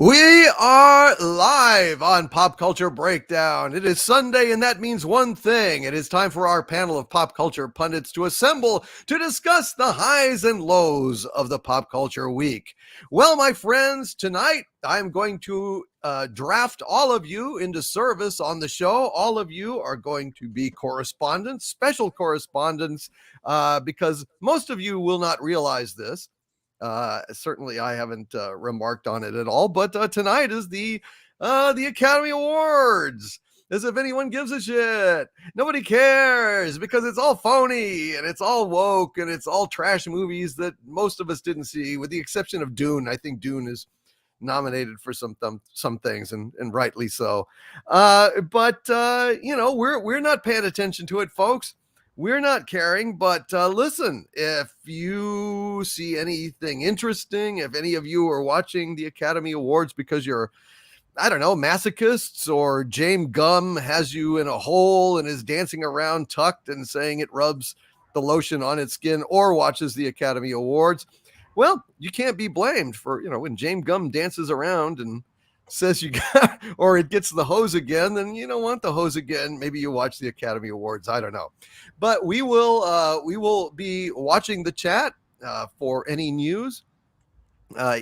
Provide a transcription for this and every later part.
We are live on Pop Culture Breakdown. It is Sunday, and that means one thing. It is time for our panel of pop culture pundits to assemble to discuss the highs and lows of the pop culture week. Well, my friends, tonight I'm going to draft all of you into service on the show. All of you are going to be correspondents, special correspondents, because most of you will not realize this. Certainly, I haven't remarked on it at all. But tonight is the Academy Awards. As if anyone gives a shit. Nobody cares because it's all phony and it's all woke and it's all trash movies that most of us didn't see, with the exception of Dune. I think Dune is nominated for some things, and rightly so. But we're not paying attention to it, folks. We're not caring, but listen, if you see anything interesting, if any of you are watching the Academy Awards because you're, I don't know, masochists, or James Gum has you in a hole and is dancing around tucked and saying it rubs the lotion on its skin, or watches the Academy Awards, well, you can't be blamed for, when James Gum dances around and says you got, or it gets the hose again, then you don't want the hose again. Maybe you watch the Academy Awards. I don't know. But we will be watching the chat for any news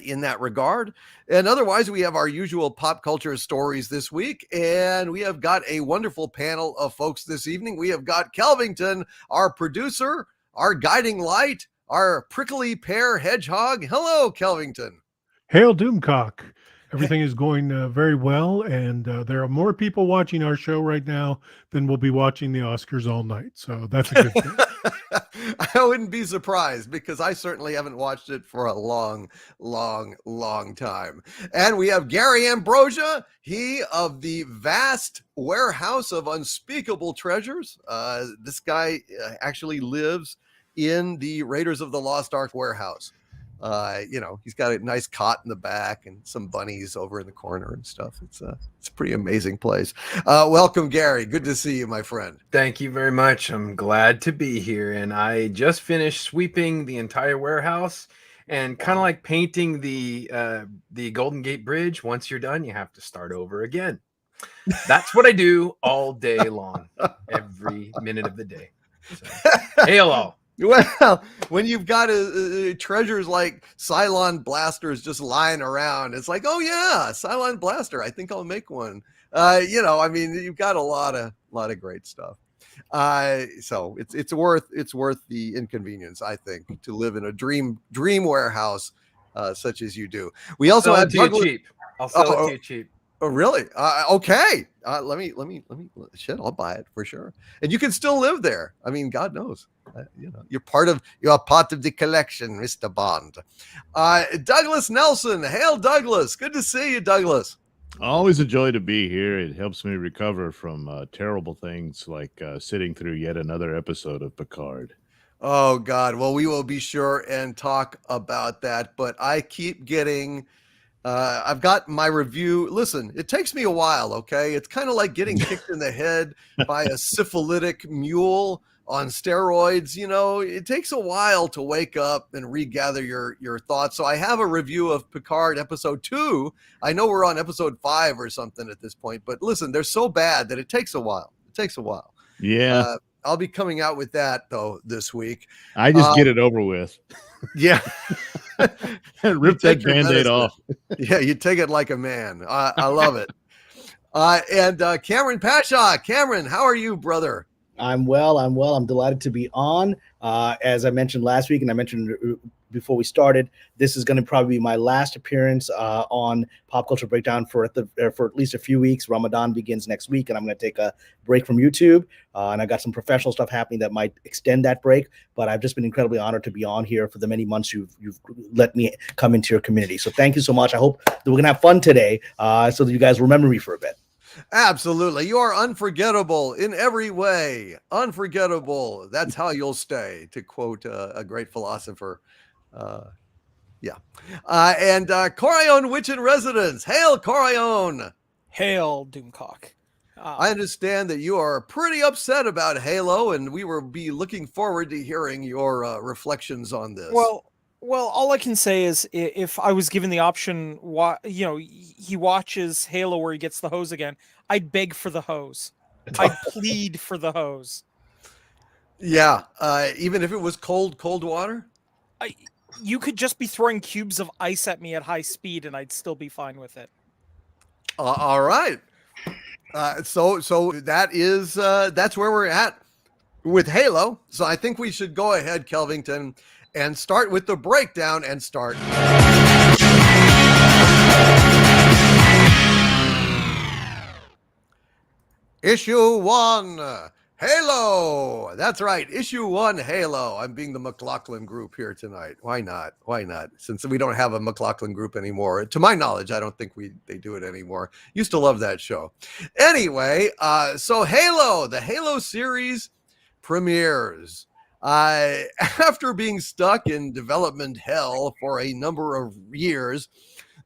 in that regard. And otherwise, we have our usual pop culture stories this week. And we have got a wonderful panel of folks this evening. We have got Kelvington, our producer, our guiding light, our prickly pear hedgehog. Hello, Kelvington. Hail Doomcock. Everything is going very well, and there are more people watching our show right now than will be watching the Oscars all night. So that's a good thing. I wouldn't be surprised, because I certainly haven't watched it for a long time. And we have Gary Ambrosia, he of the vast warehouse of unspeakable treasures. This guy actually lives in the Raiders of the Lost Ark warehouse. He's got a nice cot in the back and some bunnies over in the corner and stuff. It's a pretty amazing place. Welcome, Gary. Good to see you, my friend. Thank you very much. I'm glad to be here. And I just finished sweeping the entire warehouse, and kind of like painting the Golden Gate Bridge. Once you're done, you have to start over again. That's what I do all day long, every minute of the day. So, hail all. Well, when you've got treasures like Cylon blasters just lying around, it's like, oh yeah, Cylon blaster. I think I'll make one. You've got a lot of great stuff. So it's worth the inconvenience, I think, to live in a dream warehouse such as you do. We also have Douglas. Cheap. I'll sell it to you cheap. Oh, really? Okay. Let me. Shit, I'll buy it for sure. And you can still live there. I mean, God knows. You're part of the collection, Mr. Bond. Douglas Nelson. Hail, Douglas. Good to see you, Douglas. Always a joy to be here. It helps me recover from terrible things like sitting through yet another episode of Picard. Oh, God. Well, we will be sure and talk about that. But I keep getting... I've got my review. Listen, it takes me a while, okay? It's kind of like getting kicked in the head by a syphilitic mule on steroids. It takes a while to wake up and regather your thoughts. So I have a review of Picard episode 2. I know we're on episode 5 or something at this point, but listen, they're so bad that it takes a while. Yeah. I'll be coming out with that, though, this week. I just get it over with. Yeah. Rip that Band-Aid off. Yeah, you take it like a man. I love it. And Cameron Pasha. Cameron, how are you, brother? I'm well. I'm delighted to be on. As I mentioned last week, and I mentioned before we started, this is going to probably be my last appearance on Pop Culture Breakdown for at least a few weeks. Ramadan begins next week, and I'm going to take a break from YouTube. And I got some professional stuff happening that might extend that break. But I've just been incredibly honored to be on here for the many months you've let me come into your community. So thank you so much. I hope that we're going to have fun today, so that you guys remember me for a bit. Absolutely. You are unforgettable in every way. Unforgettable. That's how you'll stay, to quote a great philosopher. And Corion Witch in Residence. Hail, Corion. Hail, Doomcock. I understand that you are pretty upset about Halo, and we will be looking forward to hearing your reflections on this. Well, Well, all I can say is if I was given the option, he watches Halo where he gets the hose again, I'd beg for the hose. I'd plead for the hose. Yeah, even if it was cold water. You could just be throwing cubes of ice at me at high speed, and I'd still be fine with it. All right. So that's where we're at with Halo. So I think we should go ahead, Kelvington, and start with the breakdown and start. Issue 1, Halo. That's right. Issue 1, Halo. I'm being the McLaughlin group here tonight. Why not? Why not? Since we don't have a McLaughlin group anymore. To my knowledge, I don't think they do it anymore. Used to love that show. Anyway, so Halo, the Halo series premieres. After being stuck in development hell for a number of years,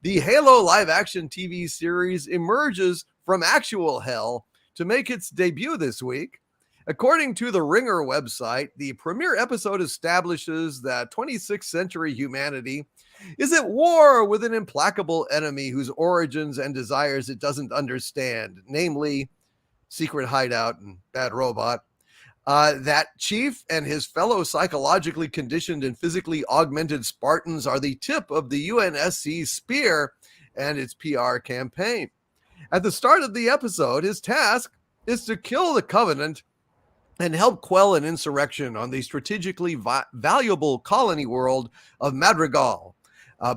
the Halo live action TV series emerges from actual hell to make its debut this week. According to the Ringer website, the premiere episode establishes that 26th century humanity is at war with an implacable enemy whose origins and desires it doesn't understand, namely secret hideout and bad robot. That Chief and his fellow psychologically conditioned and physically augmented Spartans are the tip of the UNSC spear and its PR campaign. At the start of the episode, his task is to kill the Covenant and help quell an insurrection on the strategically valuable colony world of Madrigal.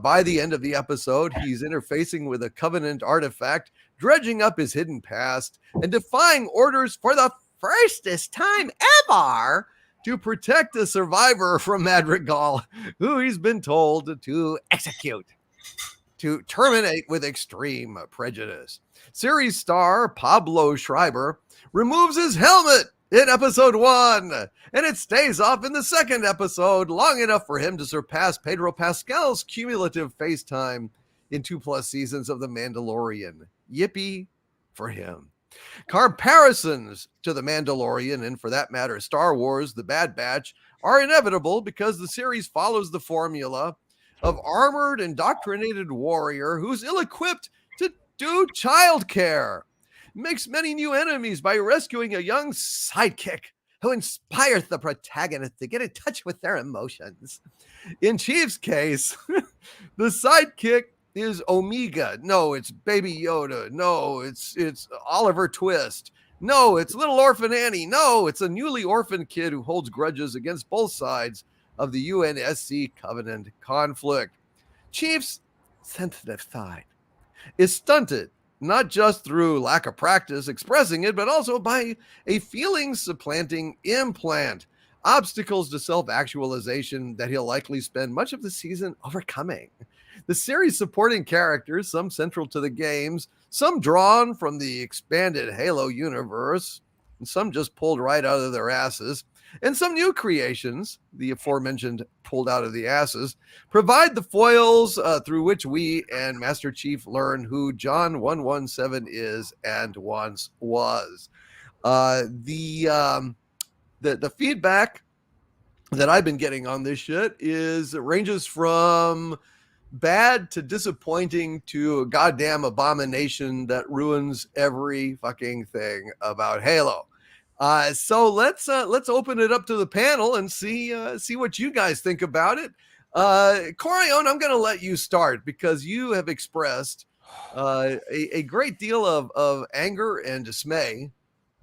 By the end of the episode, he's interfacing with a Covenant artifact, dredging up his hidden past, and defying orders for the firstest time ever to protect a survivor from Madrigal, who he's been told to execute, to terminate with extreme prejudice. Series star Pablo Schreiber removes his helmet in episode 1, and it stays off in the second episode long enough for him to surpass Pedro Pascal's cumulative FaceTime in 2+ seasons of The Mandalorian. Yippee for him. Comparisons to The Mandalorian, and for that matter, Star Wars, The Bad Batch, are inevitable because the series follows the formula of armored, indoctrinated warrior who's ill-equipped to do childcare, makes many new enemies by rescuing a young sidekick who inspires the protagonist to get in touch with their emotions. In Chief's case, the sidekick is Omega. No, it's Baby Yoda. No, it's Oliver Twist. No, it's Little Orphan Annie. No, it's a newly orphaned kid who holds grudges against both sides of the UNSC Covenant conflict. Chief's sensitive side is stunted, not just through lack of practice expressing it, but also by a feeling supplanting implant, obstacles to self-actualization that he'll likely spend much of the season overcoming. The series' supporting characters, some central to the games, some drawn from the expanded Halo universe, and some just pulled right out of their asses, and some new creations, the aforementioned pulled out of the asses, provide the foils through which we and Master Chief learn who John 117 is and once was. The feedback that I've been getting on this shit ranges from bad to disappointing to a goddamn abomination that ruins every fucking thing about Halo. So let's open it up to the panel and see what you guys think about it. Corion, I'm going to let you start because you have expressed a great deal of anger and dismay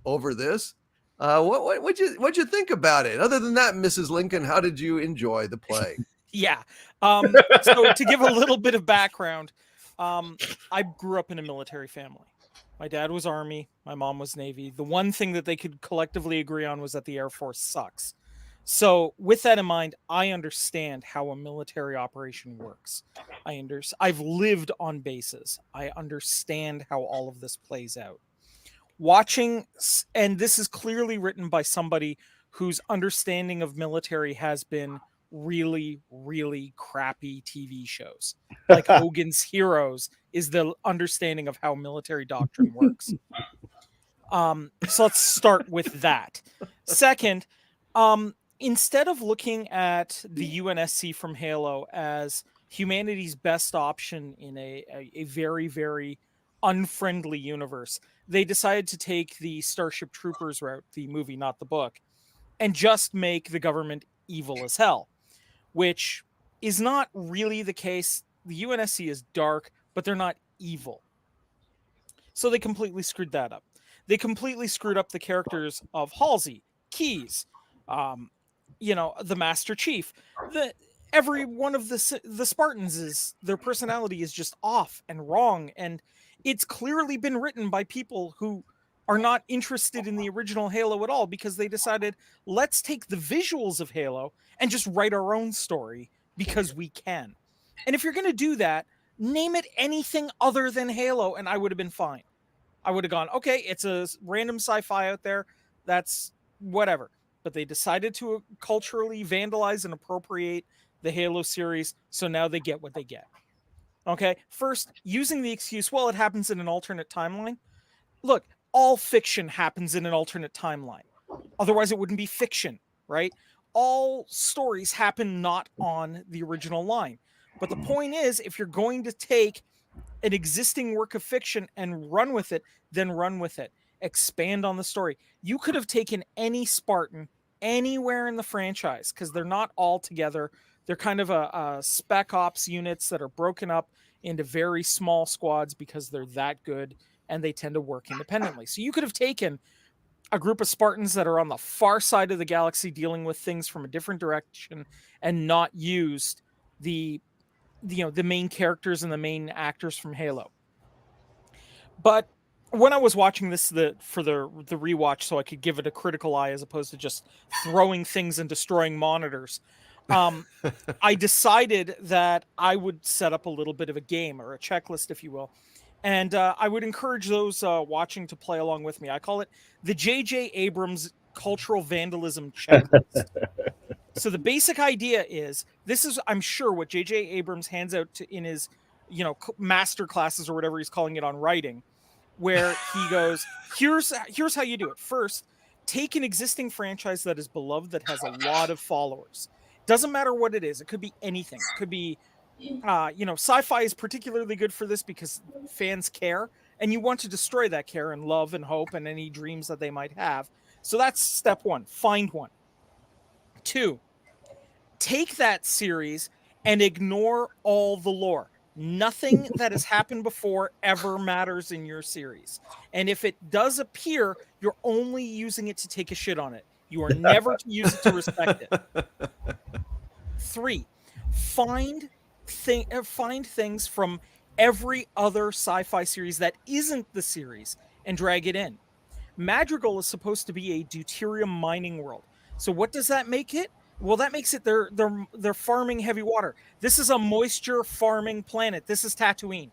over this. What'd you think about it? Other than that, Mrs. Lincoln, how did you enjoy the play? Yeah. So to give a little bit of background, I grew up in a military family. My dad was Army. My mom was Navy. The one thing that they could collectively agree on was that the Air Force sucks. So with that in mind, I understand how a military operation works. I've lived on bases. I understand how all of this plays out. Watching, and this is clearly written by somebody whose understanding of military has been really, really crappy TV shows. Like Hogan's Heroes is the understanding of how military doctrine works. So let's start with that. Second, instead of looking at the UNSC from Halo as humanity's best option in a very, very unfriendly universe, they decided to take the Starship Troopers route, the movie, not the book, and just make the government evil as hell, which is not really the case. The UNSC is dark, but they're not evil. So they completely screwed that up. They completely screwed up the characters of Halsey, Keyes, the Master Chief. Every one of the Spartans is, their personality is just off and wrong, and it's clearly been written by people who are not interested in the original Halo at all, because they decided, let's take the visuals of Halo and just write our own story because we can. And if you're going to do that, name it anything other than Halo, and I would have been fine. I would have gone, okay, it's a random sci-fi out there, that's whatever. But they decided to culturally vandalize and appropriate the Halo series, so now they get what they get. Okay, first, using the excuse, well, it happens in an alternate timeline. Look, all fiction happens in an alternate timeline. Otherwise, it wouldn't be fiction, right? All stories happen not on the original line. But the point is, if you're going to take an existing work of fiction and run with it, then run with it. Expand on the story. You could have taken any Spartan anywhere in the franchise, because they're not all together. They're kind of a spec ops units that are broken up into very small squads because they're that good and they tend to work independently. So you could have taken a group of Spartans that are on the far side of the galaxy dealing with things from a different direction and not used the main characters and the main actors from Halo. But when I was watching this for the rewatch, so I could give it a critical eye as opposed to just throwing things and destroying monitors, I decided that I would set up a little bit of a game, or a checklist, if you will. And I would encourage those watching to play along with me. I call it the J.J. Abrams Cultural Vandalism Checklist. So the basic idea is, this is, I'm sure, what J.J. Abrams hands out in his, master classes or whatever he's calling it on writing, where he goes, here's how you do it. First, take an existing franchise that is beloved, that has a lot of followers. Doesn't matter what it is. It could be anything. It could be, sci-fi is particularly good for this because fans care, and you want to destroy that care and love and hope and any dreams that they might have. So that's step one. Find one. 2, take that series and ignore all the lore. Nothing that has happened before ever matters in your series. And if it does appear, you're only using it to take a shit on it. You are never to use it to respect it. 3, find things from every other sci-fi series that isn't the series and drag it in. Madrigal is supposed to be a deuterium mining world. So what does that make it? Well, that makes it they're farming heavy water. This is a moisture farming planet. This is Tatooine.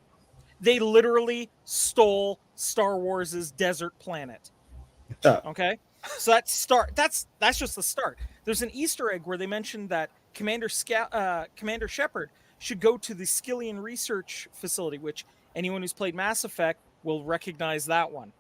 They literally stole Star Wars's desert planet. Okay? So that's just the start. There's an Easter egg where they mentioned that Commander Shepard should go to the Skillian Research Facility, which anyone who's played Mass Effect will recognize that one.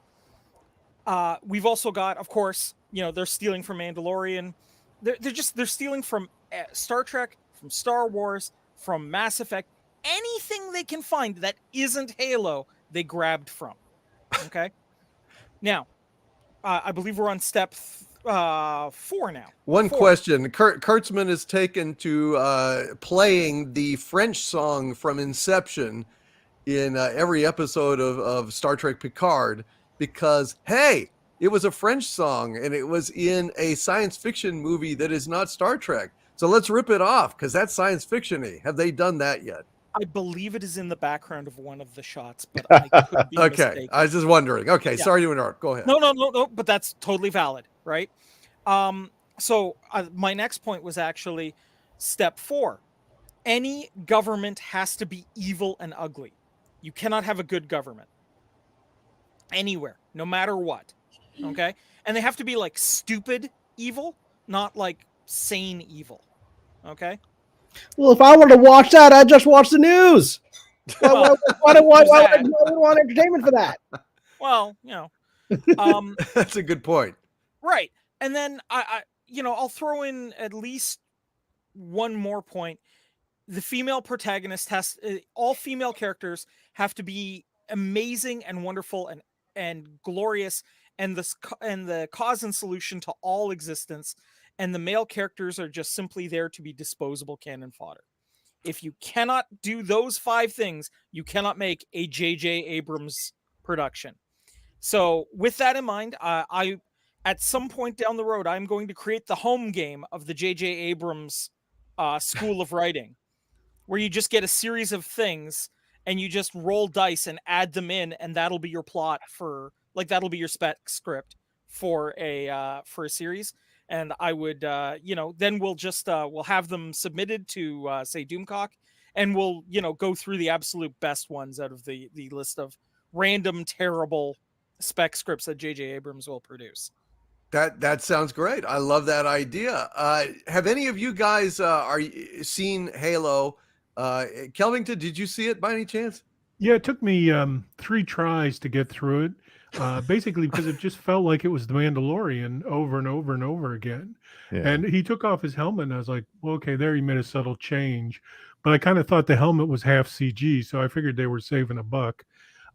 We've also got, of course, they're stealing from Mandalorian. They're stealing from Star Trek, from Star Wars, from Mass Effect. Anything they can find that isn't Halo, they grabbed from. Okay? Now, I believe we're on step 4 now. One 4. question. Kurtzman is taken to playing the French song from Inception in every episode of Star Trek Picard because, hey, it was a French song and it was in a science fiction movie that is not Star Trek. So let's rip it off because that's science fiction-y. Have they done that yet? I believe it is in the background of one of the shots, but I could be okay, mistaken. I was just wondering. Okay, yeah. Sorry to interrupt. Go ahead. No, but that's totally valid, right? So my next point was actually step 4. Any government has to be evil and ugly. You cannot have a good government anywhere, no matter what. Okay? And they have to be like stupid evil, not like sane evil. Okay? Well, if I were to watch that, I'd just watch the news. Why would I want entertainment for that? Well, that's a good point. Right. And then I I'll throw in at least one more point. The female protagonist all female characters have to be amazing and wonderful and glorious, and the cause and solution to all existence, and the male characters are just simply there to be disposable cannon fodder. If you cannot do those 5 things, you cannot make a J.J. Abrams production. So with that in mind, I at some point down the road, I'm going to create the home game of the J.J. Abrams School of Writing, where you just get a series of things and you just roll dice and add them in, and that'll be your plot that'll be your spec script for a series. And I would, then we'll have them submitted to say Doomcock, and we'll, go through the absolute best ones out of the list of random terrible spec scripts that J.J. Abrams will produce. That sounds great. I love that idea. Have any of you guys seen Halo? Kelvington, did you see it by any chance? Yeah, it took me 3 tries to get through it. Basically because it just felt like it was the Mandalorian over and over and over again. Yeah. And he took off his helmet and I was like, well, okay, there he made a subtle change. But I kind of thought the helmet was half CG, so I figured they were saving a buck.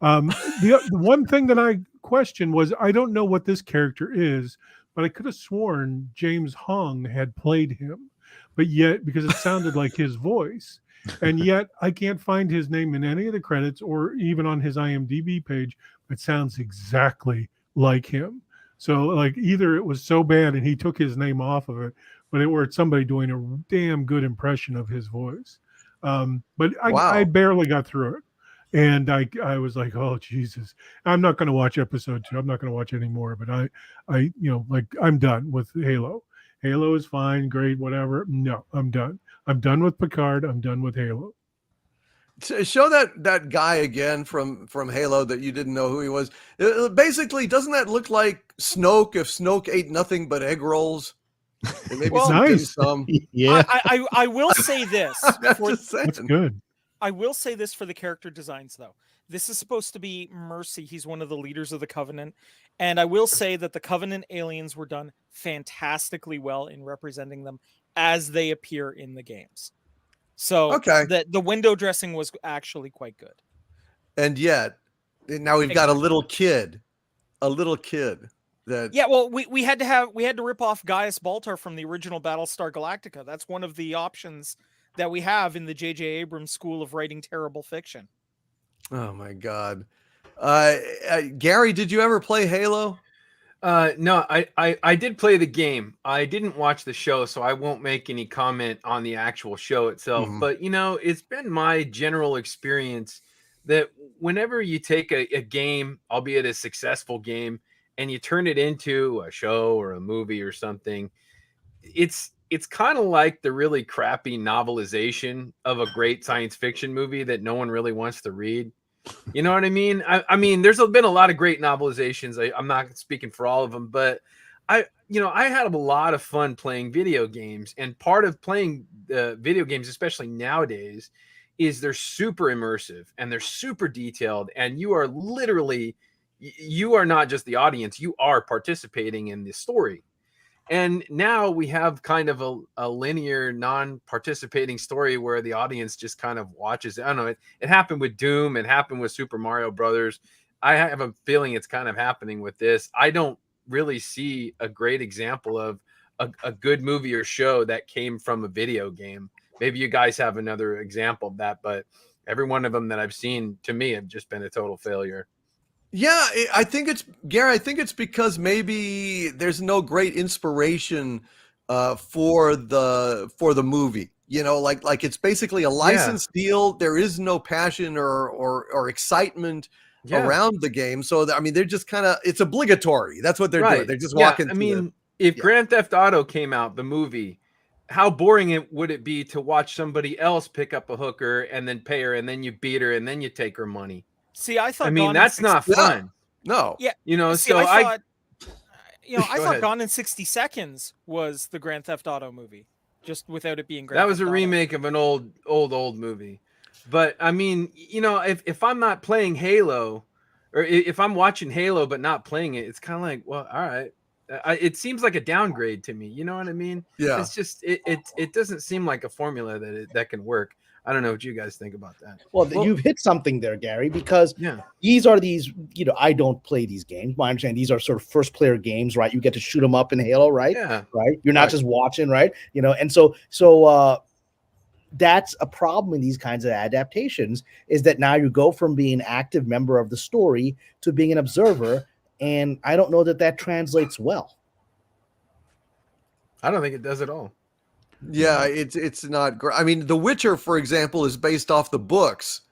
The one thing that I questioned was, I don't know what this character is, but I could have sworn James Hong had played him. But yet, because it sounded like his voice, and yet I can't find his name in any of the credits or even on his IMDb page. It sounds exactly like him. So like either it was so bad and he took his name off of it, but it were somebody doing a damn good impression of his voice. But I barely got through it. And I was like, oh Jesus, I'm not going to watch episode 2. I'm not going to watch anymore. But I'm done with Halo. Halo is fine, great, whatever. No, I'm done. I'm done with Picard. I'm done with Halo. Show that guy again from Halo that you didn't know who he was. Basically, doesn't that look like Snoke if Snoke ate nothing but egg rolls? And maybe nice. Yeah. I will say this. That's good. I will say this for the character designs, though. This is supposed to be Mercy. He's one of the leaders of the Covenant. And I will say that the Covenant aliens were done fantastically well in representing them as they appear in the games. So the window dressing was actually quite good. And yet, now we've got a little kid that... Yeah, well, we had to rip off Gaius Baltar from the original Battlestar Galactica. That's one of the options that we have in the J.J. Abrams School of Writing Terrible Fiction. Oh my God. Gary, did you ever play Halo? No, I did play the game. I didn't watch the show, so I won't make any comment on the actual show itself. Mhm. But, it's been my general experience that whenever you take a game, albeit a successful game, and you turn it into a show or a movie or something, it's kind of like the really crappy novelization of a great science fiction movie that no one really wants to read. You know what I mean? I mean, there's been a lot of great novelizations. I'm not speaking for all of them, but I had a lot of fun playing video games, and part of playing video games, especially nowadays, is they're super immersive and they're super detailed, and you are not just the audience, you are participating in the story. And now we have kind of a linear, non-participating story where the audience just kind of watches. I don't know. It happened with Doom. It happened with Super Mario Brothers. I have a feeling it's kind of happening with this. I don't really see a great example of a good movie or show that came from a video game. Maybe you guys have another example of that, but every one of them that I've seen, to me, have just been a total failure. Yeah, I think it's Gary. I think it's because maybe there's no great inspiration for the movie. Like it's basically a license deal. There is no passion or excitement around the game. So I mean, they're just it's obligatory. That's what they're doing. They're just walking. I mean, if Grand Theft Auto came out, the movie, how boring would it be to watch somebody else pick up a hooker and then pay her and then you beat her and then you take her money? See, I thought. I mean, that's not fun. No. Yeah. See, I thought Gone in 60 Seconds was the Grand Theft Auto movie, just without it being Grand That was Theft a Auto. remake of an old movie. But I mean, if I'm not playing Halo, or if I'm watching Halo but not playing it, it's kind of like, well, all right. it seems like a downgrade to me. You know what I mean? Yeah. It's just it doesn't seem like a formula that can work. I don't know what you guys think about that. Well, you've hit something there, Gary, because these are these, I don't play these games. My understanding, these are sort of first player games, right? You get to shoot them up in Halo, right? Yeah. Right. You're not just watching, right? And so that's a problem in these kinds of adaptations, is that now you go from being an active member of the story to being an observer. And I don't know that translates well. I don't think it does at all. Yeah, it's not great. I mean, The Witcher, for example, is based off the books.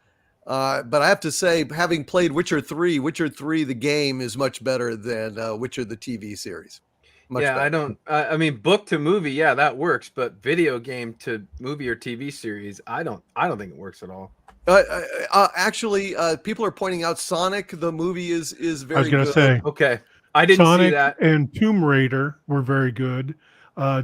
But I have to say, having played Witcher 3, the game is much better than Witcher, the TV series. Much better. I mean, book to movie, yeah, that works. But video game to movie or TV series, I don't think it works at all. Actually, people are pointing out Sonic, the movie, is very good. I was going to say. Okay. I didn't Sonic see that. And Tomb Raider were very good.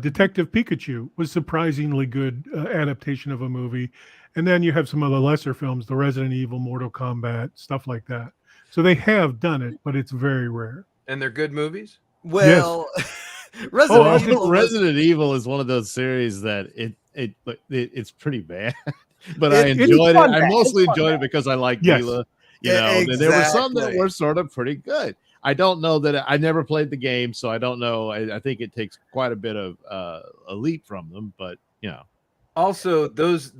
Detective Pikachu was surprisingly good adaptation of a movie. And then you have some of the lesser films, the Resident Evil, Mortal Kombat, stuff like that. So they have done it, but it's very rare. And they're good movies? Well, Yes. Resident Evil is one of those series that it's pretty bad. But I enjoyed it. I mostly enjoyed it because I like Mila. And there were some that were sort of pretty good. I don't know that I never played the game, so I don't know. I think it takes quite a bit of a leap from them, but Also, those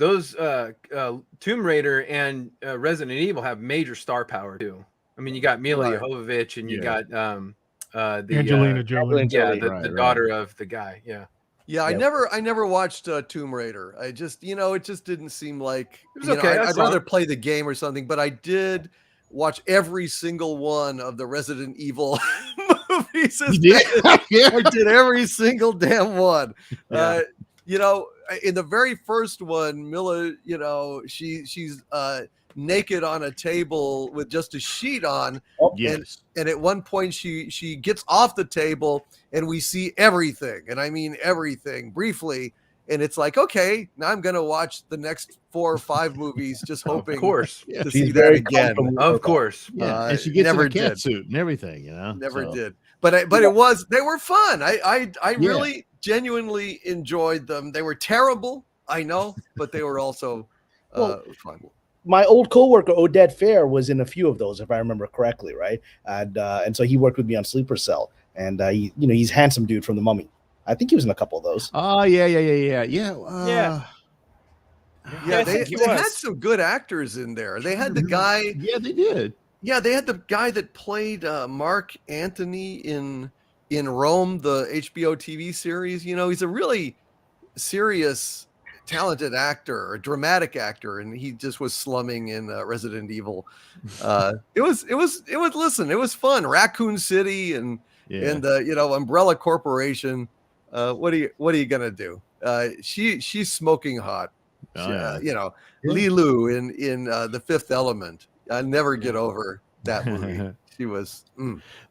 Tomb Raider and Resident Evil have major star power too. I mean, you got Mila Jovovich, and you got the Angelina Jolie. Yeah, the daughter of the guy. Yeah. Yeah, I never watched Tomb Raider. I just, it just didn't seem like it was okay. I'd rather play the game or something, but I did watch every single one of the Resident Evil movies. I did every single damn one. Yeah. In the very first one, Mila, she's naked on a table with just a sheet on. And at one point she gets off the table and we see everything. And I mean everything briefly. And it's like, okay, now I'm going to watch the next 4 or 5 movies, just hoping of course. to see that again. Of course. Yeah. And she gets in a cat suit and everything, Never did. But they were fun. I really genuinely enjoyed them. They were terrible, I know, but they were also fun. My old coworker Odette Fair was in a few of those, if I remember correctly, right? And so he worked with me on Sleeper Cell, and he's a handsome dude from The Mummy. I think he was in a couple of those. Oh yeah. They had some good actors in there. They had the guy. Yeah, they did. Yeah, they had the guy that played Mark Antony in Rome, the HBO TV series. He's a really serious, talented actor, a dramatic actor, and he just was slumming in Resident Evil. It was fun. Raccoon City and Umbrella Corporation. What are you gonna do? She's smoking hot. Lilu in The Fifth Element. I never get over that movie. She was.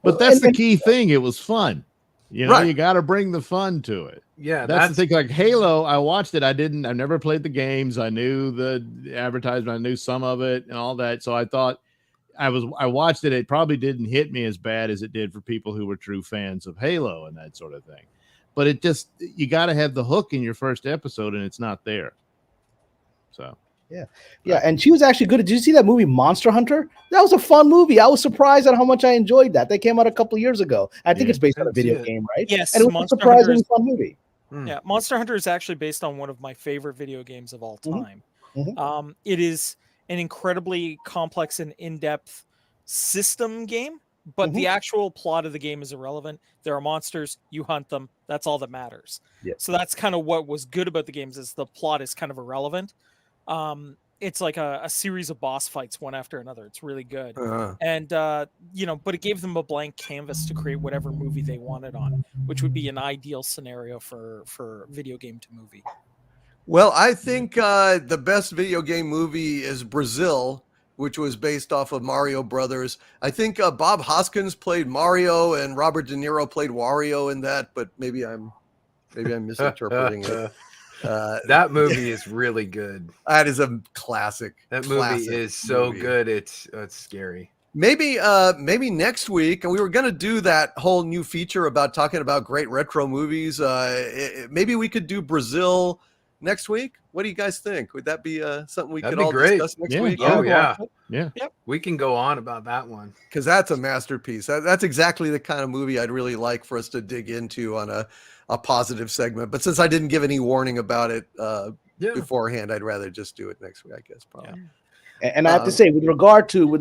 But that's the key thing. It was fun. You got to bring the fun to it. Yeah, that's the thing. Like Halo, I watched it. I've never played the games. I knew the advertisement. I knew some of it and all that. So I thought I watched it. It probably didn't hit me as bad as it did for people who were true fans of Halo and that sort of thing. But you got to have the hook in your first episode, and it's not there. So. Yeah, and she was actually good. Did you see that movie Monster Hunter? That was a fun movie. I was surprised at how much I enjoyed that. That came out a couple of years ago. I think it's based on a video game, right? Yes, and it was a surprisingly fun movie. Yeah, Monster Hunter is actually based on one of my favorite video games of all time. Mm-hmm. It is an incredibly complex and in-depth system game, but the actual plot of the game is irrelevant. There are monsters, you hunt them. That's all that matters. Yeah. So that's kind of what was good about the games, is the plot is kind of irrelevant. It's like a series of boss fights one after another. It's really good. And but it gave them a blank canvas to create whatever movie they wanted on, which would be an ideal scenario for video game to movie. Well, I think the best video game movie is Brazil, which was based off of Mario Brothers. I think Bob Hoskins played Mario and Robert De Niro played Wario in that, but maybe I'm misinterpreting it. That movie is really good. That is a classic. That movie is so good. It's scary. maybe next week, and we were going to do that whole new feature about talking about great retro movies. Maybe we could do Brazil next week. What do you guys think? Would that be something we That'd could be all great. discuss next Yeah. week? Oh yeah, Yeah. Yep. we can go on about that one. Because that's a masterpiece. That's exactly the kind of movie I'd really like for us to dig into on a positive segment. But since I didn't give any warning about it Yeah. beforehand, I'd rather just do it next week, I guess, probably. And I have to say, with regard to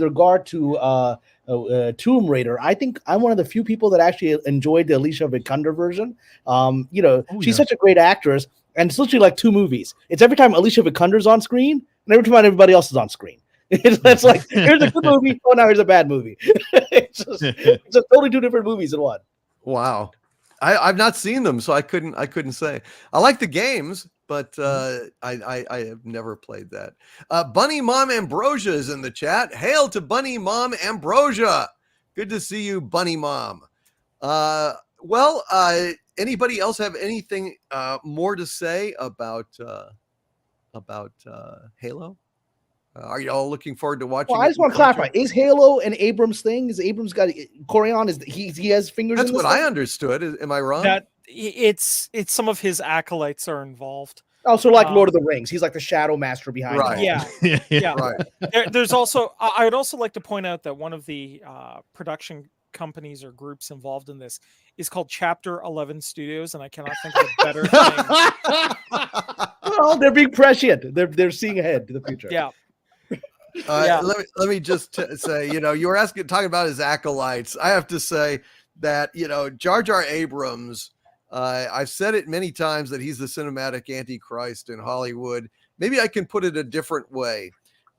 Tomb Raider, I think I'm one of the few people that actually enjoyed the Alicia Vikander version. She's such a great actress, and it's literally like two movies. It's every time Alicia Vikander's on screen, and every time everybody else is on screen. It's like, here's a good movie, oh, now here's a bad movie. it's just totally two different movies in one. Wow. I've not seen them, so I couldn't say. I like the games, but I have never played that. Bunny Mom Ambrosia is in the chat. Hail to Bunny Mom Ambrosia. Good to see you, Bunny Mom. Anybody else have anything more to say about Halo? Are you all looking forward to watching? Well, I just want to clarify: is Halo an Abrams thing? Is Abrams got Corian? Is he has fingers? That's in this what thing? I understood. Am I wrong? That it's some of his acolytes are involved. Oh, so like Lord of the Rings, he's like the shadow master behind Right. it. all. Yeah. Right. There's also, I would also like to point out that one of the production companies or groups involved in this is called Chapter 11 Studios, and I cannot think of a better thing. Well, they're being prescient. They're seeing ahead to the future. Yeah. Let me just say, you were talking about his acolytes. I have to say that, Jar Jar Abrams, I've said it many times that he's the cinematic antichrist in Hollywood. Maybe I can put it a different way.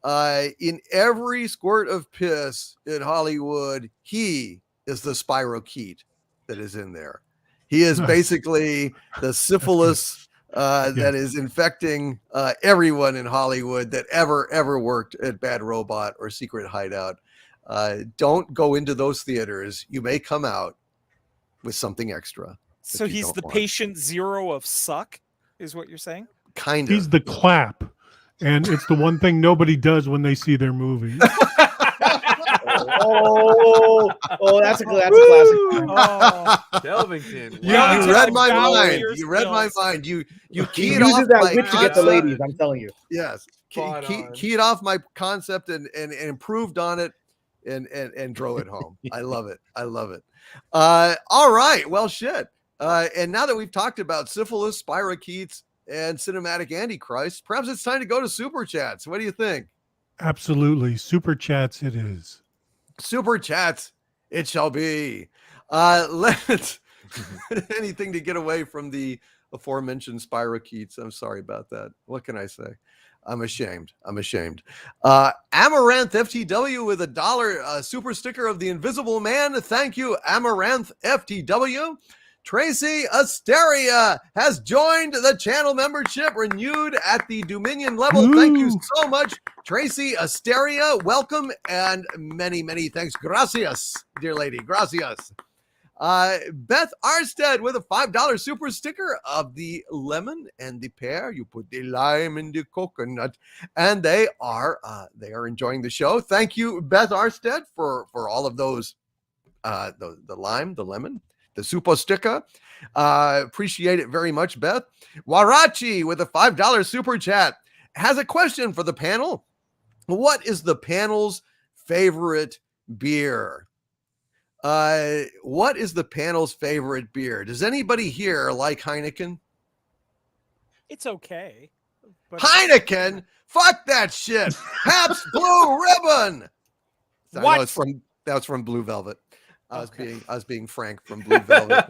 In every squirt of piss in Hollywood, he is the spirochete that is in there. He is basically the syphilis that is infecting everyone in Hollywood that ever worked at Bad Robot or Secret Hideout. Don't go into those theaters. You may come out with something extra. So he's the patient zero of suck, is what you're saying? Kind of. He's the clap, and it's the one thing nobody does when they see their movies. That's a classic. Oh. Delvington. Yeah, you read my Wow. mind. You read my mind. You He keyed off uses that my wit to get the concept. ladies. I'm telling you. Yes, Spot on. keyed off my concept and improved on it and drove it home. I love it. All right. Well, shit. And now that we've talked about syphilis, spirochetes, and cinematic antichrist, perhaps it's time to go to super chats. What do you think? Absolutely. Super chats it is. Super chats, it shall be. Let's anything to get away from the aforementioned spirochetes. I'm sorry about that. What can I say? I'm ashamed. Amaranth FTW with $1 super sticker of the Invisible Man. Thank you, Amaranth FTW. Tracy Asteria has joined the channel membership, renewed at the Dominion level. Ooh. Thank you so much, Tracy Asteria. Welcome and many thanks. Gracias, dear lady. Gracias. Beth Arstead with a $5 super sticker of the lemon and the pear. You put the lime in the coconut, and they are enjoying the show. Thank you, Beth Arstead, for all of those, the lime, the lemon, the super sticker. Appreciate it very much, Beth. Warachi with a $5 super chat has a question for the panel. What is the panel's favorite beer? What is the panel's favorite beer? Does anybody here like Heineken? It's okay. But Heineken? Fuck that shit. Pabst Blue Ribbon. What? That was from Blue Velvet. I was being frank from Blue Velvet,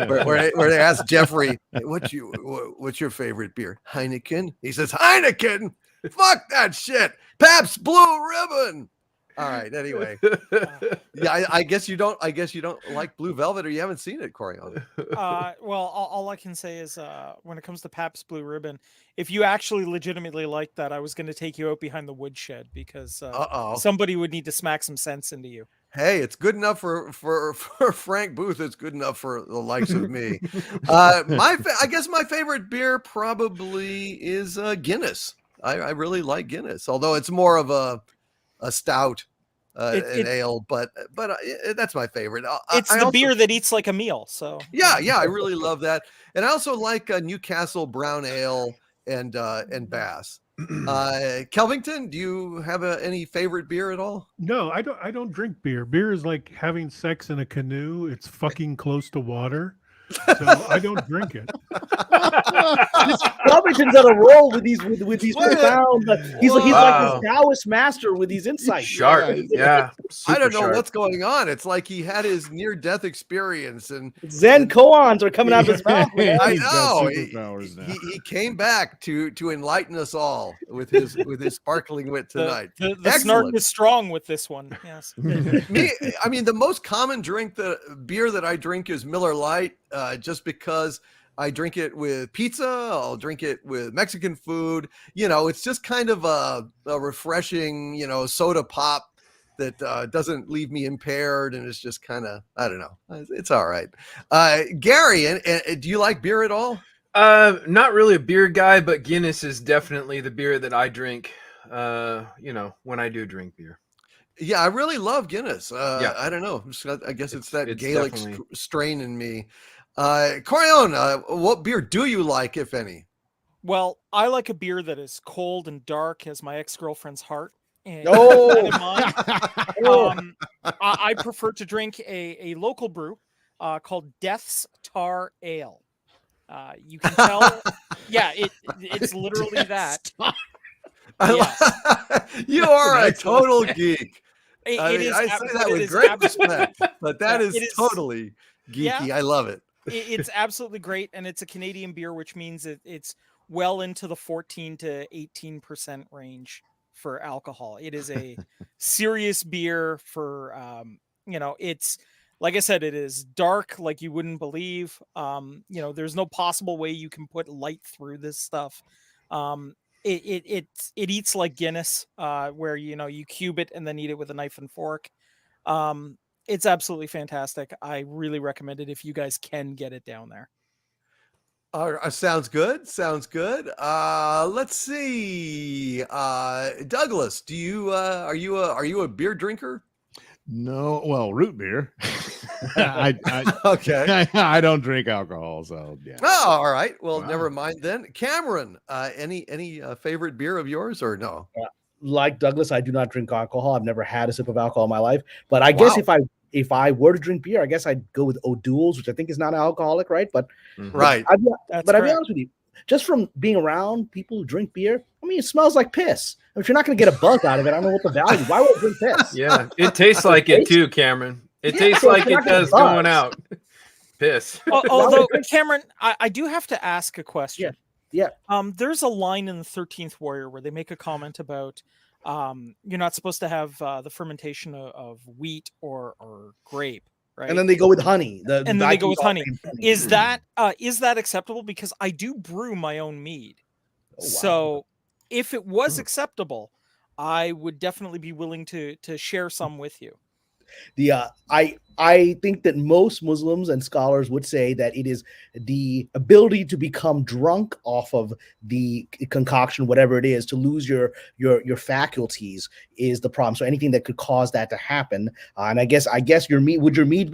where they asked Jeffrey, what's your favorite beer? Heineken. He says Heineken. Fuck that shit. Pabst Blue Ribbon. All right. Anyway, yeah, I guess you don't like Blue Velvet, or you haven't seen it, Corian. Well, all I can say is, when it comes to Pabst Blue Ribbon, if you actually legitimately like that, I was going to take you out behind the woodshed because somebody would need to smack some sense into you. Hey, it's good enough for Frank Booth. It's good enough for the likes of me. I guess my favorite beer probably is Guinness. I really like Guinness, although it's more of a stout an ale, but that's my favorite. It's I the also, beer that eats like a meal. So yeah, I really love that, and I also like Newcastle Brown Ale and Bass. Kelvington, do you have any favorite beer at all? No, I don't. I don't drink beer. Beer is like having sex in a canoe. It's fucking close to water, so I don't drink it. Robertson's on a roll with these profound. He's like Wow. this Taoist master with these insights. Sharp. Yeah. I don't know super what's going on. It's like he had his near-death experience, and Zen koans are coming out of his mouth. man. I He's got know superpowers now. he came back to enlighten us all with his sparkling wit tonight. the snark Excellent. is strong with this one. Yes. I mean, the most common beer that I drink is Miller Lite, just because I drink it with pizza. I'll drink it with Mexican food. It's just kind of a refreshing, soda pop that doesn't leave me impaired, and it's just kind of, I don't know, it's all right. Gary, and do you like beer at all? Not really a beer guy, but Guinness is definitely the beer that I drink. When I do drink beer. Yeah, I really love Guinness. Yeah. I don't know. I guess it's that It's Gaelic definitely- strain in me. Corion, what beer do you like, if any? Well, I like a beer that is cold and dark as my ex-girlfriend's heart. And Oh. with that in mind, I prefer to drink a local brew called Death's Tar Ale. You can tell, yeah, it's literally that. You are a total geek. It is I ab- say but that it with is great abs- respect, but that Yeah, is it is- totally geeky. Yeah. I love it. It's absolutely great, and it's a Canadian beer, which means it's well into the 14 to 18% range for alcohol. It is a serious beer for it's, like I said, it is dark like you wouldn't believe. There's no possible way you can put light through this stuff. It eats like Guinness, where you cube it and then eat it with a knife and fork. It's absolutely fantastic. I really recommend it if you guys can get it down there. Sounds good. Sounds good. Let's see. Douglas, are you a beer drinker? No, well, root beer. I Okay. I don't drink alcohol, so yeah. Oh, all right. Well, Wow. never mind then. Cameron, any favorite beer of yours or no? Like Douglas, I do not drink alcohol. I've never had a sip of alcohol in my life. But I guess if I were to drink beer, I guess I'd go with O'Doul's, which I think is not alcoholic, right? But Right. I'd be That's But I'll be correct. honest with you, just from being around people who drink beer, I mean, it smells like piss. If you're not going to get a buzz out of it, I don't know what the value. Why would I drink piss? Yeah, it tastes like it too, Cameron. It Yeah, tastes so like it's not it gonna does buzz. going out. Piss. Although, Cameron, I do have to ask a question. Yeah. There's a line in the 13th Warrior where they make a comment about you're not supposed to have the fermentation of wheat or grape, right? And then they go with honey. And then they go with honey. Is Is that acceptable? Because I do brew my own mead. So if it was acceptable, I would definitely be willing to share some with you. I think that most Muslims and scholars would say that it is the ability to become drunk off of the concoction, whatever it is, to lose your faculties is the problem. So anything that could cause that to happen, and I guess your mead, would your mead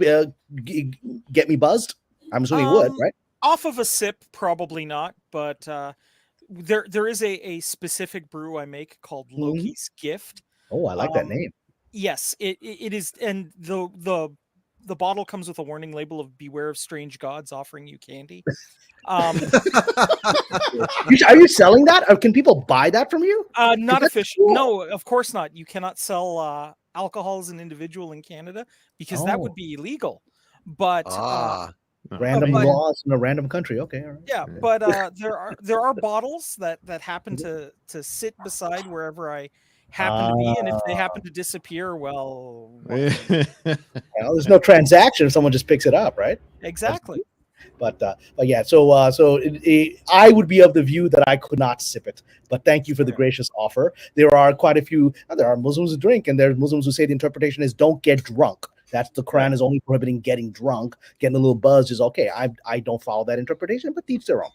get me buzzed? I'm assuming it would, right? Off of a sip, probably not, but there is a specific brew I make called Loki's Gift. Oh, I like that name. Yes, it is, and the bottle comes with a warning label of "Beware of strange gods offering you candy." Are you selling that? Or can people buy that from you? Not That's official. cool. No, of course not. You cannot sell alcohol as an individual in Canada because that would be illegal. But Random but- laws in a random country. Okay, all right. yeah, but there are bottles that happen to sit beside wherever I happen to be, and if they happen to disappear, well, Well, there's no transaction if someone just picks it up, right? exactly. But yeah, so I would be of the view that I could not sip it. But thank you for the gracious offer. There are quite a few. There are Muslims who drink, and there's Muslims who say the interpretation is don't get drunk. That's the Quran is only prohibiting getting drunk. Getting a little buzzed is okay. I don't follow that interpretation, but each their own.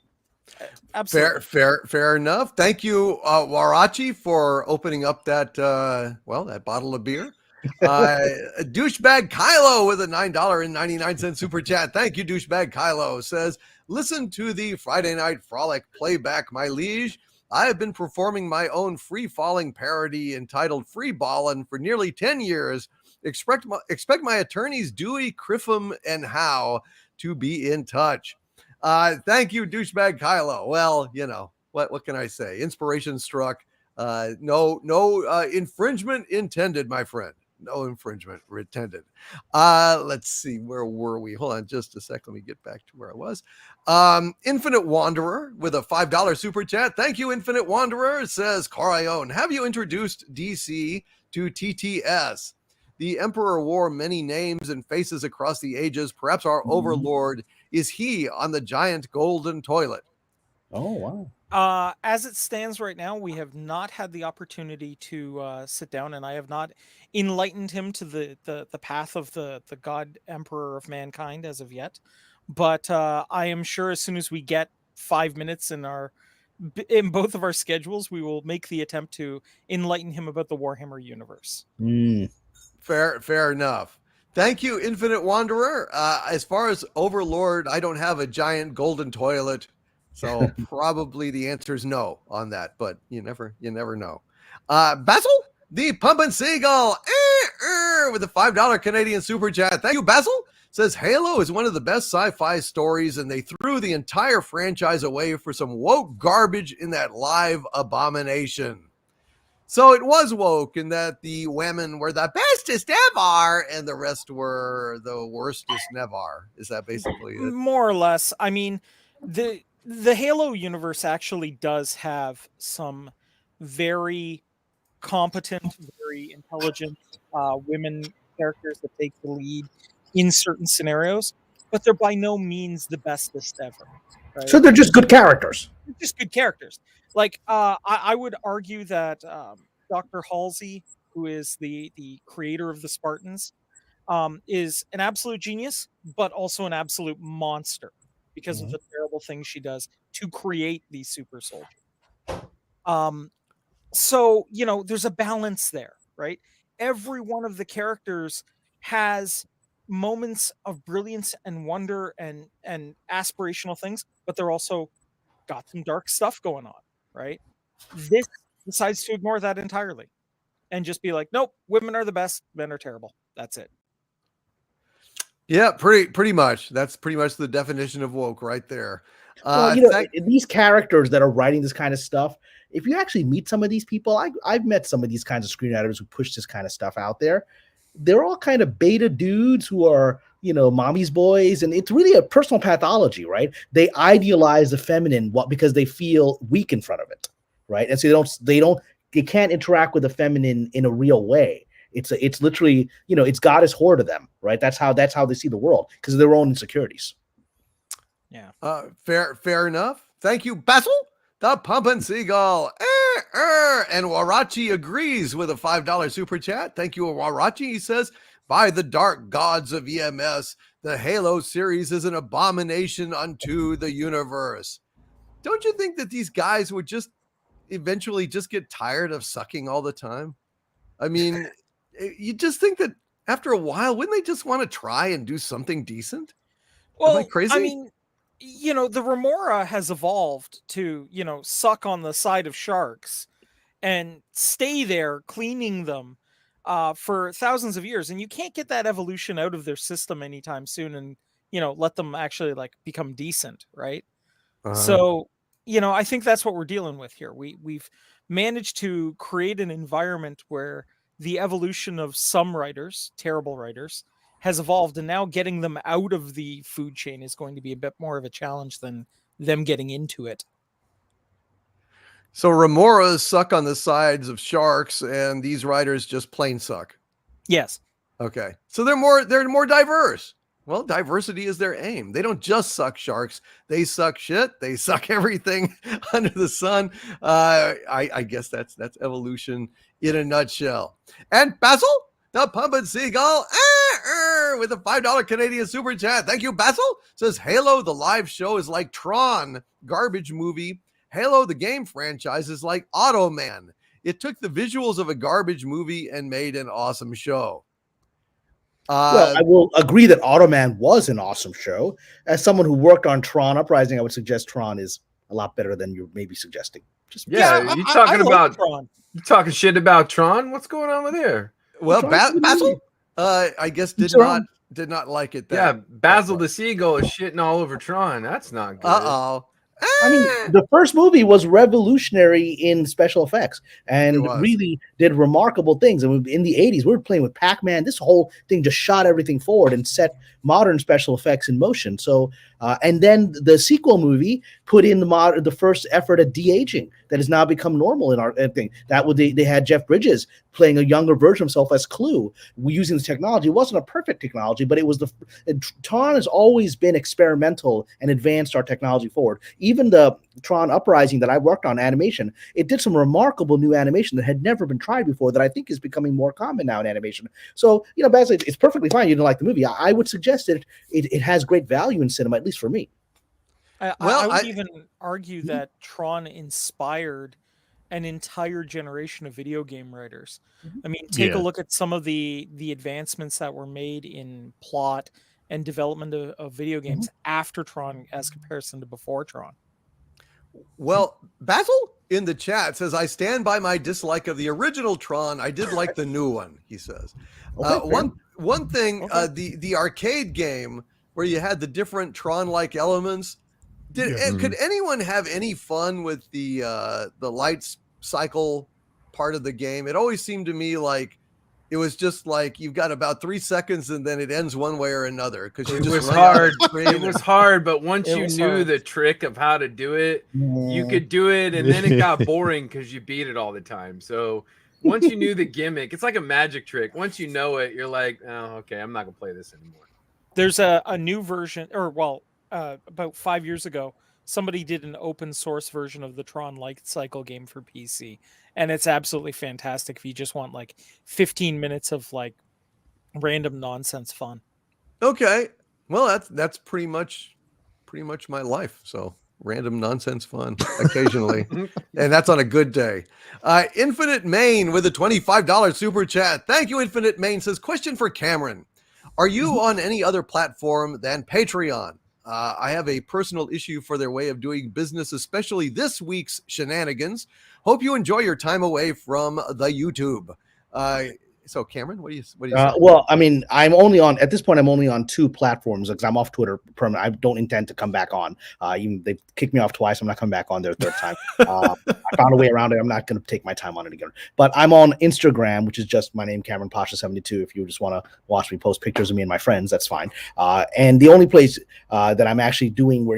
Absolutely. Fair enough. Thank you, Warachi, for opening up that that bottle of beer. Douchebag Kylo with a $9.99 super chat. Thank you, Douchebag Kylo. Says, listen to the Friday Night Frolic playback, my liege. I have been performing my own free-falling parody entitled Free Ballin' for nearly 10 years. Expect my attorneys Dewey, Criffum, and Howe to be in touch. Thank you, Douchebag Kylo. Well, you know, what can I say? Inspiration struck. No infringement intended, my friend. No infringement intended. Let's see, where were we? Hold on just a sec. Let me get back to where I was. Infinite Wanderer with a $5 super chat. Thank you, Infinite Wanderer. Says Corione, have you introduced DC to TTS? The Emperor wore many names and faces across the ages. Perhaps our overlord is he on the giant golden toilet. Oh, wow. As it stands right now, we have not had the opportunity to sit down, and I have not enlightened him to the path of the God Emperor of mankind as of yet. But I am sure as soon as we get 5 minutes in both of our schedules, we will make the attempt to enlighten him about the Warhammer universe. Fair enough. Thank you, Infinite Wanderer. As far as Overlord, I don't have a giant golden toilet, so probably the answer is no on that. But you never know. Basil, the Pumpin' Seagull, with a $5 Canadian super chat. Thank you, Basil. Says Halo is one of the best sci-fi stories, and they threw the entire franchise away for some woke garbage in that live abomination. So it was woke in that the women were the bestest ever and the rest were the worstest never. Is that basically it? More or less. I mean, the Halo universe actually does have some very competent, very intelligent women characters that take the lead in certain scenarios, but they're by no means the bestest ever. Right? So they're just good characters. Just good characters. Like I would argue that Dr. Halsey, who is the creator of the Spartans, is an absolute genius, but also an absolute monster because of the terrible things she does to create these super soldiers. So, you know, there's a balance there, right? Every one of the characters has moments of brilliance and wonder and aspirational things, but they're also got some dark stuff going on, right? This decides to ignore that entirely and just be like, nope, women are the best, men are terrible. That's it. Yeah, pretty much. That's pretty much the definition of woke right there. Well, these characters that are writing this kind of stuff, if you actually meet some of these people, I've met some of these kinds of screenwriters who push this kind of stuff out there. They're all kind of beta dudes who are, mommy's boys, and it's really a personal pathology, right? They idealize the feminine because they feel weak in front of it, right? And so they can't interact with the feminine in a real way. It's literally, it's goddess whore to them, right? That's how they see the world because of their own insecurities. Yeah. Fair enough. Thank you, Basil, the Pumpin' Seagull. And Warachi agrees with a $5 super chat. Thank you, Warachi. He says, by the dark gods of EMS, the Halo series is an abomination unto the universe. Don't you think that these guys would just eventually just get tired of sucking all the time? I mean, you just think that after a while, wouldn't they just want to try and do something decent? Well, am I crazy? I mean, the Remora has evolved to, suck on the side of sharks and stay there cleaning them for thousands of years. And you can't get that evolution out of their system anytime soon and, let them actually become decent. Right. So, I think that's what we're dealing with here. We've managed to create an environment where the evolution of some writers, terrible writers, has evolved, and now getting them out of the food chain is going to be a bit more of a challenge than them getting into it. So Remoras suck on the sides of sharks, and these writers just plain suck. Yes. Okay. So they're more diverse. Well, diversity is their aim. They don't just suck sharks. They suck shit. They suck everything under the sun. I guess that's evolution in a nutshell. And Basil, the Pumpin' Seagull, with a $5 Canadian super chat. Thank you, Basil. Says Halo, the live show, is like Tron, garbage movie. Halo, the game franchise, is like Automan. It took the visuals of a garbage movie and made an awesome show. Well, I will agree that Automan was an awesome show. As someone who worked on Tron Uprising, I would suggest Tron is a lot better than you're maybe suggesting. Yeah, you talking about Tron? You talking shit about Tron? What's going on with there? Well, Basil, I guess did not like it. Yeah, Basil the Seagull is shitting all over Tron. That's not good. I mean, the first movie was revolutionary in special effects and really did remarkable things. I mean, in the 80s, we were playing with Pac-Man. This whole thing just shot everything forward and set modern special effects in motion. So, and then the sequel movie put in the first effort at de-aging that has now become normal in our thing. That would they had Jeff Bridges playing a younger version of himself as Clue, using the technology. It wasn't a perfect technology, but it was Tron has always been experimental and advanced our technology forward. Even the Tron Uprising that I worked on animation, it did some remarkable new animation that had never been tried before that I think is becoming more common now in animation. So, basically, it's perfectly fine. You didn't like the movie. I would suggest that it has great value in cinema, at least for me. I would even argue that Tron inspired an entire generation of video game writers. I mean, take a look at some of the advancements that were made in plot and development of video games after Tron as comparison to before Tron. Well, Basil in the chat says, I stand by my dislike of the original Tron. I did like the new one, he says. One thing, the arcade game where you had the different Tron-like elements, could anyone have any fun with the light cycle part of the game? It always seemed to me like it was just like you've got about 3 seconds and then it ends one way or another because it was hard. It was hard, but once you knew the trick of how to do it, you could do it, and then it got boring because you beat it all the time. So once you knew the gimmick, it's like a magic trick. Once you know it, you're like, oh, okay, I'm not gonna play this anymore. There's a new version, about 5 years ago, somebody did an open source version of the Tron light cycle game for PC, and it's absolutely fantastic if you just want like 15 minutes of like random nonsense fun. Okay, well that's pretty much my life. So random nonsense fun occasionally, and that's on a good day. Infinite Main with a $25 super chat. Thank you, Infinite Main. Says, question for Cameron: are you on any other platform than Patreon? I have a personal issue for their way of doing business, especially this week's shenanigans. Hope you enjoy your time away from the YouTube. So, Cameron, what do you say? Well, I mean, I'm only on 2 platforms because I'm off Twitter permanently. I don't intend to come back on. Even they've kicked me off twice. I'm not coming back on there a third time. I found a way around it. I'm not going to take my time on it again. But I'm on Instagram, which is just my name, Cameron Pasha 72. If you just want to watch me post pictures of me and my friends, that's fine. And the only place that I'm actually doing where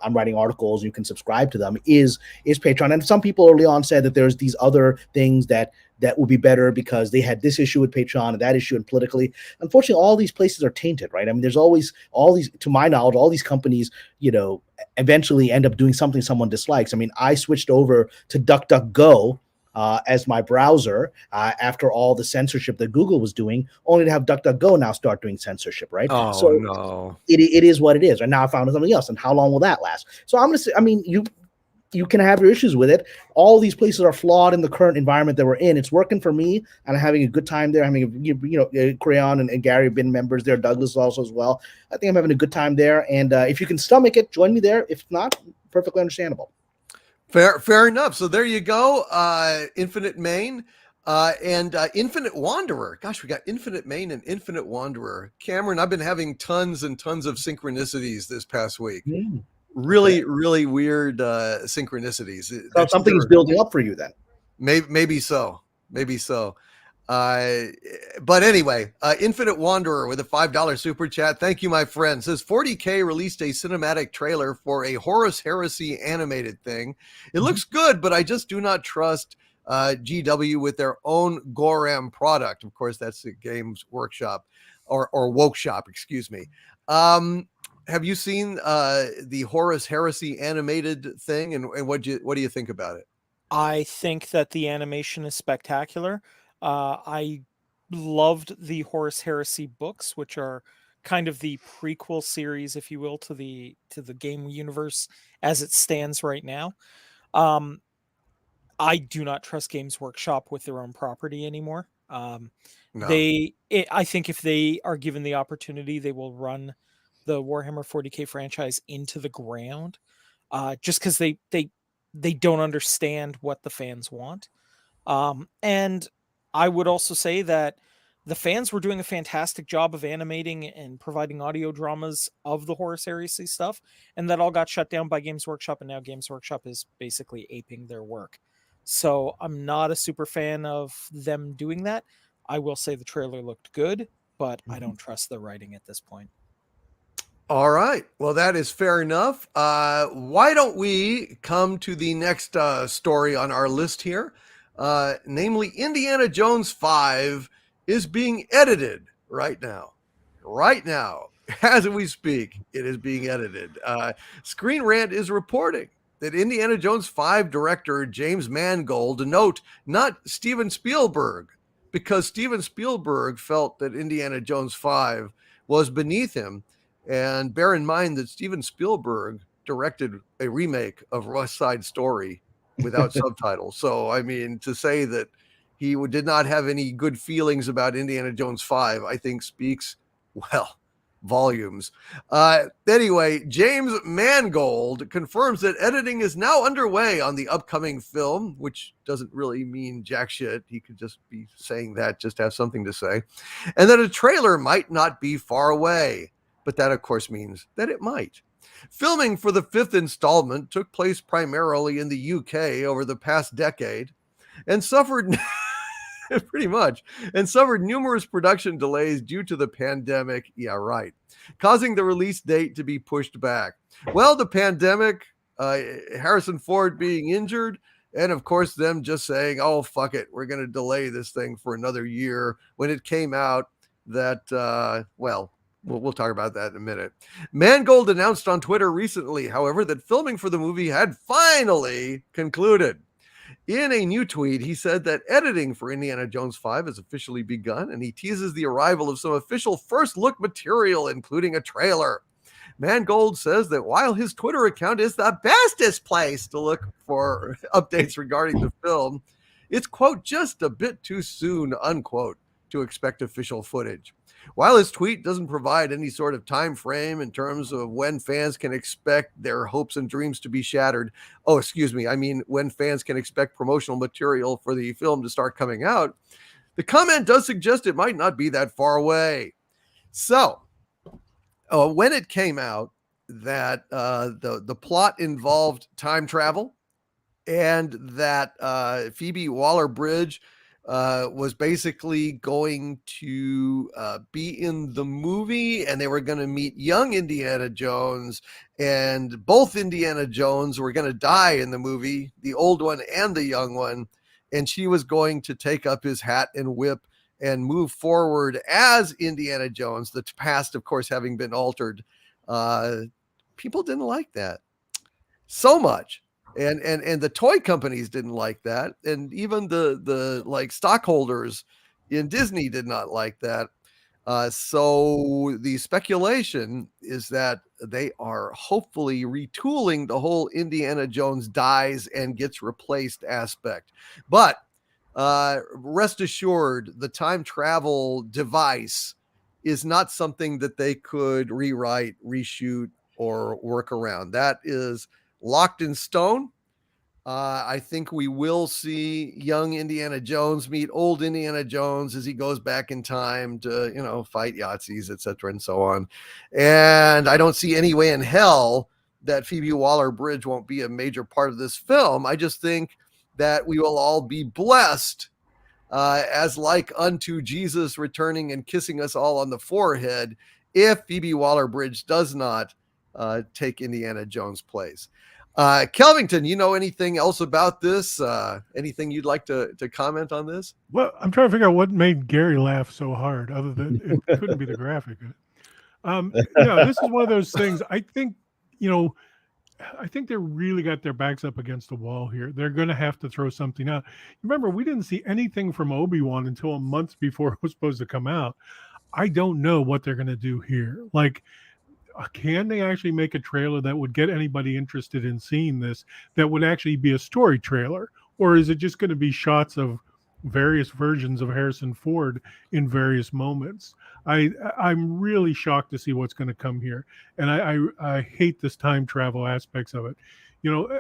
I'm writing articles, you can subscribe to them is Patreon. And some people early on said that there's these other things that would be better because they had this issue with Patreon and that issue and politically. Unfortunately, all these places are tainted, right? I mean, there's always all these, to my knowledge, all these companies, eventually end up doing something someone dislikes. I mean, I switched over to DuckDuckGo as my browser after all the censorship that Google was doing, only to have DuckDuckGo now start doing censorship, right? Oh, so no. It is what it is. And now I found something else. And how long will that last? So I'm going to say, I mean, you can have your issues with it. All these places are flawed in the current environment that we're in. It's working for me, and I'm having a good time there. Crayon and Gary have been members there. Douglas also as well. I think I'm having a good time there. And if you can stomach it, join me there. If not, perfectly understandable. Fair enough. So there you go. Infinite Main and Infinite Wanderer. Gosh, we got Infinite Main and Infinite Wanderer. Cameron, I've been having tons and tons of synchronicities this past week. Really weird synchronicities. So something is building up for you then. Maybe so. But anyway, Infinite Wanderer with a $5 super chat. Thank you, my friend. Says 40K released a cinematic trailer for a Horus Heresy animated thing. It looks good, but I just do not trust GW with their own Goram product. Of course, that's the Games Workshop or Woke Shop, excuse me. Have you seen the Horus Heresy animated thing, and what do you think about it? I think that the animation is spectacular. I loved the Horus Heresy books, which are kind of the prequel series, if you will, to the game universe as it stands right now. I do not trust Games Workshop with their own property anymore. No. I think if they are given the opportunity, they will run the Warhammer 40K franchise into the ground, just because they don't understand what the fans want. And I would also say that the fans were doing a fantastic job of animating and providing audio dramas of the Horus Heresy stuff, and that all got shut down by Games Workshop, and now Games Workshop is basically aping their work. So I'm not a super fan of them doing that. I will say the trailer looked good, but I don't trust the writing at this point. All right. Well, that is fair enough. Why don't we come to the next story on our list here? Namely, Indiana Jones 5 is being edited right now. Right now, as we speak, it is being edited. Screen Rant is reporting that Indiana Jones 5 director James Mangold, note, not Steven Spielberg, because Steven Spielberg felt that Indiana Jones 5 was beneath him. And bear in mind that Steven Spielberg directed a remake of West Side Story without subtitles. So, I mean, to say that he did not have any good feelings about Indiana Jones 5, I think speaks, well, volumes. Anyway, James Mangold confirms that editing is now underway on the upcoming film, which doesn't really mean jack shit. He could just be saying that, just have something to say. And that a trailer might not be far away. But that, of course, means that it might. Filming for the 5th installment took place primarily in the UK over the past decade and suffered pretty much and suffered numerous production delays due to the pandemic. Yeah, right. Causing the release date to be pushed back. Well, the pandemic, Harrison Ford being injured, and of course, them just saying, oh, fuck it, we're going to delay this thing for another year when it came out that, We'll talk about that in a minute. Mangold announced on Twitter recently, however, that filming for the movie had finally concluded. In a new tweet, he said that editing for Indiana Jones 5 has officially begun, and he teases the arrival of some official first-look material, including a trailer. Mangold says that while his Twitter account is the bestest place to look for updates regarding the film, it's, quote, just a bit too soon, unquote, to expect official footage. While his tweet doesn't provide any sort of time frame in terms of when fans can expect their hopes and dreams to be shattered, when fans can expect promotional material for the film to start coming out, the comment does suggest it might not be that far away. So, when it came out that the plot involved time travel and that Phoebe Waller-Bridge was basically going to be in the movie, and they were going to meet young Indiana Jones, and both Indiana Jones were going to die in the movie, the old one and the young one, and she was going to take up his hat and whip and move forward as Indiana Jones, the past, of course, having been altered. People didn't like that so much. And the toy companies didn't like that, and even the like stockholders in Disney did not like that. So the speculation is that they are hopefully retooling the whole Indiana Jones dies and gets replaced aspect. But rest assured, the time travel device is not something that they could rewrite, reshoot, or work around. That is locked in stone. I think we will see young Indiana Jones meet old Indiana Jones as he goes back in time to, fight Yahtzees, etc., and so on. And I don't see any way in hell that Phoebe Waller-Bridge won't be a major part of this film. I just think that we will all be blessed as like unto Jesus returning and kissing us all on the forehead if Phoebe Waller-Bridge does not take Indiana Jones' place. Kelvington, you know anything else about this? Anything you'd like to comment on this? Well, I'm trying to figure out what made Gary laugh so hard, other than it couldn't be the graphic. This is one of those things. I think they really got their backs up against the wall here. They're going to have to throw something out. Remember, we didn't see anything from Obi-Wan until a month before it was supposed to come out. I don't know what they're going to do here. Like, can they actually make a trailer that would get anybody interested in seeing this, that would actually be a story trailer? or is it just going to be shots of various versions of Harrison Ford in various moments? I'm really shocked to see what's going to come here, and I hate this time travel aspects of it. You know,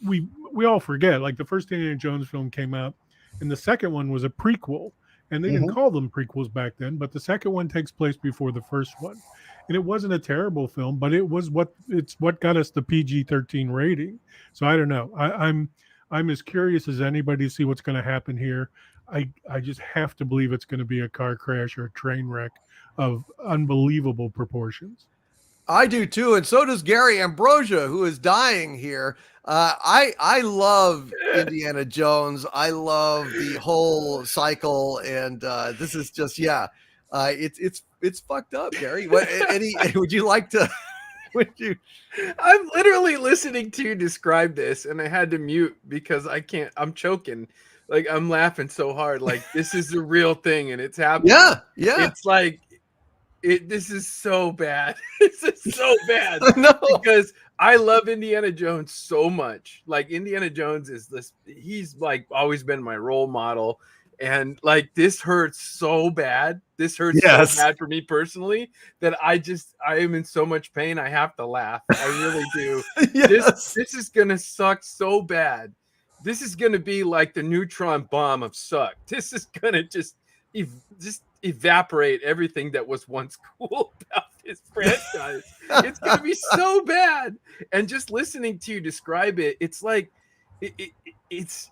we all forget, like, the first Indiana Jones film came out, and the second one was a prequel, and they didn't call them prequels back then, but the second one takes place before the first one, and it wasn't a terrible film, but it's what got us the PG-13 rating. So I don't know. I'm as curious as anybody to see what's going to happen here. I just have to believe it's going to be a car crash or a train wreck of unbelievable proportions. I do too, and so does Gary Ambrosia, who is dying here. I love Indiana Jones. I love the whole cycle, and this is just it's fucked up, Gary. What would you like to? Would you? I'm literally listening to you describe this, and I had to mute because I can't. I'm choking. Like, I'm laughing so hard. Like, this is the real thing, and it's happening. Yeah. It's like this is so bad. This is so bad. No. Because I love Indiana Jones so much. Like, Indiana Jones is this. He's like always been my role model, and like, this hurts so bad. This hurts so bad for me personally that I am in so much pain. I have to laugh. I really do. This is gonna suck so bad. This is going to be like the neutron bomb of suck. This is going to just evaporate everything that was once cool about this franchise. It's going to be so bad. And just listening to you describe it, it's like, it's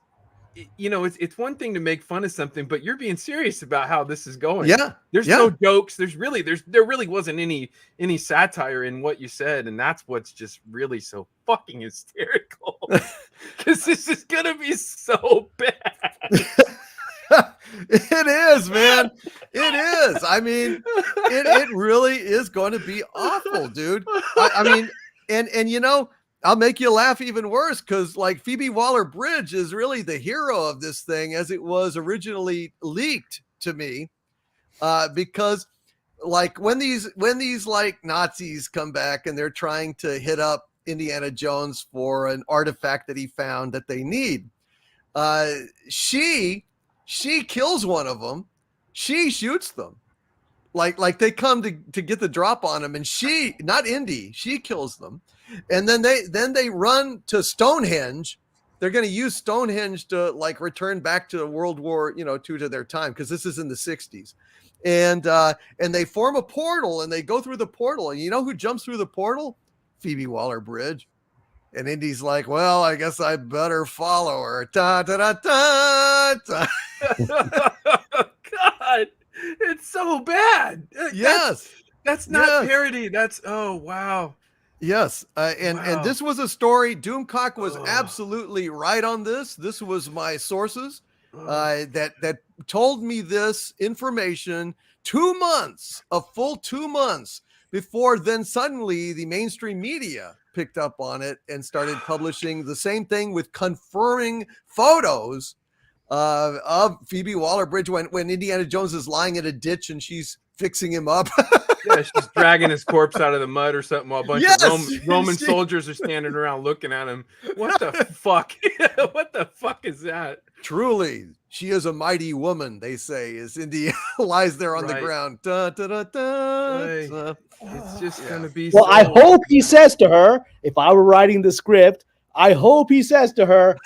one thing to make fun of something, but you're being serious about how this is going. Yeah. There's no jokes. There really wasn't any satire in what you said. And that's what's just really so fucking hysterical. Because this is going to be so bad. It is, man. It is. I mean, it really is going to be awful, dude. I mean, and you know, I'll make you laugh even worse, because like Phoebe Waller-Bridge is really the hero of this thing, as it was originally leaked to me, because like when these like Nazis come back and they're trying to hit up Indiana Jones for an artifact that he found that they need, she kills one of them. She shoots them. Like they come to get the drop on him, and not Indy, she kills them. And then they run to Stonehenge. They're going to use Stonehenge to like return back to World War II to their time, because this is in the 60s. And they form a portal, and they go through the portal. And you know who jumps through the portal? Phoebe Waller-Bridge. And Indy's like, well, I guess I better follow her. Ta ta ta ta ta. God, it's so bad. Yes, that's not parody. That's wow. Yes, and this was a story. Doomcock was absolutely right on this. This was my sources that told me this information 2 months, a full 2 months before then suddenly the mainstream media picked up on it and started publishing the same thing with confirming photos of Phoebe Waller-Bridge when Indiana Jones is lying in a ditch and she's fixing him up. Yeah, she's dragging his corpse out of the mud or something while a bunch of Roman soldiers are standing around looking at him. What the fuck? What the fuck is that? Truly, she is a mighty woman, they say, as Indy lies there on the ground. Da, da, da, da, da. It's just going to be well, I hope he says to her, if I were writing the script, I hope he says to her,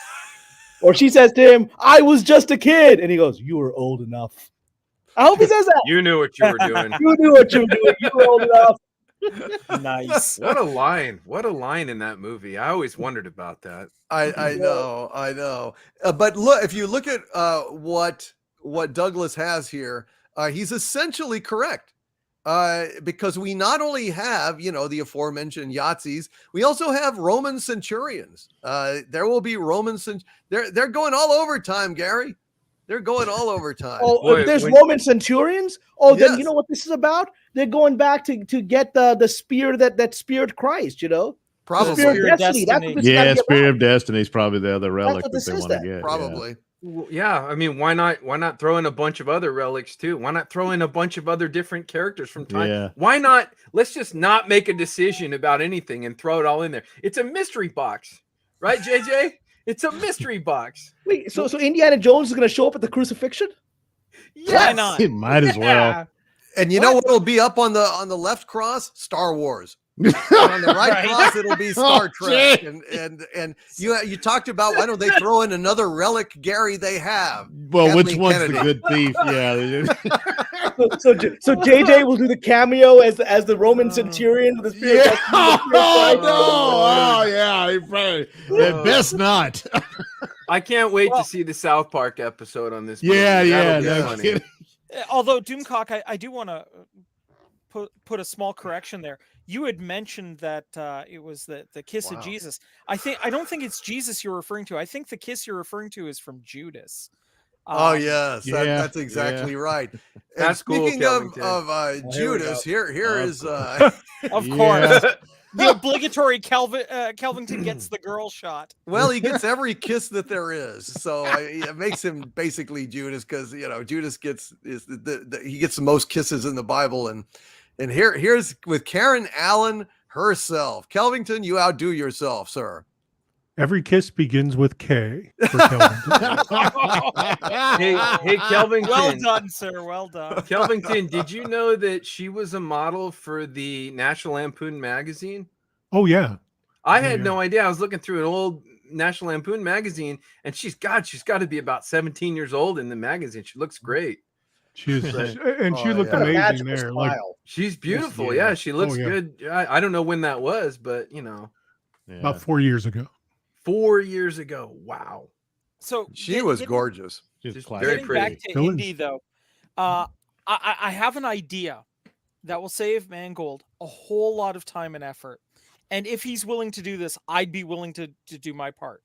or she says to him, I was just a kid. And he goes, you were old enough. I hope he says that. You knew what you were doing. You knew what you were doing. You were old enough. Nice. What a line. What a line in that movie. I always wondered about that. I know. But look, if you look at what Douglas has here, he's essentially correct. Because we not only have, the aforementioned Yahtzees, we also have Roman centurions. There will be they're going all over time, Gary. They're going all over time. There's Roman centurions. Then you know what this is about? They're going back to get the spear that speared Christ. Probably. Spear of Destiny. That's what this Spear of Destiny is probably the other relic that they want to get. Probably. Yeah, I mean, why not throw in a bunch of other relics too? Why not throw in a bunch of other different characters from time? Yeah. Why not? Let's just not make a decision about anything and throw it all in there. It's a mystery box, right, JJ? It's a mystery box. Wait, so Indiana Jones is going to show up at the crucifixion? Why not? It might as well. And you know what'll be up on the left cross? Star Wars. And on the right Right. cross, it'll be Star Oh, Trek. shit. And you talked about why don't they throw in another relic, Gary? They have. Well, which Kathleen one's Kennedy. the good thief? Yeah. So JJ will do the cameo as the Roman centurion with the spear. Yeah. of destiny. Oh, no. Oh, yeah. he probably- best not. I can't wait Well- to see the South Park episode on this. Yeah, movie. yeah. That'll be No funny. kidding. Although Doomcock, I do want to put a small correction there. You had mentioned that it was the kiss Wow. of Jesus. I don't think it's Jesus you're referring to. I think the kiss you're referring to is from Judas. Oh yes, Yeah, that's exactly right. And That's cool, speaking Kelvington. of here we Judas, go. here Of is Of Yeah. course, the obligatory Kelvington gets the girl shot. well, he gets every kiss that there is, so it makes him basically Judas because Judas gets he gets the most kisses in the Bible, and here's with Karen Allen herself. Kelvington, you outdo yourself, sir. Every kiss begins with K. For Kelvin. Hey, Kelvington. Well done, sir. Well done. Kelvington, did you know that she was a model for the National Lampoon magazine? Oh yeah. I had Yeah. no idea. I was looking through an old National Lampoon magazine, and she's got to be about 17 years old in the magazine. She looks great. She is, Right. and she Oh, looked yeah. What a amazing magical there. Like smile. She's beautiful. yeah. Yeah, she looks yeah. good. I don't know when that was, but about 4 years ago. 4 years ago. Wow. So She was gorgeous. Just Just classic. very getting pretty. back to Still Indy, though, I have an idea that will save Mangold a whole lot of time and effort. And if he's willing to do this, I'd be willing to do my part.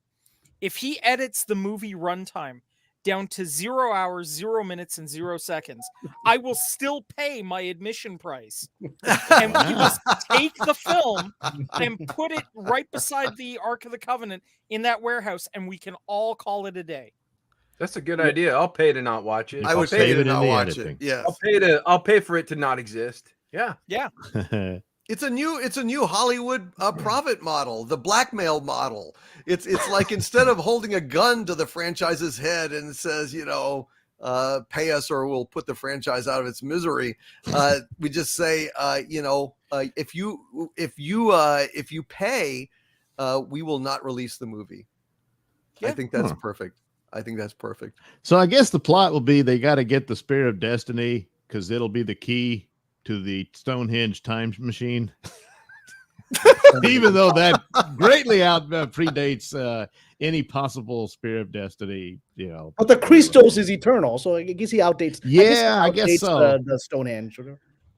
If he edits the movie runtime down to 0 hours, 0 minutes, and 0 seconds, I will still pay my admission price. And we must take the film and put it right beside the Ark of the Covenant in that warehouse, and we can all call it a day. That's a good idea. I'll pay to not watch it. I I'll would save pay to it in not the watch editing. it. Yes. I'll pay for it to not exist. Yeah. It's a new Hollywood profit model, the blackmail model. It's like instead of holding a gun to the franchise's head and it says, pay us or we'll put the franchise out of its misery. We just say, if you pay, we will not release the movie. I Yeah. think that's perfect. I think that's perfect. So I guess the plot will be they got to get the Spear of Destiny because it'll be the key to the Stonehenge time machine. Even though that greatly predates any possible Spear of Destiny, But the Christos is eternal, so I guess he outdates. Yeah, I guess outdates so. The Stonehenge.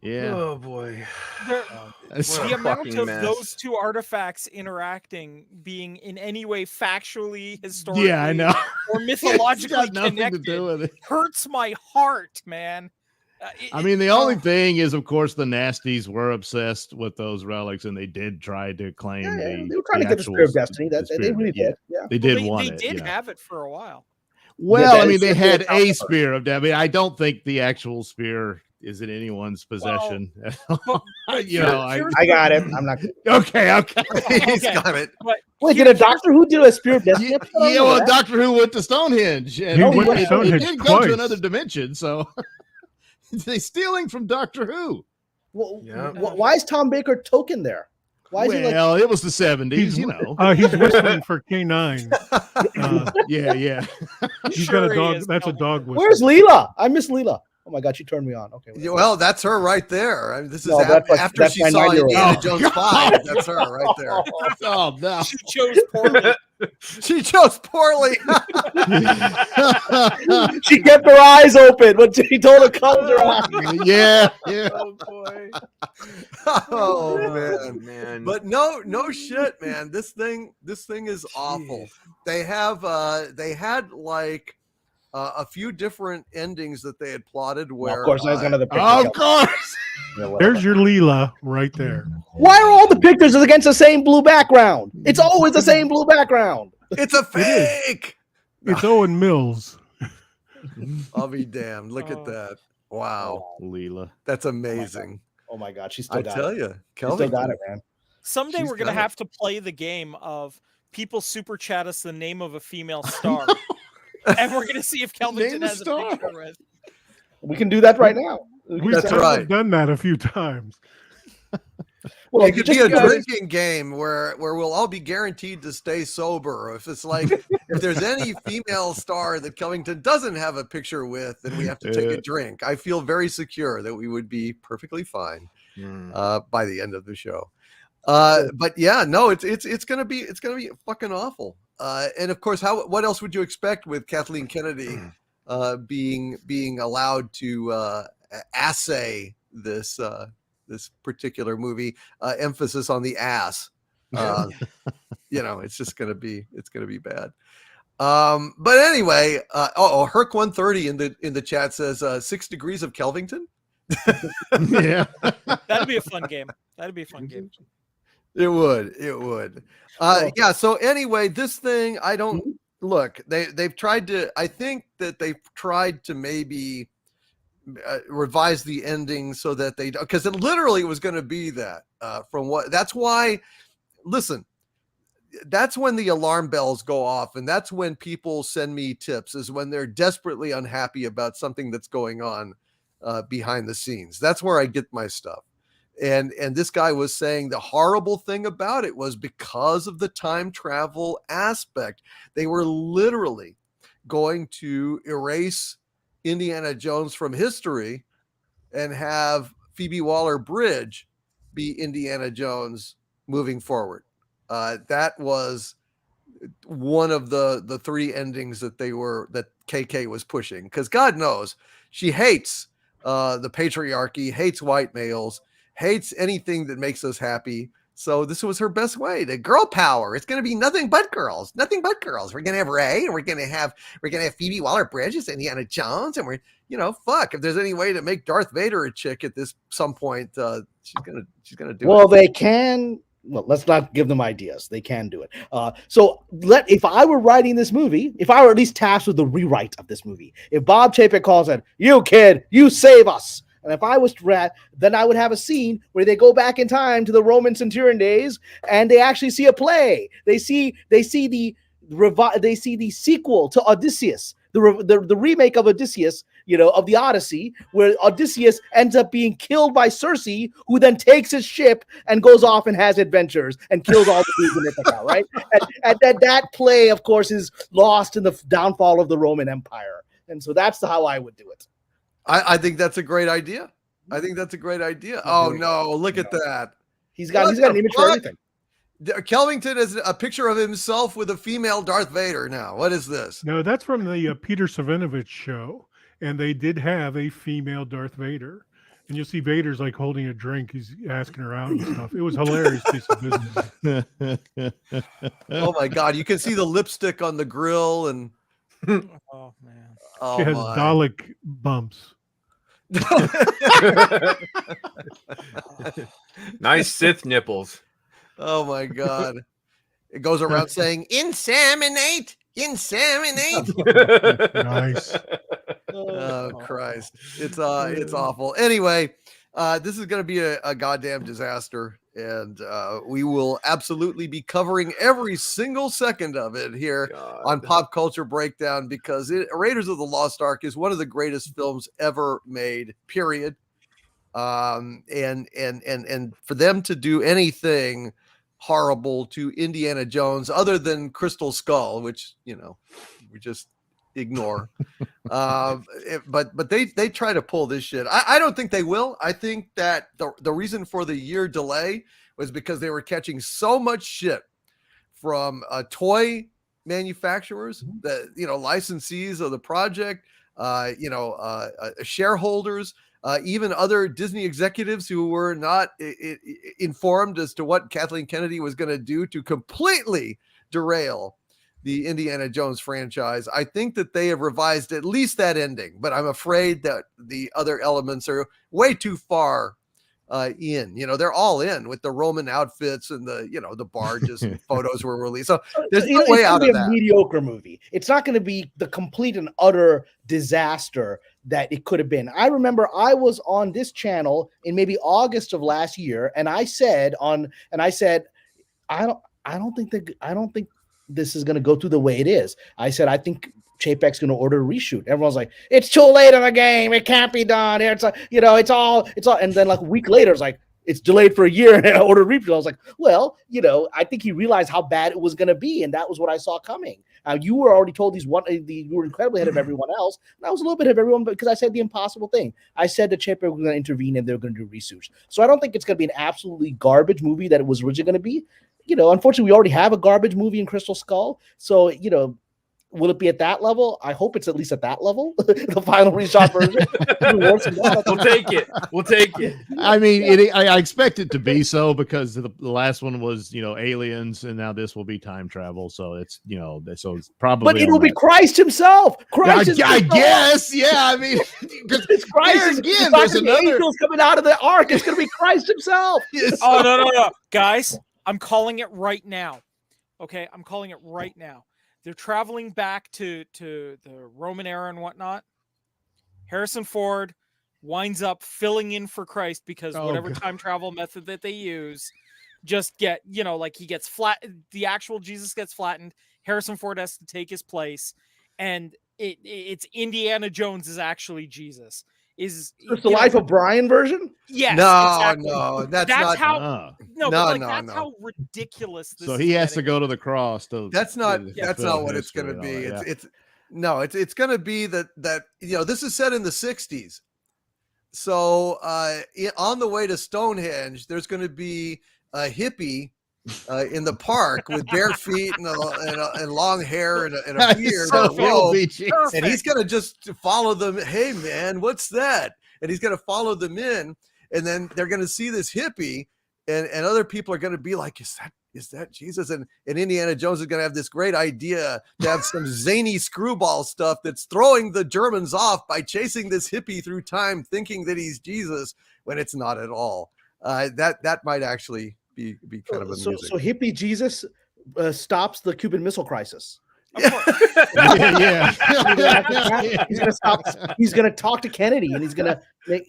Yeah. Oh boy. There- It's- What the a amount fucking of mess. those two artifacts interacting being in any way factually, historically, Yeah, I know. or It's mythologically got nothing to connected do with it. hurts my heart, man. I mean, the only thing is, of course, the nasties were obsessed with those relics, and they did try to claim Yeah, the. they were trying to get the actual Spear of Destiny. the That they Spear, really yeah. did. Yeah. They did they want it. did yeah. have it for a while. Well, that I mean, is they certainly had a a compliment. spear of death. I mean, I don't think the actual spear is in anyone's possession. Here's I got it. I'm not. Okay. He's Okay. got it. Wait, did a Doctor Who do a Spear of Destiny? Yeah, episode? I don't know well, that. Doctor Who went to Stonehenge, and He went to it Stonehenge did go twice. to another dimension. So they stealing from Doctor Who. Well, Yeah. why is Tom Baker token there? Why is he like? Well, it was the 70s, He's you know. he's whistling for K9. Yeah. He's Sure got a he dog. is, That's a Kelvin. dog whistle. Where's Leela? I miss Leela. Oh my God, she turned me on. Okay. Yeah, well, that's her right there. I mean, this is No, that's like- after that's she my saw 9-year-old. Indiana Oh, Jones God. 5. That's her right there. Oh, no. She chose poorly. She chose poorly. She kept her eyes open when she told her to close her eyes. yeah. Oh boy. Oh man. man. But no shit, man. This thing is awful. Jeez. They had like a few different endings that they had plotted where Of course, there's another picture. Of course. Yeah, whatever. There's your Leela right there. Why are all the pictures against the same blue background? It's always the same blue background. it's a fake. It's Owen Mills. I'll be damned. Look at Oh. that. Wow. Leela. That's amazing. Oh my God, she still I got tell it. you, She still got it, man. Someday She's we're going to got it. have to play the game of people super chat us the name of a female star, and we're gonna see if Kelvington Name a has a star. picture with. We can do that right now. We've That's kind right. of done that a few times. Well, it could just be a because- drinking game where we'll all be guaranteed to stay sober. If it's like if there's any female star that Covington doesn't have a picture with, then we have to take a drink. I feel very secure that we would be perfectly fine by the end of the show. But yeah, no, it's gonna be fucking awful. And of course, what else would you expect with Kathleen Kennedy being allowed to assay this particular movie? Emphasis on the ass. It's just gonna be bad. But anyway, Herc 130 in the chat says 6 degrees of Kelvington. Yeah. That'd be a fun game. That'd be a fun game. It would. Yeah. So anyway, this thing, I don't look. They've tried to. I think that they've tried to maybe revise the ending so that because it literally was going to be that. That's why. Listen, that's when the alarm bells go off, and that's when people send me tips. Is when they're desperately unhappy about something that's going on behind the scenes. That's where I get my stuff. And this guy was saying the horrible thing about it was because of the time travel aspect, they were literally going to erase Indiana Jones from history and have Phoebe Waller-Bridge be Indiana Jones moving forward. That was one of the 3 endings that KK was pushing, because God knows she hates the patriarchy, hates white males, hates anything that makes us happy. So this was her best way to girl power. It's going to be nothing but girls. We're going to have Ray, and we're going to have Phoebe Waller-Bridge as Indiana Jones, and if there's any way to make Darth Vader a chick at some point, she's going to do it. Well, they can. Well, let's not give them ideas. They can do it. If I were writing this movie, if I were at least tasked with the rewrite of this movie, if Bob Chapek calls in, "You kid, you save us," and if I was then I would have a scene where they go back in time to the Roman centurion days, and they actually see a play. They see the sequel to Odysseus, the remake of Odysseus, of the Odyssey, where Odysseus ends up being killed by Circe, who then takes his ship and goes off and has adventures and kills all the dudes in Ithaca, right? And that play, of course, is lost in the downfall of the Roman Empire. And so that's how I would do it. I think that's a great idea. Oh no, look at that. He's got an image for everything. Kelvington is a picture of himself with a female Darth Vader now. What is this? No, that's from the Peter Savinovich show. And they did have a female Darth Vader. And you'll see Vader's like holding a drink. He's asking her out and stuff. It was a hilarious piece of business. Oh my God. You can see the lipstick on the grill and Oh man. She has Dalek bumps. Nice Sith nipples. Oh my God. It goes around saying, "Inseminate. Nice. Oh Christ. It's awful. Anyway, this is going to be a goddamn disaster, and we will absolutely be covering every single second of it here on Pop Culture Breakdown, because Raiders of the Lost Ark is one of the greatest films ever made, period. And for them to do anything horrible to Indiana Jones other than Crystal Skull, which we just ignore, but they try to pull this shit. I don't think they will. I think that the reason for the year delay was because they were catching so much shit from toy manufacturers, that licensees of the project, shareholders, even other Disney executives who were not informed as to what Kathleen Kennedy was going to do to completely derail the Indiana Jones franchise. I think that they have revised at least that ending, but I'm afraid that the other elements are way too far in. They're all in with the Roman outfits and the barges and photos were released. So there's no way out of that. It's a mediocre movie. It's not going to be the complete and utter disaster that it could have been. I remember I was on this channel in maybe August of last year, and I said I don't think this is going to go through the way it is. I said, I think Chapek's going to order a reshoot. Everyone's like, it's too late in the game. It can't be done. It's it's all. And then like a week later, it's like, it's delayed for a year and I ordered a reshoot. I was like, well, I think he realized how bad it was going to be. And that was what I saw coming. You were already told you were incredibly ahead of everyone else. And I was a little bit ahead of everyone because I said the impossible thing. I said that Chapek was going to intervene and they were going to do resoots. So I don't think it's going to be an absolutely garbage movie that it was originally going to be. Unfortunately, we already have a garbage movie in Crystal Skull. So, will it be at that level? I hope it's at least at that level. The final reshot version. We'll take it. We'll take it. I mean, I expect it to be so because the last one was, aliens, and now this will be time travel. So it's, so it's probably. But it will be Christ himself. I guess, yeah. I mean, it's Christ again. There's another angels coming out of the ark. It's going to be Christ himself. Oh no, guys! I'm calling it right now. Okay, I'm calling it right now. They're traveling back to the Roman era and whatnot. Harrison Ford winds up filling in for Christ because whatever time travel method that they use, just he gets flat. The actual Jesus gets flattened. Harrison Ford has to take his place, and it's Indiana Jones is actually Jesus. It's the Life of Brian version? Yes. No, exactly. no, that's not how. That's how ridiculous this so is. he has to go to the cross. That's not what it's going to be. It's going to be that this is set in the 60s. So on the way to Stonehenge, there's going to be a hippie in the park with bare feet and long hair and a beard and he's gonna just follow them. Hey man, what's that? And he's gonna follow them in, and then they're gonna see this hippie, and other people are gonna be like, is that Jesus? And Indiana Jones is gonna have this great idea to have some zany screwball stuff that's throwing the Germans off by chasing this hippie through time, thinking that he's Jesus when it's not at all. That might actually be kind of amusing. So hippie Jesus stops the Cuban Missile Crisis. Yeah. He's gonna stop. He's gonna talk to Kennedy, and he's gonna make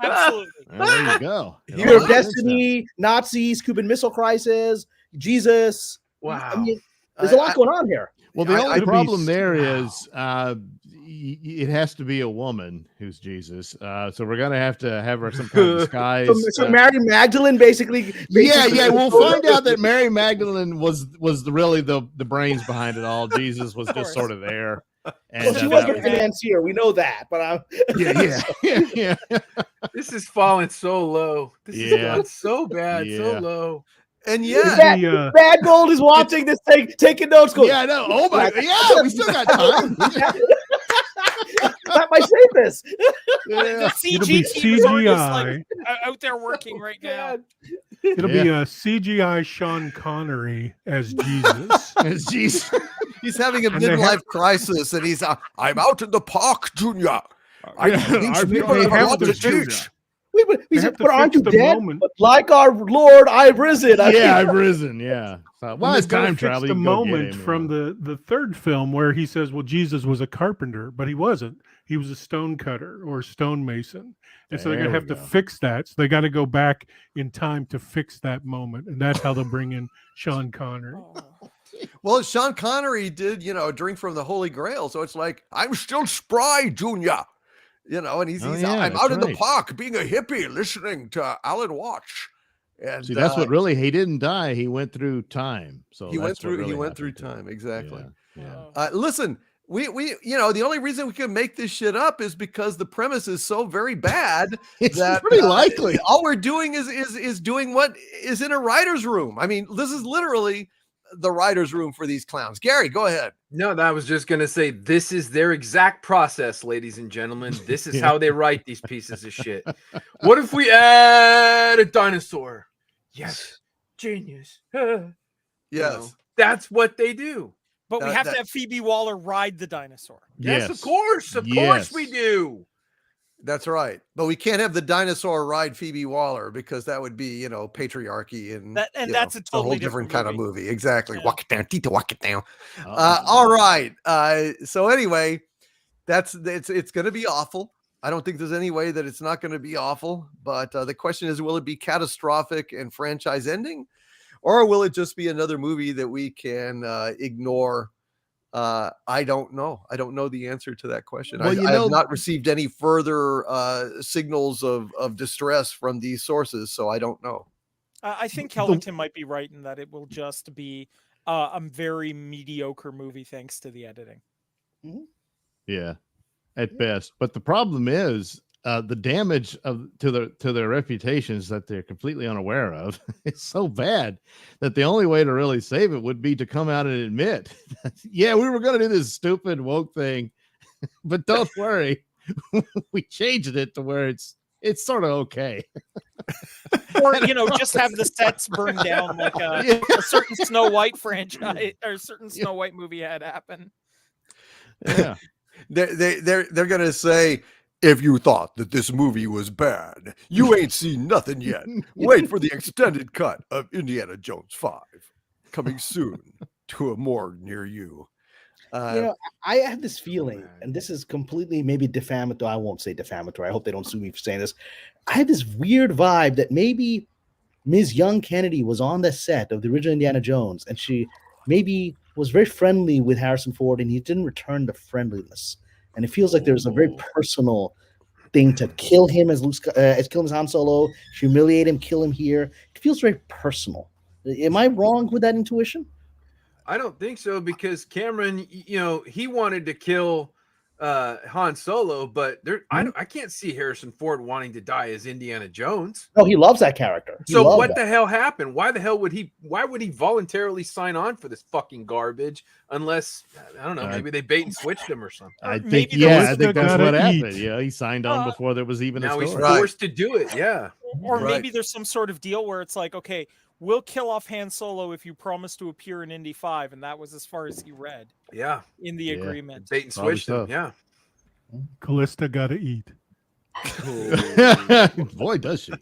absolutely. There you go. Year of Destiny, Nazis, Cuban Missile Crisis, Jesus. Wow. I mean, there's a lot going on here. Well, the only problem there is it has to be a woman who's Jesus. So we're going to have her some kind of disguise. So Mary Magdalene basically. Yeah. We'll find out that Mary Magdalene was really the brains behind it all. Jesus was just sort of there. And she was the financier. We know that, but yeah. This is falling so low. This is gone so bad, so low. And Bad Gold is watching this thing, taking notes. Going, yeah, no. Oh my, yeah, we still got time. That might save this. The CGI is out there working right now. It'll be a CGI Sean Connery as Jesus. He's having a midlife crisis, and he's I'm out in the park, Junior. I have to teach. He said, but aren't you dead? But like our Lord, I've risen. I've risen. Yeah. Well, it's time travel. The moment from the third film where he says, well, Jesus was a carpenter, but he wasn't. He was a stone cutter or stone mason. And so they're going to have to fix that. So they got to go back in time to fix that moment. And that's how they'll bring in Sean Connery. Well, Sean Connery did, drink from the Holy Grail. So it's like, I'm still spry, Junior. And he's I'm out in the park being a hippie listening to Alan Watts. And see, that's what really, he didn't die. He went through time. So he went through time. Exactly. Yeah. Listen, we the only reason we can make this shit up is because the premise is so very bad. It's that, pretty likely. All we're doing is doing what is in a writer's room. I mean, this is literally the writer's room for these clowns. Gary, go ahead. No, I was just going to say, this is their exact process, ladies and gentlemen. This is how they write these pieces of shit. What if we add a dinosaur? Yes. Genius. Yes. That's what they do. But we have to have Phoebe Waller ride the dinosaur. Yes, of course. Of course we do. That's right. But we can't have the dinosaur ride Phoebe Waller because that would be, patriarchy and that's a totally whole different kind of movie. Exactly. Yeah. Walk it down, Tita, walk it down. All right. So anyway, it's going to be awful. I don't think there's any way that it's not going to be awful. But the question is, will it be catastrophic and franchise ending? or will it just be another movie that we can ignore? I don't know. I don't know the answer to that question. Well, I have not received any further signals of distress from these sources, so I don't know. I think Kellington might be right in that it will just be a very mediocre movie thanks to the editing. Yeah, at best. But the problem is the damage to their reputations that they're completely unaware of is so bad that the only way to really save it would be to come out and admit, yeah, we were going to do this stupid woke thing, but don't worry, we changed it to where it's sort of okay. Or, just have the sets burned down like a certain Snow White franchise or a certain Snow White movie had happened. Yeah. They're going to say, if you thought that this movie was bad, you ain't seen nothing yet. Wait for the extended cut of Indiana Jones 5 coming soon to a morgue near you. I have this feeling, and this is completely maybe defamatory. I won't say defamatory. I hope they don't sue me for saying this. I have this weird vibe that maybe Ms. Young Kennedy was on the set of the original Indiana Jones, and she maybe was very friendly with Harrison Ford, and he didn't return the friendliness. And it feels like there's a very personal thing to kill him as kill him as Han Solo, humiliate him, kill him here. It feels very personal. Am I wrong with that intuition? I don't think so, because Cameron, he wanted to kill Han Solo, but I can't see Harrison Ford wanting to die as Indiana Jones. No, he loves that character. So what the hell happened? Why would he voluntarily sign on for this fucking garbage? Unless, I don't know, maybe they bait and switched him or something. I think that's what happened. Yeah, he signed on before there was even a story. Now he's forced to do it. Yeah. Or maybe there's some sort of deal where it's like, okay, we'll kill off Han Solo if you promise to appear in Indy 5, and that was as far as he read. Yeah, in the agreement. Bait and switched him. Yeah. Callista gotta eat. Boy, does she.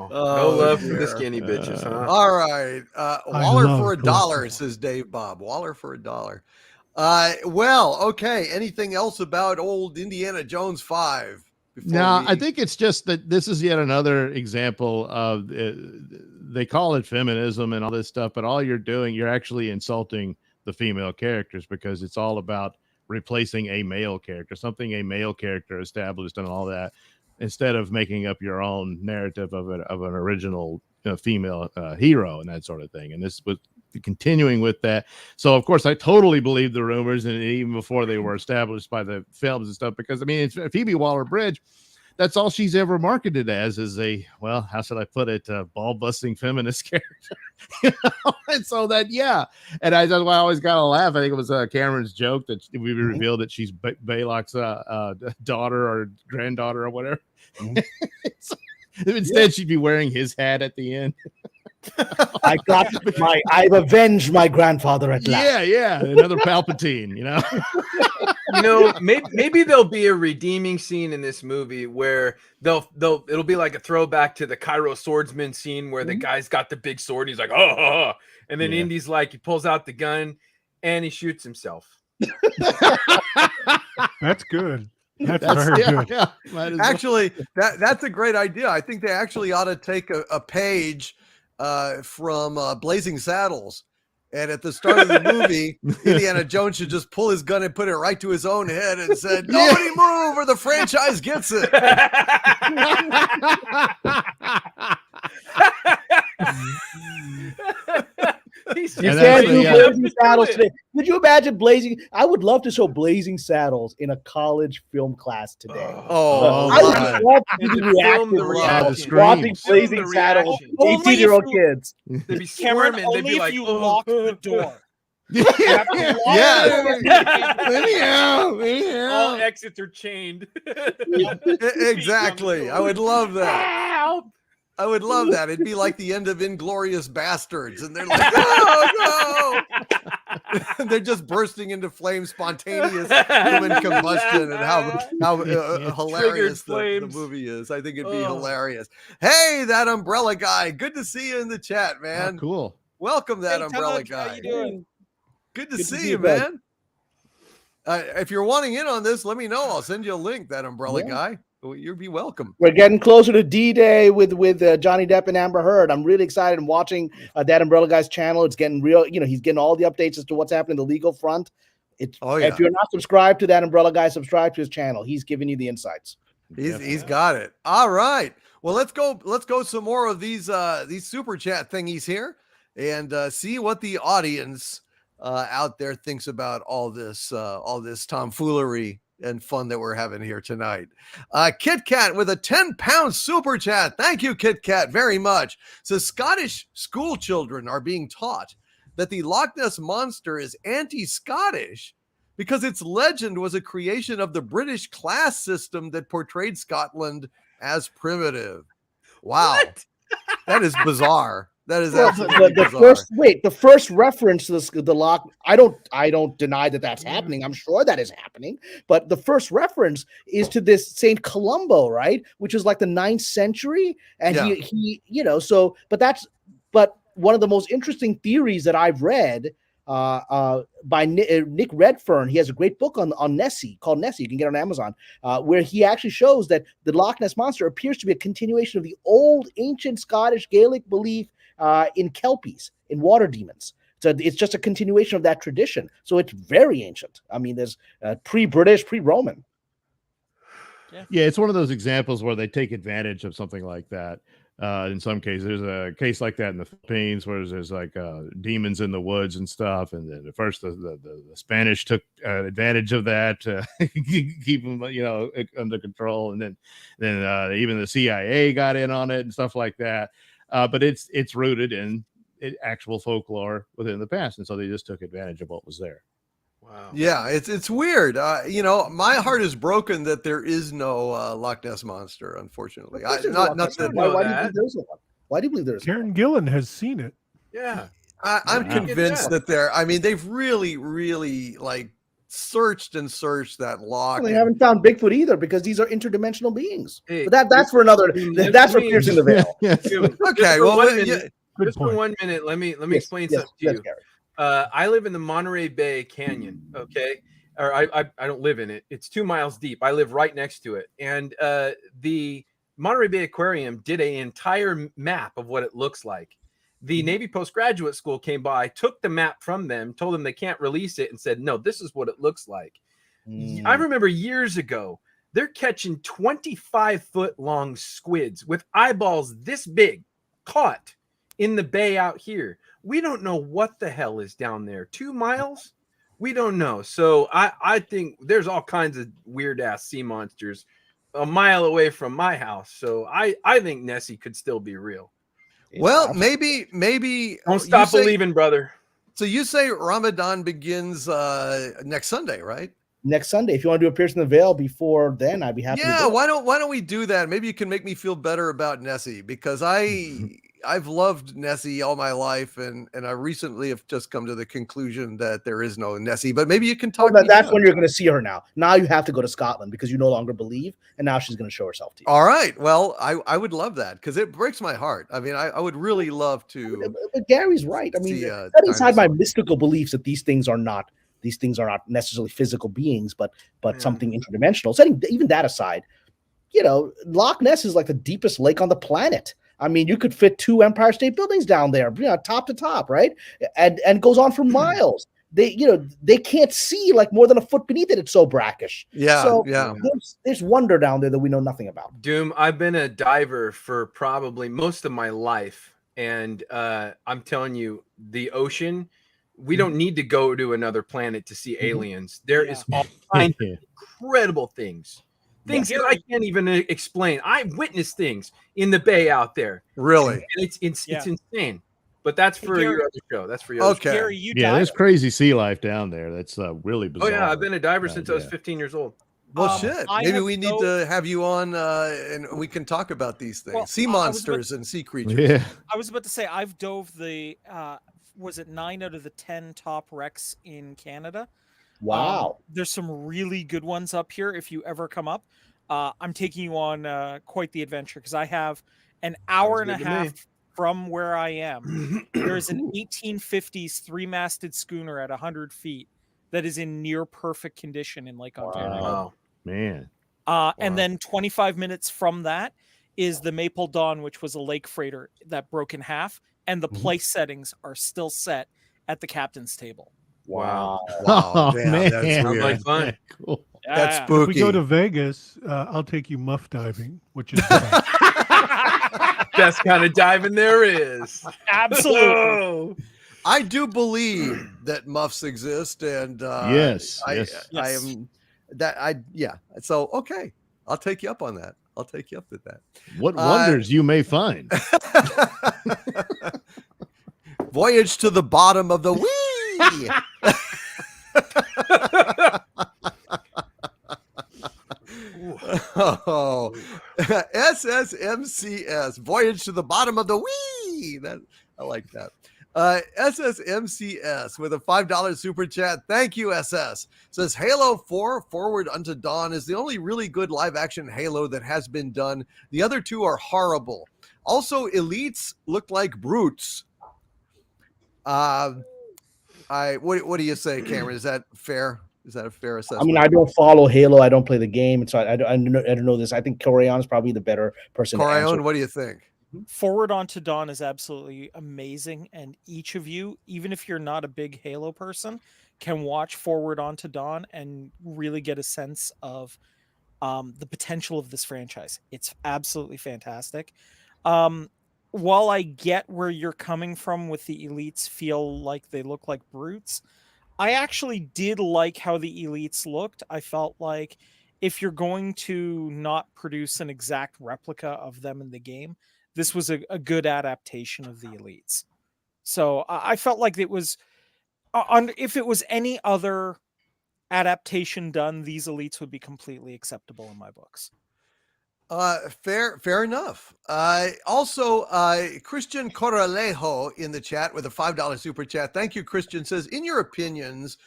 No love for the skinny bitches, huh? All right. Waller for $1, says Dave Bob. Waller for $1. Well, okay. Anything else about old Indiana Jones 5? No, I think it's just that this is yet another example of they call it feminism and all this stuff, but all you're doing, you're actually insulting the female characters, because it's all about replacing a male character, something a male character established and all that, instead of making up your own narrative of an original female hero and that sort of thing. And this was continuing with that. So of course I totally believed the rumors, and even before they were established by the films and stuff, because I mean, it's Phoebe Waller-Bridge. That's all she's ever marketed as, is a, well, how should I put it, ball busting feminist character. And so that, yeah. And that's why I always got to laugh. I think it was Cameron's joke that we revealed that she's Balok's daughter or granddaughter or whatever. Instead, she'd be wearing his hat at the end. I've avenged my grandfather at last. Yeah, another Palpatine, maybe there'll be a redeeming scene in this movie where it'll be like a throwback to the Cairo swordsman scene where the guy's got the big sword, he's like, oh, and then Indy's like, he pulls out the gun and he shoots himself. That's good. That's very good. Yeah. Actually, that's a great idea. I think they actually ought to take a page from Blazing Saddles, and at the start of the movie, Indiana Jones should just pull his gun and put it right to his own head and said, "Nobody move, or the franchise gets it." You can't do Blazing Saddles today. Could you imagine Blazing? I would love to show Blazing Saddles in a college film class today. I would love to do the reaction watching Blazing Saddles, 18-year-old kids. They'd be Cameron, squirming. only They'd be like, if you lock the door. All exits are chained. Exactly. I would love that. Help! I would love that. It'd be like the end of Inglorious Bastards, and they're like, "Oh no!" And they're just bursting into flames, spontaneous human combustion, and how hilarious the movie is. I think it'd be hilarious. Hey, that umbrella guy! Good to see you in the chat, man. Oh, cool. Welcome, that Hey, umbrella Todd, guy. how you doing? Good to see you, man. If you're wanting in on this, let me know. I'll send you a link. That umbrella guy. Well, you'd be welcome. We're getting closer to D-Day with Johnny Depp and Amber Heard. I'm really excited. I'm watching that Umbrella Guy's channel. It's getting real. He's getting all the updates as to what's happening in the legal front. If you're not subscribed to that Umbrella Guy, subscribe to his channel. He's giving you the insights. He's got it. All right. Well, let's go some more of these super chat thingies here and see what the audience out there thinks about all this tomfoolery and fun that we're having here tonight. Kit Kat with a 10-pound super chat. Thank you, Kit Kat, very much. So Scottish school children are being taught that the Loch Ness Monster is anti-Scottish because its legend was a creation of the British class system that portrayed Scotland as primitive. Wow. What? That is bizarre. That is Well, absolutely the first reference to the Loch. I don't deny that that's happening. I'm sure that is happening. But the first reference is to this Saint Columbo, right? Which is like the 9th century, and he but one of the most interesting theories that I've read by Nick Redfern. He has a great book on Nessie called Nessie. You can get it on Amazon, where he actually shows that the Loch Ness Monster appears to be a continuation of the old ancient Scottish Gaelic belief in Kelpies, in water demons. So it's just a continuation of that tradition. So it's very ancient. I mean, there's pre-British, pre-Roman. Yeah, it's one of those examples where they take advantage of something like that. In some cases, there's a case like that in the Philippines where there's like demons in the woods and stuff. And then first the Spanish took advantage of that to keep them, under control. And then even the CIA got in on it and stuff like that. But it's rooted in actual folklore within the past. And so they just took advantage of what was there. Wow. Yeah, it's weird. My heart is broken that there is no Loch Ness Monster, unfortunately. Why do you believe there's Karen Gillan has seen it. Yeah. I'm convinced that they've really, really searched that loch. Well, they haven't found Bigfoot either because these are interdimensional beings. Hey, but that's for another. That's for piercing the veil. Okay, just for 1 minute, let me explain something to you. Gary. I live in the Monterey Bay Canyon. Okay, or I don't live in it. It's 2 miles deep. I live right next to it, and the Monterey Bay Aquarium did an entire map of what it looks like. The Navy Postgraduate School came by, took the map from them, told them they can't release it, and said, no, this is what it looks like. I remember years ago, they're catching 25-foot long squids with eyeballs this big caught in the bay out here. We don't know what the hell is down there. 2 miles? We don't know. So I think there's all kinds of weird-ass sea monsters a mile away from my house. So I think Nessie could still be real. Well, maybe don't stop believing, brother. So you say Ramadan begins next Sunday, right? Next Sunday. If you want to do a Pierce in the Veil before then, I'd be happy. Yeah, why don't we do that? Maybe you can make me feel better about Nessie because I've loved Nessie all my life, and I recently have just come to the conclusion that there is no Nessie. But maybe you can talk. Well, that's when you're going to see her now. Now you have to go to Scotland because you no longer believe, and now she's going to show herself to you. All right. Well, I would love that because it breaks my heart. I mean, I would really love to. But Gary's right. I mean, setting aside my mystical beliefs that these things are not necessarily physical beings, but something interdimensional. Setting even that aside, Loch Ness is like the deepest lake on the planet. I mean, you could fit 2 Empire State Buildings down there, top to top, right? And goes on for miles. They can't see like more than a foot beneath it. It's so brackish. Yeah. So yeah. There's wonder down there that we know nothing about. Doom, I've been a diver for probably most of my life. And I'm telling you, the ocean, we don't need to go to another planet to see aliens. There is all kinds of incredible things that I can't even explain. I witnessed things in the bay out there. Really? And it's insane. But that's for your other show. That's for your other show. Gary, there's crazy sea life down there. That's really bizarre. Oh yeah, I've been a diver since I was 15 years old. Well, shit. Maybe we need to have you on and we can talk about these things. Sea monsters and sea creatures. Yeah. I was about to say, I've dove the, was it 9 out of the 10 top wrecks in Canada? Wow. There's some really good ones up here if you ever come up. I'm taking you on quite the adventure because I have an hour and a half from where I am. There's an 1850s 3-masted schooner at 100 feet that is in near perfect condition in Lake Ontario. Wow. Man. And then 25 minutes from that is the Maple Dawn, which was a lake freighter that broke in half, and the place settings are still set at the captain's table. Wow. Wow, Oh, damn, that's man. Sounds like weird. fun. Cool. That's Yeah. spooky. If we go to Vegas, I'll take you muff diving, which is fun. Best kind of diving there is. Absolutely. Whoa. I do believe that muffs exist, and Yes, I yes. am that I yeah. So okay, I'll take you up on that. I'll take you up with that. What wonders you may find. Voyage to the bottom of the wee. Oh, SSMCS, Voyage to the Bottom of the Wee. That I like that. SSMCS with a $5 super chat. Thank you, SS. Says Halo 4 Forward Unto Dawn is the only really good live action Halo that has been done. The other two are horrible. Also, elites look like brutes. What do you say, Cameron? Is that fair? Is that a fair assessment? I mean, I don't follow Halo. I don't play the game, and so I don't know this. I think Corion is probably the better person to answer. Corion, what do you think? Forward Onto Dawn is absolutely amazing, and each of you, even if you're not a big Halo person, can watch Forward Onto Dawn and really get a sense of the potential of this franchise. It's absolutely fantastic. While I get where you're coming from with the elites feel like they look like brutes, I actually did like how the elites looked. I felt like if you're going to not produce an exact replica of them in the game, this was a good adaptation of the elites. So I felt like it was, if it was any other adaptation done, these elites would be completely acceptable in my books. Fair enough. Also, Christian Corralejo in the chat with a $5 super chat. Thank you, Christian. Says, in your opinions,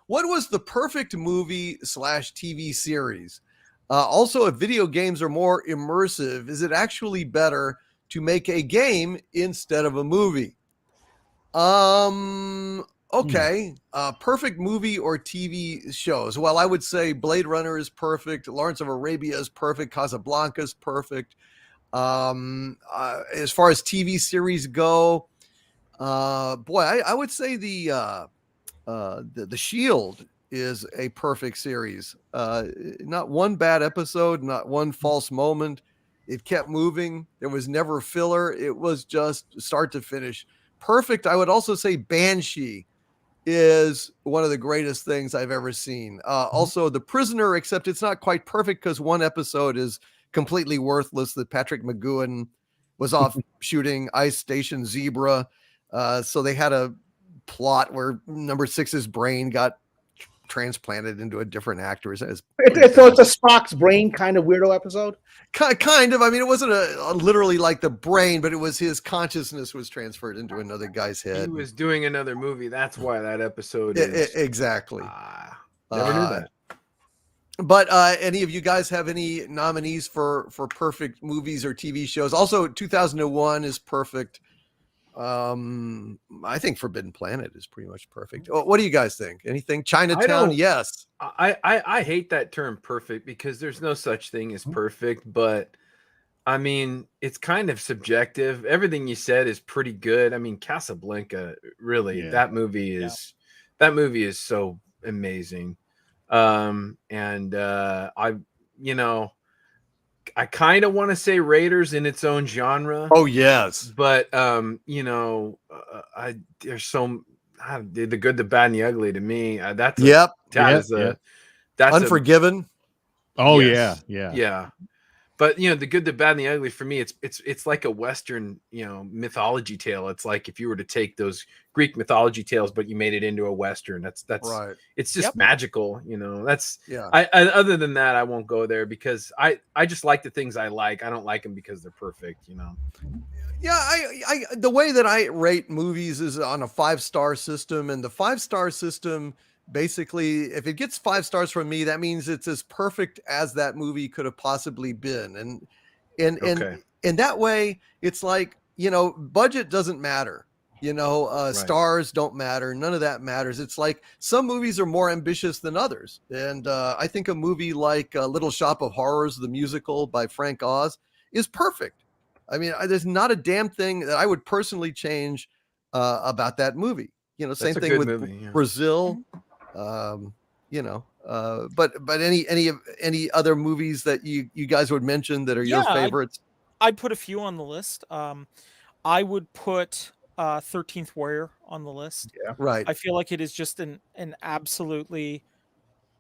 what was the perfect movie / TV series? Also, if video games are more immersive, is it actually better to make a game instead of a movie? Okay. Perfect movie or TV shows. Well, I would say Blade Runner is perfect. Lawrence of Arabia is perfect. Casablanca is perfect. As far as TV series go, I would say the Shield is a perfect series. Not one bad episode, not one false moment. It kept moving. There was never filler. It was just start to finish. Perfect. I would also say Banshee is one of the greatest things I've ever seen. Also, The Prisoner, except it's not quite perfect because one episode is completely worthless that Patrick McGowan was off shooting Ice Station Zebra. So they had a plot where number 6's brain got transplanted into a different actor. So it's a Spock's brain kind of weirdo episode. Kind of. I mean, it wasn't literally like the brain, but it was his consciousness was transferred into another guy's head. He was doing another movie. That's why that episode is exactly. Never knew that. But any of you guys have any nominees for perfect movies or TV shows? Also, 2001 is perfect. I think Forbidden Planet is pretty much perfect. What do you guys think? Anything? Chinatown? Yes. I hate that term perfect because there's no such thing as perfect, but I mean, it's kind of subjective. Everything you said is pretty good. I mean, Casablanca, really, that movie is so amazing. I kind of want to say Raiders in its own genre. Oh yes, but there's the good, the bad, and the ugly to me. That's Unforgiven. Yeah. But the good, the bad, and the ugly for me, it's like a Western, mythology tale. It's like if you were to take those Greek mythology tales, but you made it into a Western. That's right. It's just magical, That's I other than that, I won't go there because I just like the things I like. I don't like them because they're perfect, Yeah, I the way that I rate movies is on a 5-star system, and the 5-star system. Basically, if it gets 5 stars from me, that means it's as perfect as that movie could have possibly been. And that way, it's like, budget doesn't matter. Stars don't matter. None of that matters. It's like some movies are more ambitious than others. And I think a movie like Little Shop of Horrors, the musical by Frank Oz, is perfect. I mean, there's not a damn thing that I would personally change about that movie. Same thing with Brazil. But any other movies that you guys would mention that are your favorites? I'd put a few on the list. I would put 13th Warrior on the list. Yeah, right. I feel like it is just an absolutely,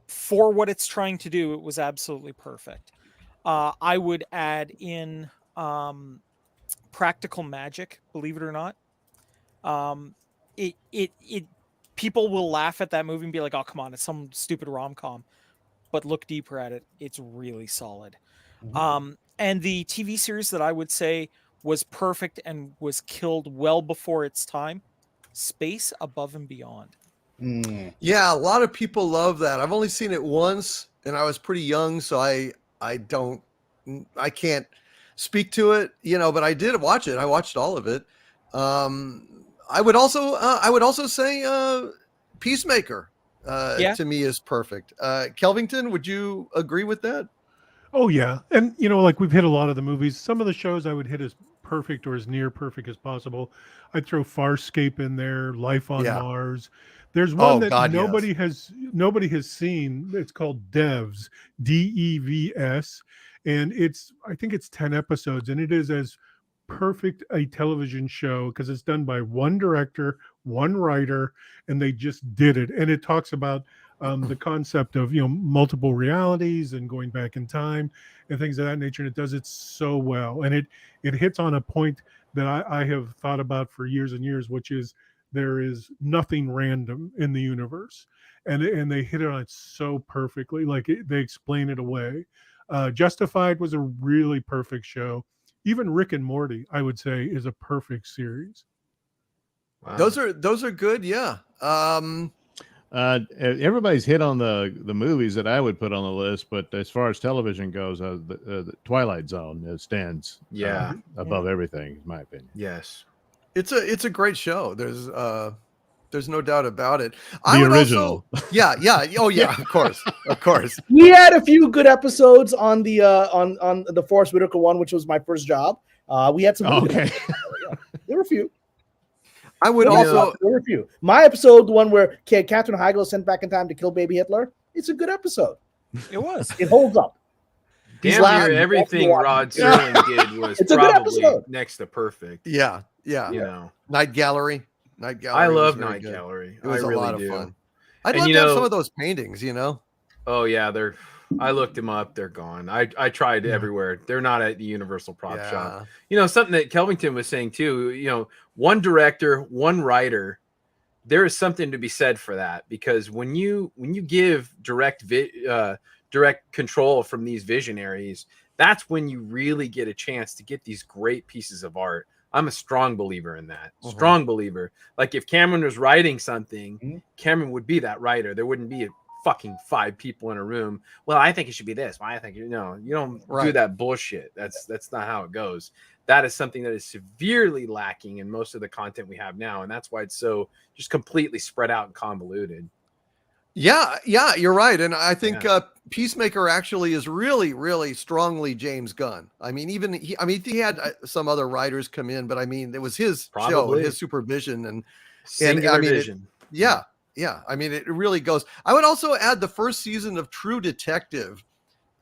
for what it's trying to do, it was absolutely perfect. I would add in Practical Magic, believe it or not. People will laugh at that movie and be like, "Oh, come on, it's some stupid rom-com." But look deeper at it, it's really solid. Mm-hmm. And the TV series that I would say was perfect and was killed well before its time, Space Above and Beyond. Yeah, a lot of people love that. I've only seen it once, and I was pretty young, so I can't speak to it, but I did watch it. I watched all of it. I would also say Peacemaker to me is perfect. Kelvington, would you agree with that? Oh yeah. And like we've hit a lot of the movies. Some of the shows I would hit as perfect or as near perfect as possible. I'd throw Farscape in there, Life on Mars. There's one nobody has seen. It's called Devs, Devs, and I think it's 10 episodes, and it is as perfect a television show because it's done by one director, one writer, and they just did it. And it talks about the concept of multiple realities and going back in time and things of that nature. And it does it so well, and it hits on a point that I have thought about for years and years, which is there is nothing random in the universe, and they hit it on it so perfectly. Like they explain it away. Justified was a really perfect show. Even Rick and Morty, I would say, is a perfect series. Wow. Those are good. Yeah. Everybody's hit on the movies that I would put on the list, but as far as television goes, the Twilight Zone stands above everything, in my opinion. Yes, it's a great show. There's no doubt about it. The original. Yeah. Oh yeah, of course. We had a few good episodes on the on the Forrest Whitaker one, which was my first job. We had some. Okay. There were a few. I would also. There were a few. My episode, the one where Katherine Heigl was sent back in time to kill baby Hitler, it's a good episode. It was. It holds up. Damn near everything Rod Serling did was probably next to perfect. Yeah. Night Gallery. I love Night Gallery. It was a lot of fun. I'd love to have some of those paintings, Oh yeah, I looked them up. They're gone. I tried everywhere. They're not at the Universal Prop Shop. Something that Kelvington was saying too, one director, one writer, there is something to be said for that, because when you give direct control from these visionaries, that's when you really get a chance to get these great pieces of art. I'm a strong believer in that. Strong believer. Like if Cameron was writing something, Cameron would be that writer. There wouldn't be fucking 5 people in a room. Well, I think it should be this. Well, I think you don't do that bullshit. That's not how it goes. That is something that is severely lacking in most of the content we have now, and that's why it's so just completely spread out and convoluted. Yeah, you're right. And I think Peacemaker actually is really, really strongly James Gunn. I mean, he had some other writers come in, but I mean, it was his show, his supervision, and vision. Yeah. I mean, it really goes. I would also add the first season of True Detective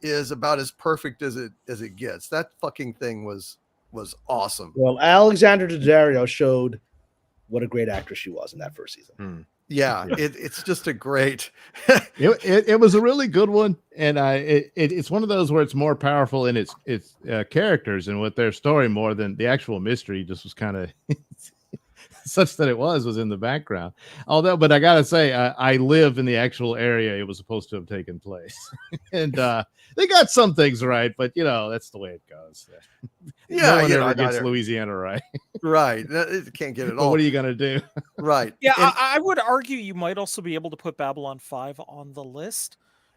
is about as perfect as it gets. That fucking thing was awesome. Well, Alexandra Daddario showed what a great actress she was in that first season. Yeah, it's just a great. it was a really good one, and it's one of those where it's more powerful in its characters and with their story more than the actual mystery. Just was kind of such that it was in the background. But I gotta say, I live in the actual area it was supposed to have taken place, and they got some things right, but that's the way it goes. Yeah, no one ever gets Louisiana right. Right, it can't get it all. What are you gonna do? Right. Yeah, I would argue you might also be able to put Babylon 5 on the list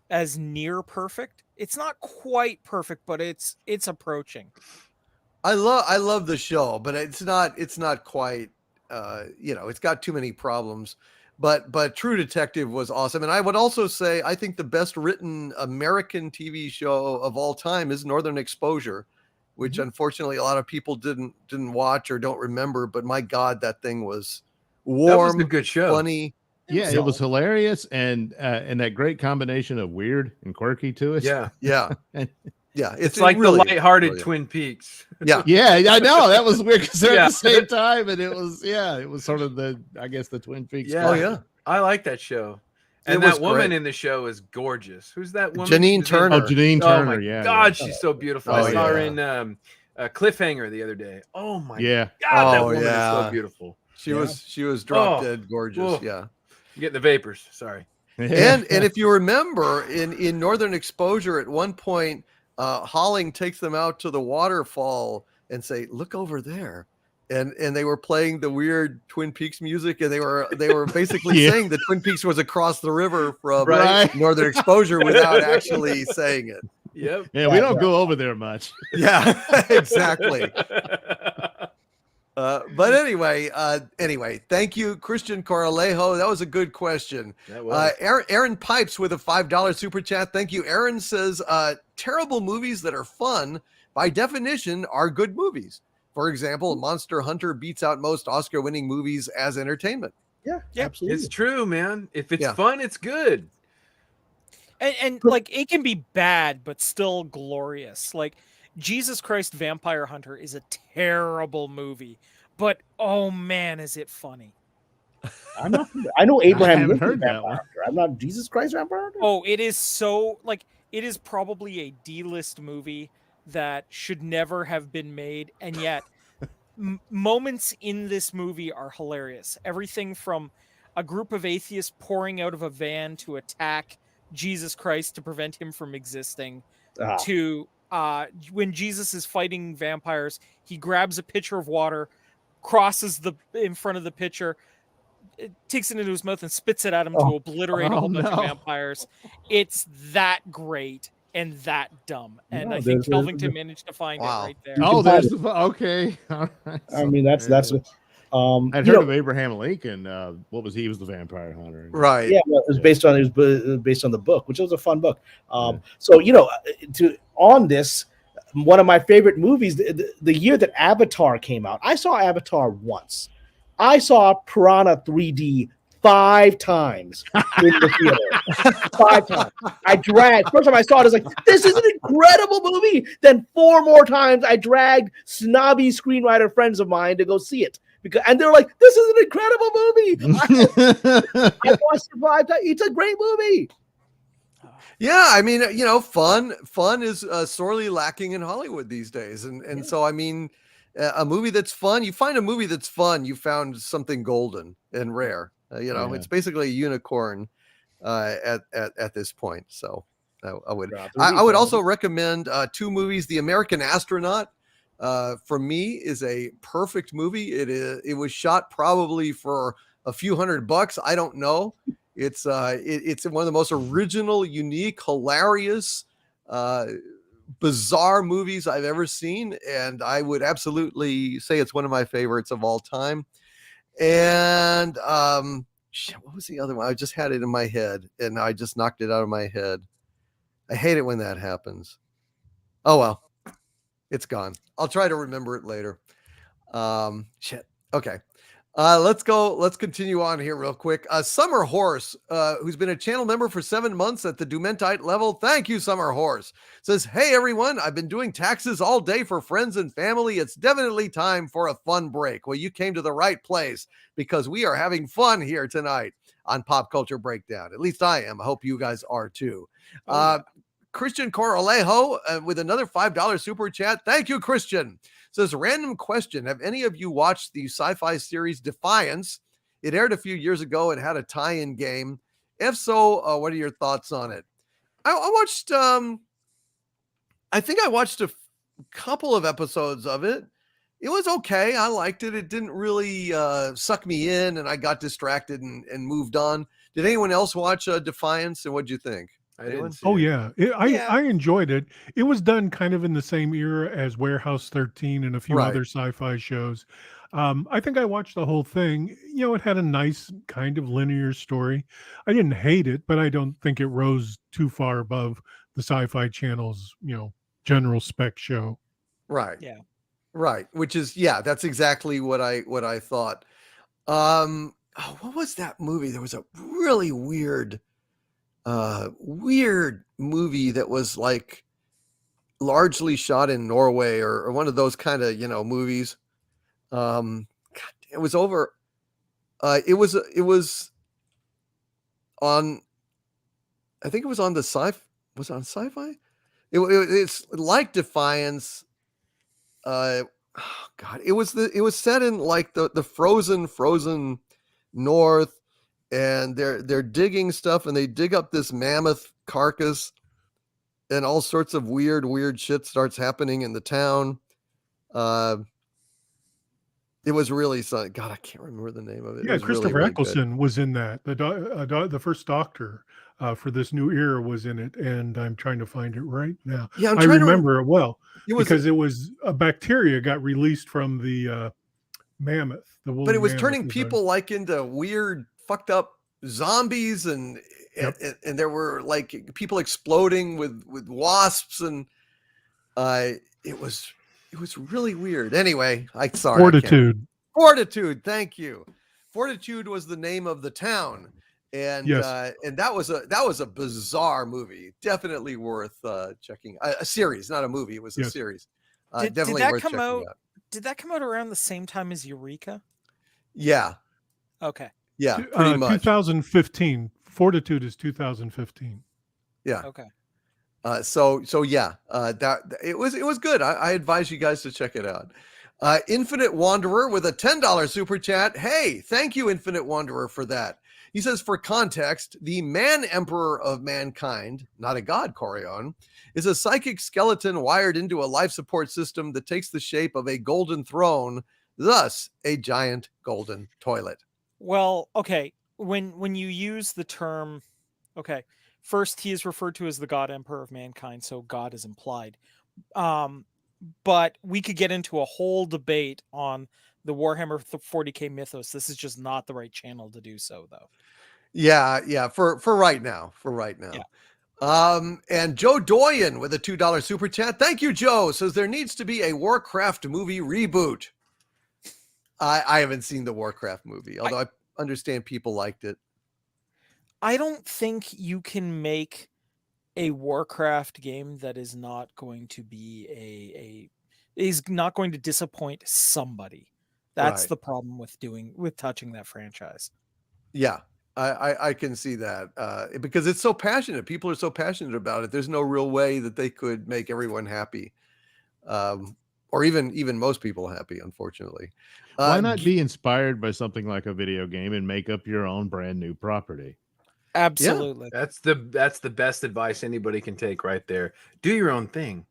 as near perfect. It's not quite perfect, but it's approaching. I love the show, but it's not quite it's got too many problems. But True Detective was awesome. And I would also say I think the best written American TV show of all time is Northern Exposure, which unfortunately a lot of people didn't watch or don't remember. But my God, that thing was warm, That was a good show. funny. Yeah, it was hilarious and that great combination of weird and quirky to it. Yeah. Yeah, It's like really the lighthearted brilliant. Twin Peaks. Yeah. Yeah, I know that was weird because they're Yeah. at the same time, and it was sort of the Twin Peaks. Yeah. Oh yeah. I like that show. It And was that woman great. in the show is gorgeous. Who's that woman? Janine She's Turner. Oh, Janine Oh Turner. my Yeah. God, she's so beautiful. Oh, I saw her yeah. in Cliffhanger the other day. Oh my Yeah. God, that Oh, woman is yeah. so beautiful. She was drop Oh. dead gorgeous. Oh. Yeah. I'm getting the vapors. Sorry. And if you remember in Northern Exposure at one point, Holling takes them out to the waterfall and say, "Look over there." And they were playing the weird Twin Peaks music, and they were basically Yeah. saying the Twin Peaks was across the river from Right. Northern Exposure without actually saying it. Yep. Yeah, we don't go over there much. Yeah, exactly. But anyway, thank you, Christian Coralejo. That was a good question. That was. Aaron Pipes with a $5 super chat. Thank you. Aaron says, terrible movies that are fun, by definition, are good movies. For example, Monster Hunter beats out most Oscar-winning movies as entertainment. Yeah, Yeah. absolutely. It's true, man. If it's Yeah. fun, it's good. And like it can be bad, but still glorious. Like Jesus Christ Vampire Hunter is a terrible movie, but oh man, is it funny. I'm not. I know Abraham haven't Lincoln heard that Vampire one. Hunter. I'm not Jesus Christ Vampire Hunter. Oh, it is so like it is probably a D-list movie that should never have been made, and yet moments in this movie are hilarious. Everything from a group of atheists pouring out of a van to attack Jesus Christ to prevent him from existing, Ah. to when Jesus is fighting vampires, he grabs a pitcher of water, crosses in front of the pitcher, takes it into his mouth and spits it at him to obliterate a whole bunch of vampires. It's that great and that dumb. And No, I think there's- Kelvington managed to find Wow. it right there. Oh, there's okay. All right. I mean, that's. I'd you heard know, of Abraham Lincoln. What was he? Was the vampire hunter? Right. yeah, well, it was based on the book, which was a fun book. Yeah. So on this, one of my favorite movies, the year that Avatar came out, I saw Avatar once. I saw Piranha 3D 5 times in the theater. 5 times. First time I saw it, I was like, this is an incredible movie. Then 4 more times I dragged snobby screenwriter friends of mine to go see it. And they're like, this is an incredible movie. I watched it 5 times. It's a great movie. Yeah, I mean, fun is sorely lacking in Hollywood these days, and so I mean, a movie that's fun. You find a movie that's fun, you found something golden and rare. Yeah. It's basically a unicorn at this point. So I would Yeah, I would also recommend 2 movies. The American Astronaut, for me, is a perfect movie. It was shot probably for a few $100. I don't know. It's one of the most original, unique, hilarious, bizarre movies I've ever seen, and I would absolutely say it's one of my favorites of all time. And what was the other one? I just had it in my head, and I just knocked it out of my head. I hate it when that happens. Oh well, it's gone. I'll try to remember it later. Okay. Let's continue on here real quick. Summer Horse, who's been a channel member for 7 months at the Dumentite level. Thank you, Summer Horse. Says, hey everyone, I've been doing taxes all day for friends and family. It's definitely time for a fun break. Well, you came to the right place because we are having fun here tonight on Pop Culture Breakdown. At least I am. I hope you guys are too. Christian Coralejo with another $5 super chat. Thank you, Christian. Says, random question. Have any of you watched the sci-fi series Defiance? It aired a few years ago and had a tie-in game. If so, what are your thoughts on it? I watched, I think I watched a couple of episodes of it. It was okay. I liked it. It didn't really suck me in, and I got distracted and moved on. Did anyone else watch Defiance, and what'd you think? I didn't see Oh it. yeah. I enjoyed it. It was done kind of in the same era as Warehouse 13 and a few Right. other sci-fi shows. I think I watched the whole thing. It had a nice kind of linear story. I didn't hate it, but I don't think it rose too far above the Sci-Fi Channel's, general spec show. Right. Yeah. Right. Which is, that's exactly what I thought. What was that movie? There was a really weird movie that was like largely shot in Norway or one of those kind of, movies. It was over. It was on, I think it was on was it on Sci-Fi? It's like Defiance. Oh God, it was set in like the frozen north, and they're digging stuff, and they dig up this mammoth carcass, and all sorts of weird shit starts happening in the town. It was really God, I can't remember the name of it. It Yeah, was Christopher really good. Eccleston was in that. The first Doctor for this new era was in it, and I'm trying to find it right now. Yeah, I'm I trying to remember it well because it was a bacteria got released from the mammoth. The woolly but it was mammoth turning on- people like into weird, fucked up zombies, and Yep. and there were like people exploding with wasps, and it was really weird. Anyway, Fortitude. Fortitude. Thank you. Fortitude was the name of the town, and Yes. and that was a bizarre movie. Definitely worth checking. A series, not a movie. It was a Yes. series. Did Definitely that worth come checking out? out. Did that come out around the same time as Eureka? Yeah, Okay. yeah, pretty much. 2015. Fortitude is 2015. Yeah. Okay. So yeah, that it was good. I advise you guys to check it out. Infinite Wanderer with a $10 super chat. Hey, thank you, Infinite Wanderer, for that. He says, for context, the man emperor of mankind, not a god, Corion, is a psychic skeleton wired into a life support system that takes the shape of a golden throne, thus a giant golden toilet. Well, okay. When you use the term, okay, first he is referred to as the God Emperor of mankind, so God is implied. But we could get into a whole debate on the Warhammer 40K mythos. This is just not the right channel to do so, though. Yeah, for right now. Yeah. And Joe Doyen with a $2 super chat. Thank you, Joe. Says there needs to be a Warcraft movie reboot. I haven't seen the Warcraft movie, although I understand people liked it. I don't think you can make a Warcraft game that is not going to be is not going to disappoint somebody. That's Right. the problem with touching that franchise. Yeah, I can see that because it's so passionate. People are so passionate about it. There's no real way that they could make everyone happy, or even most people happy, unfortunately. Why not be inspired by something like a video game and make up your own brand new property? Absolutely. That's the best advice anybody can take right there. Do your own thing.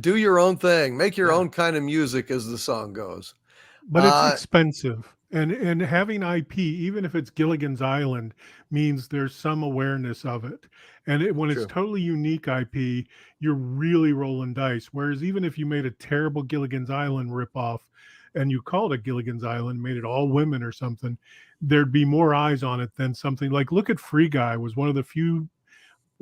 Do your own thing. Make your own kind of music, as the song goes. But it's expensive. And having IP, even if it's Gilligan's Island, means there's some awareness of it. And when it's totally unique IP, you're really rolling dice. Whereas even if you made a terrible Gilligan's Island ripoff and you called it Gilligan's Island, made it all women or something, there'd be more eyes on it than something like, look at Free Guy, was one of the few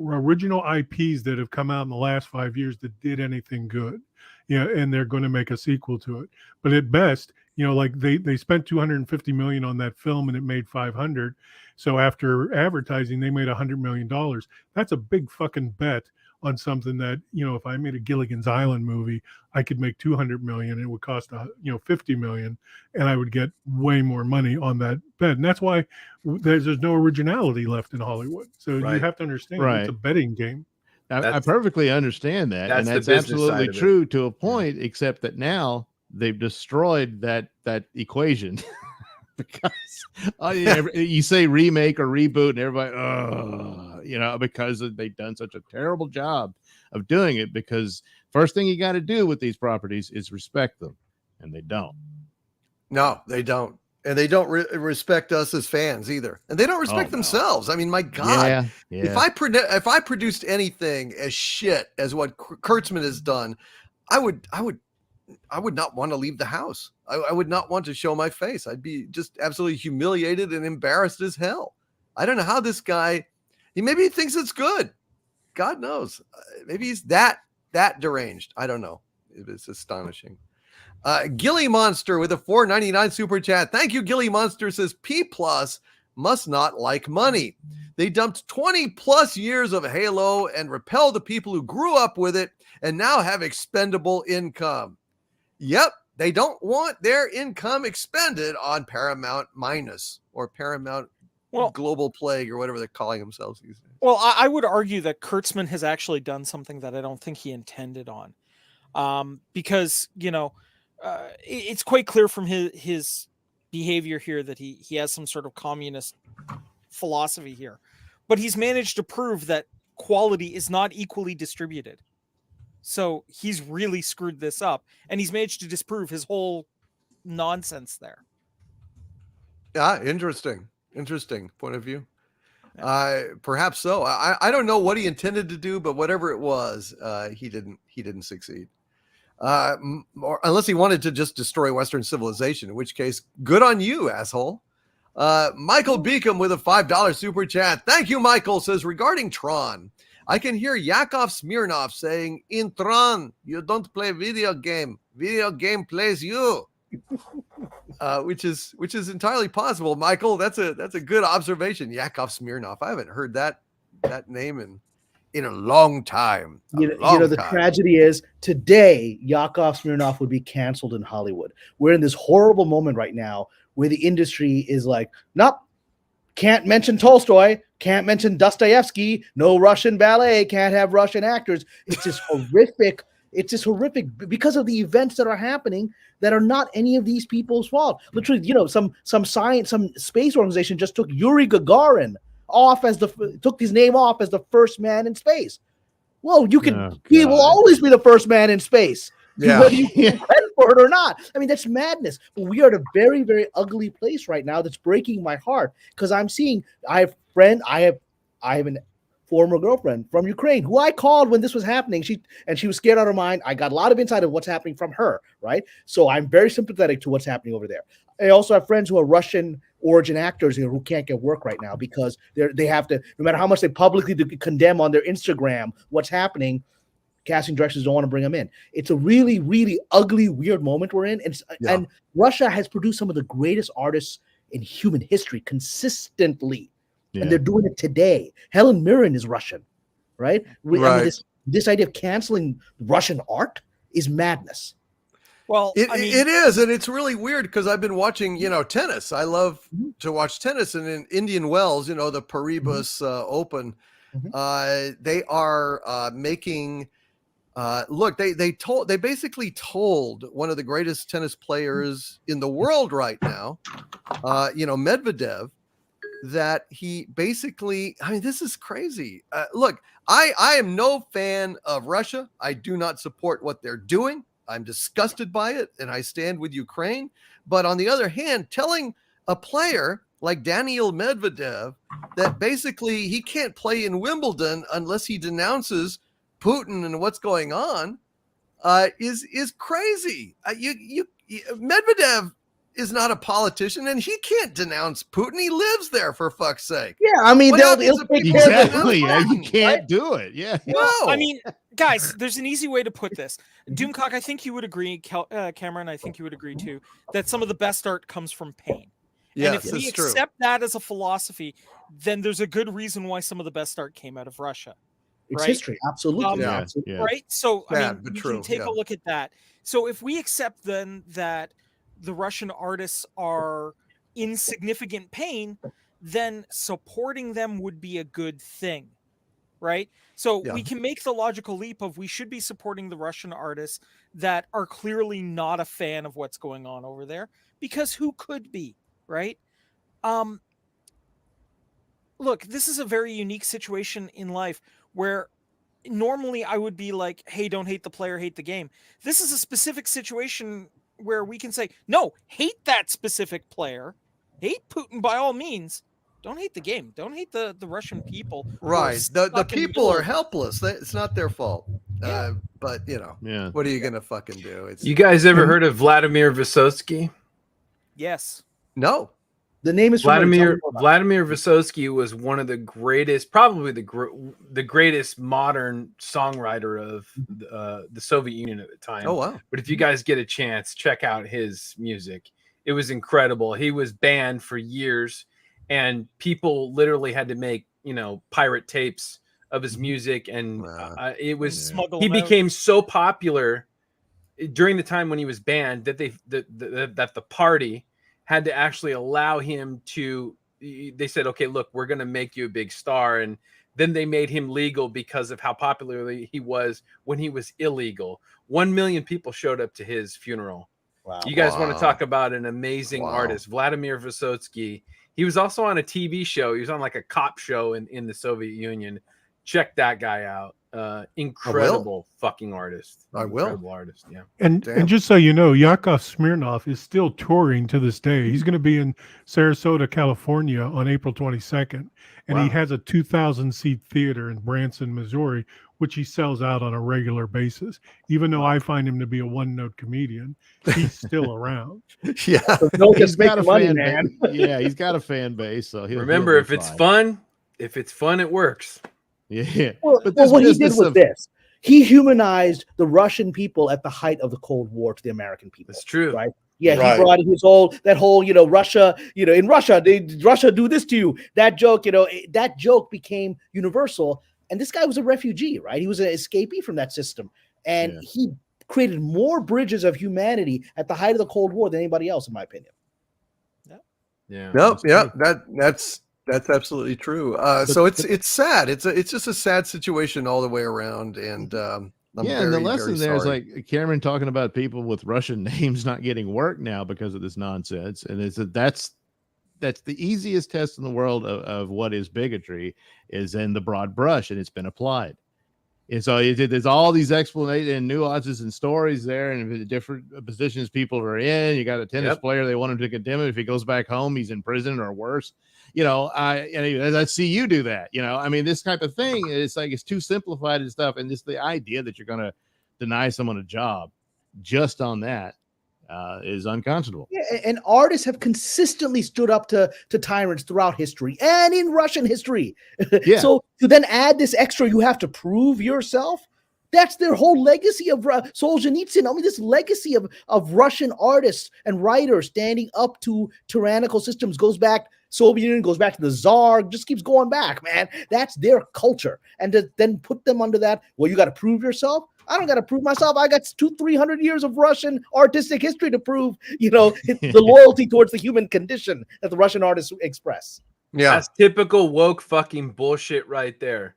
original IPs that have come out in the last 5 years that did anything good. And they're going to make a sequel to it. But at best, like they spent $250 million on that film and it made 500. So after advertising, they made $100 million. That's a big fucking bet on something that, if I made a Gilligan's Island movie, I could make 200 million. It would cost, 50 million, and I would get way more money on that bet. And that's why there's no originality left in Hollywood. So you have to understand it's a betting game. I perfectly understand that. And that's absolutely true to a point, except that now they've destroyed that equation. Because you say remake or reboot and everybody, because they've done such a terrible job of doing it. Because first thing you got to do with these properties is respect them, and they don't. No, they don't. And they don't respect us as fans either. And they don't respect themselves. I mean, my God, if I produced anything as shit as what Kurtzman has done, I would I would not want to leave the house. I would not want to show my face. I'd be just absolutely humiliated and embarrassed as hell. I don't know how this guy, maybe he thinks it's good. God knows. Maybe he's that deranged. I don't know. It's astonishing. Gilly Monster with a $4.99 super chat. Thank you, Gilly Monster. Says P Plus must not like money. They dumped 20 plus years of Halo and repel the people who grew up with it and now have expendable income. Yep, they don't want their income expended on Paramount Minus or Paramount Global Plague or whatever they're calling themselves these days. Well, I would argue that Kurtzman has actually done something that I don't think he intended on, because it's quite clear from his behavior here that he has some sort of communist philosophy here, but he's managed to prove that quality is not equally distributed. So he's really screwed this up, and he's managed to disprove his whole nonsense there. Yeah, interesting point of view. Perhaps so. I don't know what he intended to do, but whatever it was, he didn't succeed. Or unless he wanted to just destroy Western civilization, in which case, good on you, asshole. Michael Beacom with a $5 super chat. Thank you, Michael. Says, regarding Tron, I can hear Yakov Smirnov saying, in Tron, you don't play video game plays you. Which is entirely possible, Michael. That's a good observation. Yakov Smirnov. I haven't heard that name in a long time. The tragedy is today Yakov Smirnov would be canceled in Hollywood. We're in this horrible moment right now where the industry is like, nope, can't mention Tolstoy, can't mention Dostoevsky, no Russian ballet, can't have Russian actors. It's just horrific. It's just horrific because of the events that are happening that are not any of these people's fault. Literally, some space organization just took Yuri Gagarin took his name off as the first man in space. Well, he will always be the first man in space. Yeah. Whether you get credit for it or not. I mean, that's madness. But we are at a very, very ugly place right now that's breaking my heart because I have a former girlfriend from Ukraine who I called when this was happening. She was scared out of her mind. I got a lot of insight of what's happening from her, right? So I'm very sympathetic to what's happening over there. I also have friends who are Russian origin actors here who can't get work right now because they have to, no matter how much they publicly condemn on their Instagram what's happening, casting directors don't want to bring them in. It's a really, really ugly, weird moment we're in. And Russia has produced some of the greatest artists in human history consistently. Yeah. And they're doing it today. Helen Mirren is Russian, right? I mean, this idea of canceling Russian art is madness. Well, it is, and it's really weird because I've been watching, tennis. I love to watch tennis, and in Indian Wells, the Paribas Open, they are making. Look, they basically told one of the greatest tennis players in the world right now, Medvedev, that he basically, this is crazy. Look, I am no fan of Russia. I do not support what they're doing. I'm disgusted by it, and I stand with Ukraine. But on the other hand, telling a player like Daniil Medvedev that basically he can't play in Wimbledon unless he denounces Putin and what's going on is crazy. Medvedev is not a politician, and he can't denounce Putin. He lives there, for fuck's sake. Yeah, I mean, exactly. Yeah, you can't do it. Yeah. No. I mean, guys, there's an easy way to put this. Doomcock, I think you would agree, Cameron, I think you would agree too, that some of the best art comes from pain. Yes, and if we accept that as a philosophy, then there's a good reason why some of the best art came out of Russia. It's history, absolutely. Right? So, we can take a look at that. So if we accept then that the Russian artists are in significant pain, then supporting them would be a good thing, right? So we can make the logical leap of we should be supporting the Russian artists that are clearly not a fan of what's going on over there, because who could be, right? Look, this is a very unique situation in life where normally I would be like, hey, don't hate the player, hate the game. This is a specific situation where we can say, no, hate that specific player, hate Putin by all means. Don't hate the game. Don't hate the Russian people. Right. The people are helpless. It's not their fault. But Yeah. what are you gonna fucking do? It's You guys ever heard of Vladimir Vysotsky? Yes. no. The name is familiar. Tell me more about it. Vladimir Vysotsky was one of the greatest, probably the greatest modern songwriter of the Soviet Union at the time. Oh wow. But if you guys get a chance, check out his music. It was incredible. He was banned for years, and people literally had to make pirate tapes of his music, and it was Smuggle he them out. became so popular during the time when he was banned that that the party had to actually allow him to. They said, okay, look, we're going to make you a big star. And then they made him legal because of how popular he was when he was illegal. 1 million people showed up to his funeral. Wow. You guys want to talk about an amazing artist, Vladimir Vysotsky. He was also on a TV show. He was on like a cop show in the Soviet Union. Check that guy out. Incredible fucking artist. I will. Incredible artist. Yeah. And just so you know, Yakov Smirnoff is still touring to this day. He's going to be in Sarasota, California on April 22nd. And he has a 2,000 seat theater in Branson, Missouri, which he sells out on a regular basis. Even though I find him to be a one-note comedian, he's still around. Yeah. He's got a fan base. Yeah, he's got a fan base. So remember, if it's fun, it works. Yeah. Well, what he did was this. He humanized the Russian people at the height of the Cold War to the American people. That's true. Right? Yeah, he brought his whole Russia, in Russia, Russia do this to you. That joke, that joke became universal. And this guy was a refugee, right? He was an escapee from that system. And he created more bridges of humanity at the height of the Cold War than anybody else, in my opinion. Yeah. Nope. Yeah. That's absolutely true. So it's sad. It's just a sad situation all the way around. And and the lesson there is like Cameron talking about people with Russian names not getting work now because of this nonsense. And that's the easiest test in the world of what is bigotry is in the broad brush, and it's been applied. And so there's all these explanations and nuances and stories there, and the different positions people are in. You got a tennis player, they want him to condemn him. If he goes back home, he's in prison or worse. I see you do that. I mean, this type of thing, it's like it's too simplified and stuff. And just the idea that you're going to deny someone a job just on that is unconscionable. Yeah, and artists have consistently stood up to tyrants throughout history and in Russian history. Yeah. So to then add this extra, you have to prove yourself. That's their whole legacy of Solzhenitsyn. I mean, this legacy of Russian artists and writers standing up to tyrannical systems goes back. Soviet Union goes back to the Tsar, just keeps going back, man. That's their culture. And to then put them under that, well, you got to prove yourself. I don't got to prove myself. I got 200-300 years of Russian artistic history to prove, the loyalty towards the human condition that the Russian artists express. Yeah. That's typical woke fucking bullshit right there.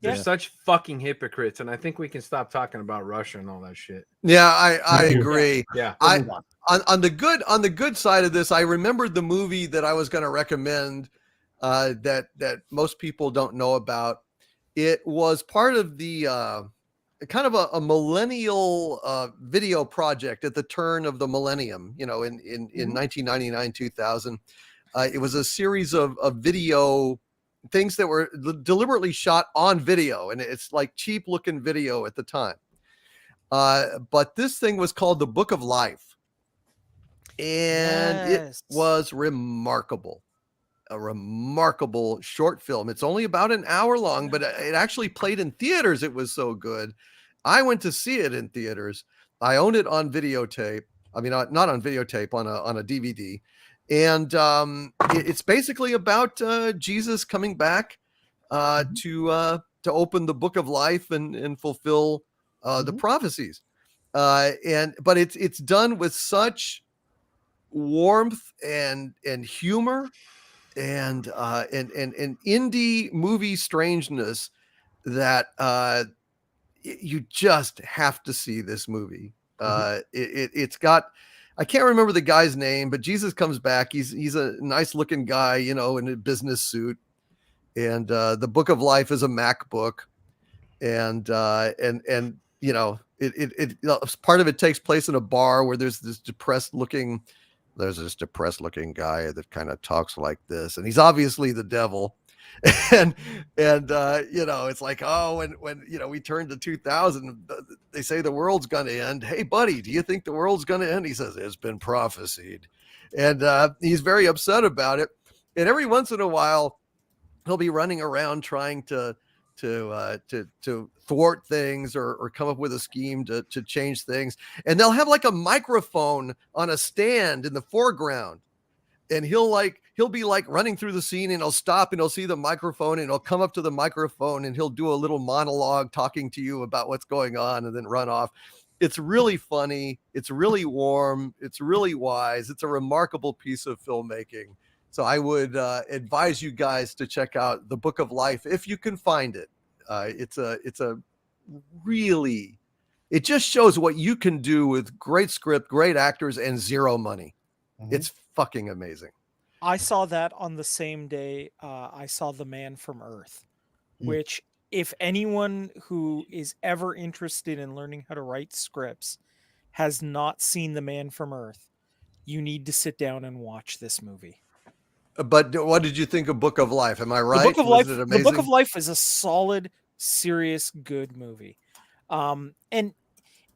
They're Yeah. such fucking hypocrites, and I think we can stop talking about Russia and all that shit. Yeah, I agree. Yeah. On the good side of this, I remembered the movie that I was going to recommend that most people don't know about. It was part of the kind of a millennial video project at the turn of the millennium, in 1999, 2000. It was a series of video things that were deliberately shot on video, and it's like cheap looking video at the time. But this thing was called The Book of Life. And it was remarkable. A remarkable short film. It's only about an hour long, but it actually played in theaters. It was so good. I went to see it in theaters. I owned it on videotape. I mean, not on videotape, on a DVD. And it's basically about Jesus coming back to open the book of life and fulfill the prophecies. But it's done with such warmth and humor and indie movie strangeness that you just have to see this movie. It's got, I can't remember the guy's name, but Jesus comes back. He's a nice looking guy, in a business suit, and the Book of Life is a MacBook, and part of it takes place in a bar where there's this depressed looking guy that kind of talks like this, and he's obviously the devil. and it's like, oh, when we turn to 2000, they say the world's going to end. Hey buddy, do you think the world's going to end? He says it's been prophesied, and he's very upset about it. And every once in a while he'll be running around trying to thwart things or come up with a scheme to change things, and they'll have like a microphone on a stand in the foreground, and he'll be like running through the scene, and he'll stop and he'll see the microphone, and he'll come up to the microphone and he'll do a little monologue talking to you about what's going on and then run off. It's really funny. It's really warm. It's really wise. It's a remarkable piece of filmmaking. So I would advise you guys to check out The Book of Life if you can find it. It's a really, it just shows what you can do with great script, great actors, and zero money. Mm-hmm. It's fucking amazing. I saw that on the same day I saw The Man from Earth, which, if anyone who is ever interested in learning how to write scripts has not seen The Man from Earth, you need to sit down and watch this movie. But what did you think of Book of Life? Am I right? The Book of Life is a solid, serious, good movie. And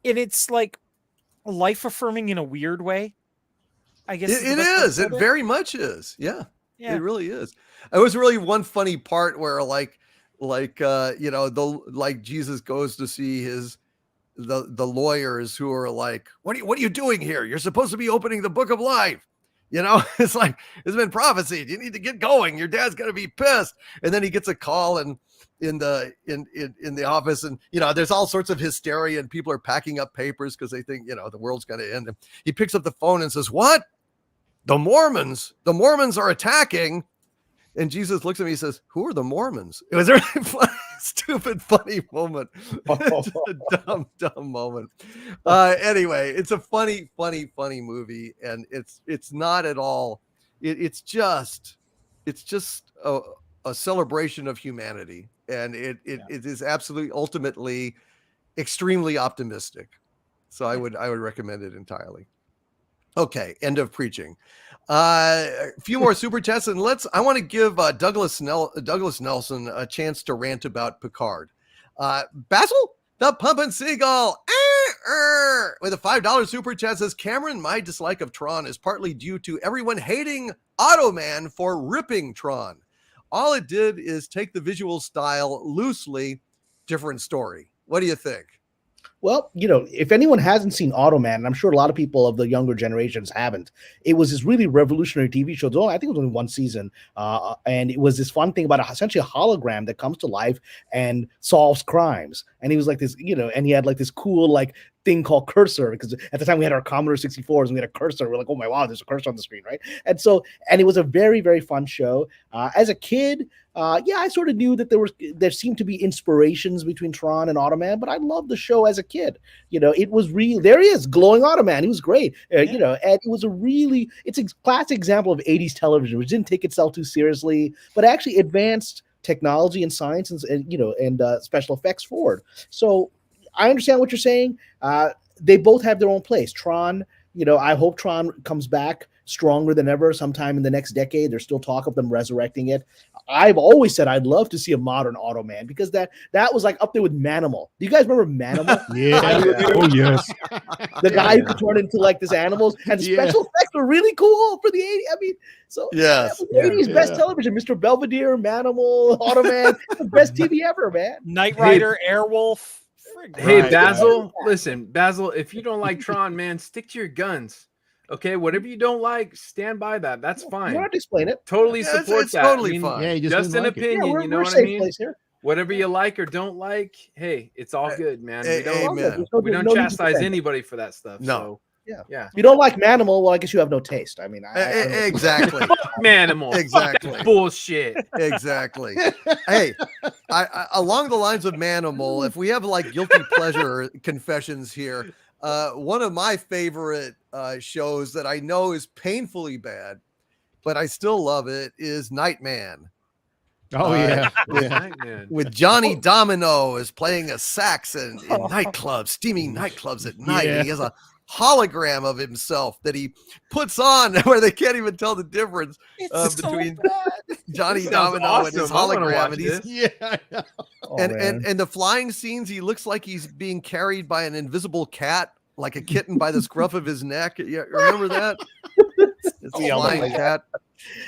it's like life affirming in a weird way. I guess it is. It very much is. Yeah, it really is. It was really one funny part where Jesus goes to see the lawyers who are like, what are you doing here? You're supposed to be opening the Book of Life. It's like, it's been prophesied. You need to get going. Your dad's going to be pissed. And then he gets a call in the office, and, there's all sorts of hysteria, and people are packing up papers because they think, the world's going to end. And he picks up the phone and says, what? The Mormons are attacking. And Jesus looks at me and says, who are the Mormons? It was a really funny, stupid, funny moment. It's a dumb moment. Anyway, it's a funny movie. And it's not at all. It's just a celebration of humanity. And it is absolutely, ultimately, extremely optimistic. So I would recommend it entirely. Okay, end of preaching. A few more super chats, and I want to give Douglas Nelson a chance to rant about Picard. Basil, the Pumpin' Seagull, with a $5 super chat, says, Cameron, my dislike of Tron is partly due to everyone hating Automan for ripping Tron. All it did is take the visual style loosely. Different story. What do you think? Well, if anyone hasn't seen Automan, and I'm sure a lot of people of the younger generations haven't, it was this really revolutionary TV show. I think it was only one season. And it was this fun thing about essentially a hologram that comes to life and solves crimes. And he was like this, and he had like this cool, thing called cursor, because at the time we had our Commodore 64s and we had a cursor. We're like, oh my wow, there's a cursor on the screen, right? And it was a very, very fun show. As a kid, I sort of knew that there seemed to be inspirations between Tron and Automan, but I loved the show as a kid. It was real. There he is, glowing Automan. He was great. And it was it's a classic example of 80s television, which didn't take itself too seriously, but actually advanced technology and science and special effects forward. So I understand what you're saying. They both have their own place. Tron, I hope Tron comes back stronger than ever sometime in the next decade. There's still talk of them resurrecting it. I've always said I'd love to see a modern Automan, because that was like up there with Manimal. Do you guys remember Manimal? Yeah. Oh, yes. The guy who could turn into these animals, and special effects were really cool for the 80s. I mean, yes. 80s best television, Mr. Belvedere, Manimal, Automan, the best TV ever, man. Knight Rider, Airwolf. Hey, Basil, listen, Basil, if you don't like Tron, man, stick to your guns. Okay, whatever you don't like, stand by that. That's fine. You don't have to explain it. Totally support it's that. Totally fine. Yeah, just an opinion. Yeah, you know we're what I safe mean? place here. Whatever you like or don't like, hey, it's all good, man. Amen. We don't chastise anybody for that stuff. No. So, yeah. If you don't like Manimal, well, I guess you have no taste. I mean, exactly. Manimal. Exactly. Bullshit. Exactly. Hey, I along the lines of Manimal, if we have guilty pleasure confessions here, one of my favorite shows that I know is painfully bad, but I still love it, is Nightman. Oh, yeah. With Johnny Domino is playing a sax in nightclubs, steamy nightclubs at night. Yeah. And he has a hologram of himself that he puts on where they can't even tell the difference It's so between bad. Johnny This sounds Domino and his awesome. I wanna hologram. watch And he's this. Yeah. I know. Oh, and, man. and the flying scenes, he looks like he's being carried by an invisible cat, like a kitten by the scruff of his neck. Yeah, remember that? It's a Yeah, I'm flying like cat.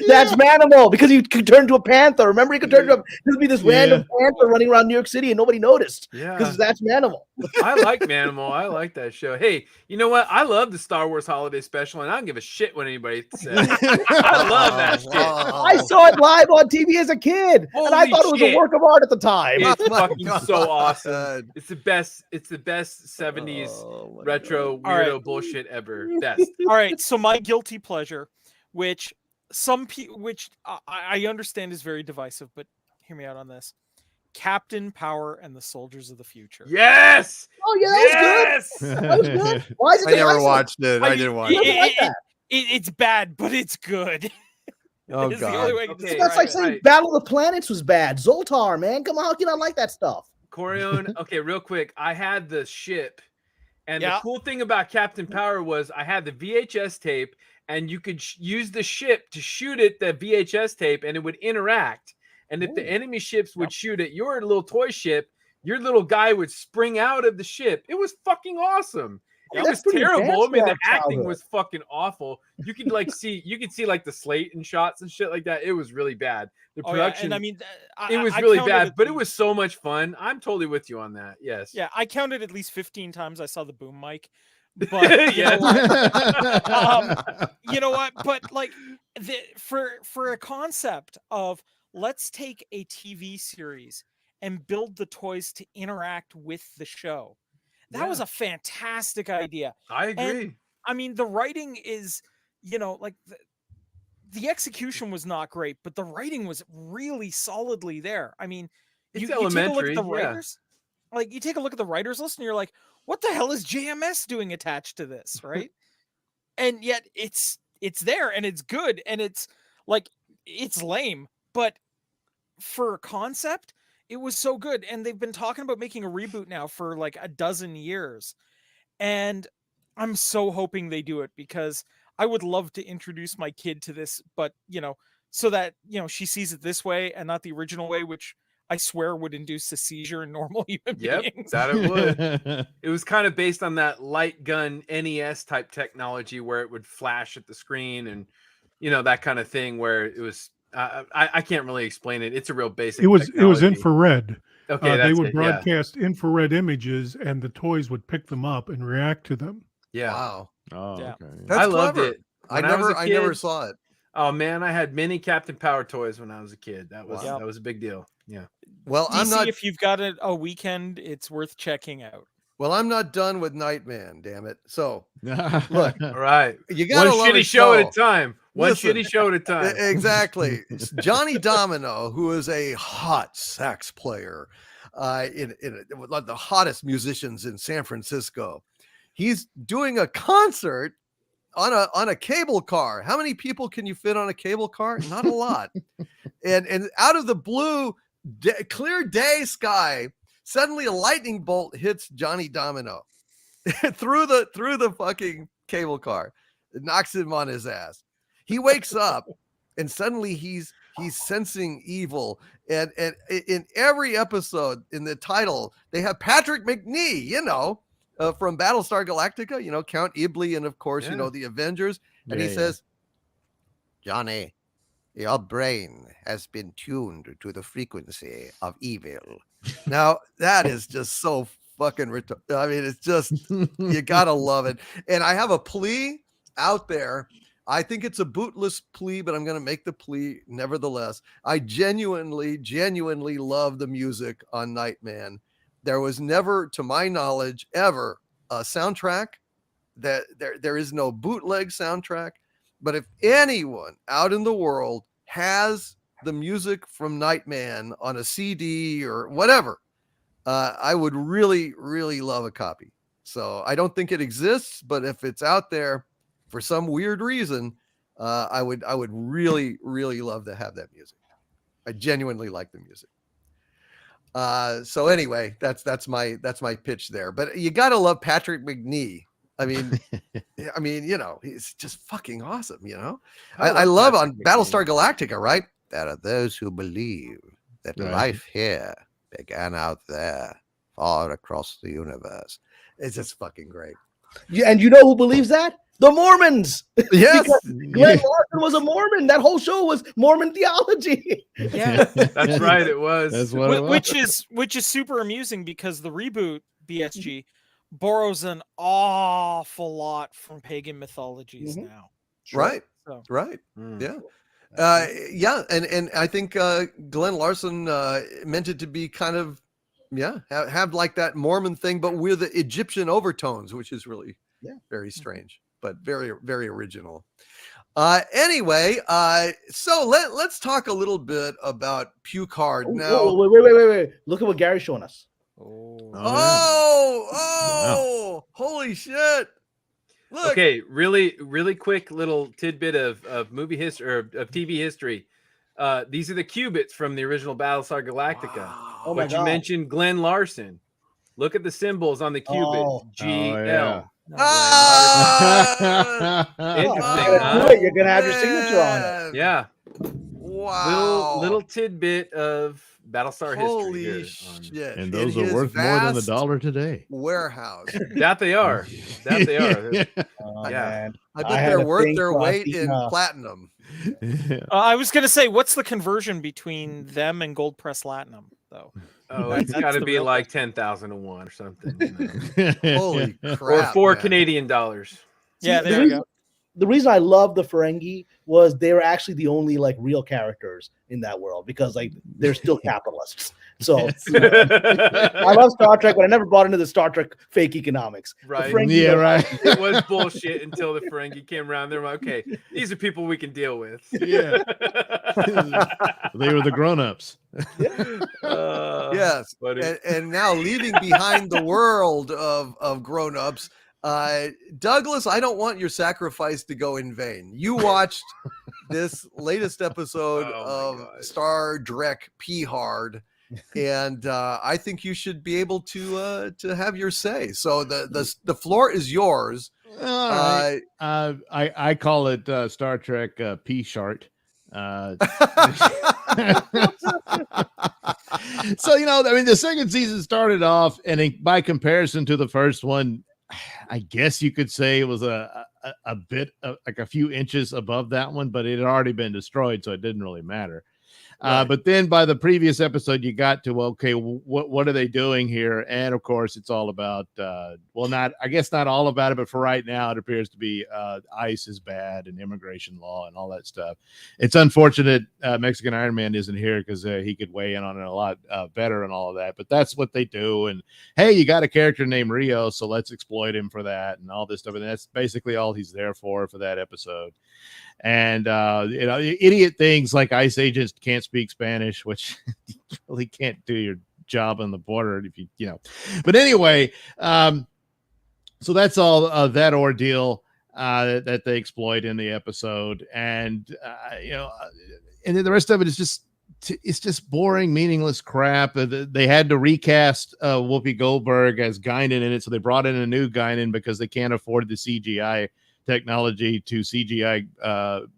That's Manimal because he could turn into a panther. Remember, he could turn into there'd be this random Yeah. panther running around New York City and nobody noticed Yeah. because that's Manimal. I like Manimal. I like that show. Hey, you know what? I love the Star Wars Holiday Special, and I don't give a shit what anybody says. I love that shit. I saw it live on TV as a kid, and I Holy thought it was shit. a work of art at the time. It's Oh my fucking so awesome. God. It's the best. It's the best 70s Oh my retro God. weirdo All right. bullshit ever. Best. All right, so my guilty pleasure, which I understand is very divisive, but hear me out on this. Captain Power and the Soldiers of the Future. Yes. Oh yeah, that Yes. was good. That was good. Why is it I never divisive? watched it. I mean, didn't watch You it. don't like that? It's bad, but it's good. Oh It's the only God. way I can Okay, describe That's like it. saying right. Battle of the Planets was bad. Zoltar, man, come on, how can I like that stuff? Corione. Okay, real quick. I had the ship, and the Yeah. cool thing about Captain Power was I had the VHS tape, and you could use the ship to shoot at the VHS tape, and it would interact. And if the Ooh. enemy ships would shoot at your little toy ship, your little guy would spring out of the ship. It was fucking awesome. Hey, It that's was pretty terrible. I advanced mean, for the our acting childhood. was fucking awful. You could see like the slate and shots and shit like that. It was really bad. The Oh, yeah, production, and I mean, it was I really counted bad, at but it least- was so much fun. I'm totally with you on that. Yes. Yeah, I counted at least 15 times I saw the boom mic. But you know Yes. what? You know what? But like for a concept of let's take a TV series and build the toys to interact with the show. That was Yeah. a fantastic idea. I agree. I mean, the writing is, like the execution was not great, but the writing was really solidly there. I mean, It's you take a look at elementary, the yeah. writers, like you take a look at the writers list and you're like, what the hell is JMS doing attached to this, right? And yet it's there and it's good and it's like it's lame, but for a concept, it was so good. And they've been talking about making a reboot now for like a dozen years. And I'm so hoping they do it because I would love to introduce my kid to this, but so that she sees it this way and not the original way, which I swear would induce a seizure in normal human Yep, beings. that it would. It was kind of based on that light gun NES type technology where it would flash at the screen and that kind of thing where it was I can't really explain it. It's a real basic It was technology. infrared. Okay, They that's would it, yeah. broadcast infrared images, and the toys would pick them up and react to them. Yeah. Wow. Oh, Yeah. okay. That's I loved clever. it. I When I was a never kid- saw it. Oh man, I had many Captain Power toys when I was a kid. That was Wow. that was a big deal. Yeah. Well, I'm DC, not. if you've got a weekend, it's worth checking out. Well, I'm not done with Nightman. Damn it! So Look, All right. you gotta One love shitty his show at a time. One Listen. shitty show at a time. Exactly. It's Johnny Domino, who is a hot sax player, in one of the hottest musicians in San Francisco. He's doing a concert on a cable car. How many people can you fit on a cable car? Not a lot. and out of the blue, clear day sky, suddenly a lightning bolt hits Johnny Domino through the fucking cable car. It knocks him on his ass. He wakes up and suddenly he's sensing evil. And in every episode, in the title, they have Patrick McNee, from Battlestar Galactica, Count Iblis, and of course, Yeah. the Avengers. And he Yeah, yeah. says, Johnny, your brain has been tuned to the frequency of evil. Now, that is just so fucking I mean, it's just, you gotta love it. And I have a plea out there. I think it's a bootless plea, but I'm going to make the plea nevertheless. I genuinely love the music on Nightman. There was never, to my knowledge, ever a soundtrack. That there is no bootleg soundtrack. But if anyone out in the world has the music from Nightman on a CD or whatever, I would really, really love a copy. So I don't think it exists, but if it's out there for some weird reason, I would really, really love to have that music. I genuinely like the music. So anyway, that's my pitch there. But you gotta love Patrick McNee I mean, he's just fucking awesome. I I love love on Patrick Battlestar McGee. Galactica, right? There are those who believe that Right. life here began out there, far across the universe. It's just fucking great. And you know who believes that? The Mormons. Yes. Because Glenn Larson was a Mormon. That whole show was Mormon theology. Yeah. That's right. It was. That's what it was. which is super amusing because the reboot BSG borrows an awful lot from pagan mythologies Mhm. now. Right. So Right. Mm. Yeah. Yeah. And I think Glenn Larson meant it to be kind of, have like that Mormon thing, but with the Egyptian overtones, which is really very strange, but very, very original. Anyway, so let's talk a little bit about Pucard now. Wait. Look at what Gary's showing us. Oh, holy shit. Look. Okay, really quick little tidbit of movie history or of TV history. These are the qubits from the original Battlestar Galactica. Wow. Oh my But you God. mentioned Glenn Larson. Look at the symbols on the qubits. Oh. GL. yeah. Ah! Interesting, Oh, huh? You're gonna have your signature on it. man. Yeah. Wow. Little tidbit of Battlestar Holy history. shit. And In those are his worth more than vast $1 today. warehouse. That they are. That they are. Oh, Yeah. man. I bet I had they're a worth thing their for weight Steve in Huff. platinum. I was gonna say, what's the conversion between them and gold press latinum, though? Oh, That's it's got to the be real like 10,000 to 1 or something. Holy Or crap. $4 man. Canadian dollars. Yeah, See, there you go. The reason I love the Ferengi was they were actually the only like real characters in that world because like they're still capitalists. So I love Star Trek, but I never bought into the Star Trek fake economics. The Right. Ferengi Yeah, are- right. It was bullshit until the Ferengi came around. They're like, okay, these are people we can deal with. Yeah. They were the grown-ups. Yes. Buddy. And now leaving behind the world of grown-ups, Douglas, I don't want your sacrifice to go in vain. You watched this latest episode Oh my of God. Star Trek P Hard, and I think you should be able to have your say. So the floor is yours. All right. I call it Star Trek P-Shart. So, I mean, the second season started off, and by comparison to the first one, I guess you could say it was a bit like a few inches above that one, but it had already been destroyed, so it didn't really matter. Right. But then by the previous episode, you got to, okay, what are they doing here? And of course, it's all about, I guess not all about it, but for right now, it appears to be ICE is bad and immigration law and all that stuff. It's unfortunate Mexican Iron Man isn't here because he could weigh in on it a lot better and all of that. But that's what they do. And hey, you got a character named Rio, so let's exploit him for that and all this stuff. And that's basically all he's there for that episode. And idiot things like ICE agents can't speak Spanish, which you really can't do your job on the border if you. But anyway, so that's all that ordeal that they exploit in the episode, and and then the rest of it is just boring, meaningless crap. They had to recast Whoopi Goldberg as Guinan in it, so they brought in a new Guinan because they can't afford the CGI technology to CGI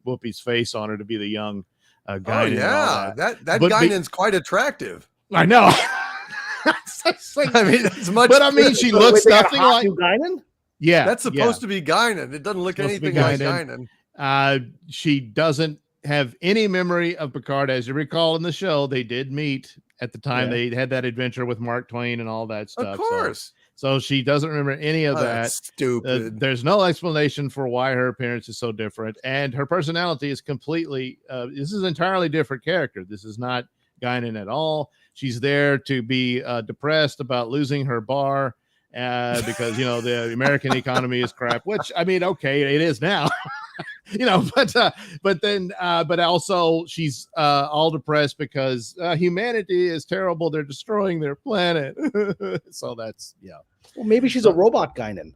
Whoopi's face on her to be the young Guinan. Oh yeah, that Guinan's quite attractive. I know. I mean, it's much. But I mean, she looks They got a nothing hot like. new Guinan? Yeah, That's supposed to be Guinan. It doesn't look Supposed to be anything like Guinan. Guinan. She doesn't have any memory of Picard. As you recall in the show, they did meet at the time. Yeah. They had that adventure with Mark Twain and all that stuff. Of course. So she doesn't remember any of Oh, that. that's stupid. There's no explanation for why her appearance is so different, and her personality is completely. This is an entirely different character. This is not Guinan at all. She's there to be depressed about losing her bar because the American economy is crap. Which I mean, okay, it is now. But also she's all depressed because humanity is terrible. They're destroying their planet. So that's Well, maybe she's a robot Guinan.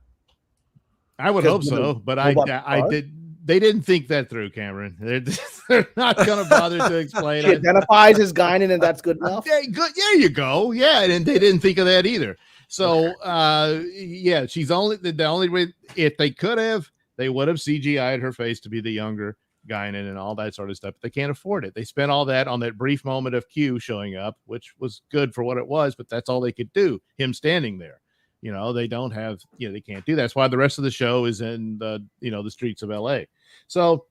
I would hope so, but I did. They didn't think that through, Cameron. They're not going to bother to explain She it. identifies as Guinan, and that's good enough. Yeah, good. There you go. Yeah, and they didn't think of that either. So yeah, she's only the only way. If they could have, they would have CGI'd her face to be the younger Guinan and all that sort of stuff. But they can't afford it. They spent all that on that brief moment of Q showing up, which was good for what it was, but that's all they could do. Him standing there. They don't have, they can't do that. That's why the rest of the show is in the, the streets of LA. So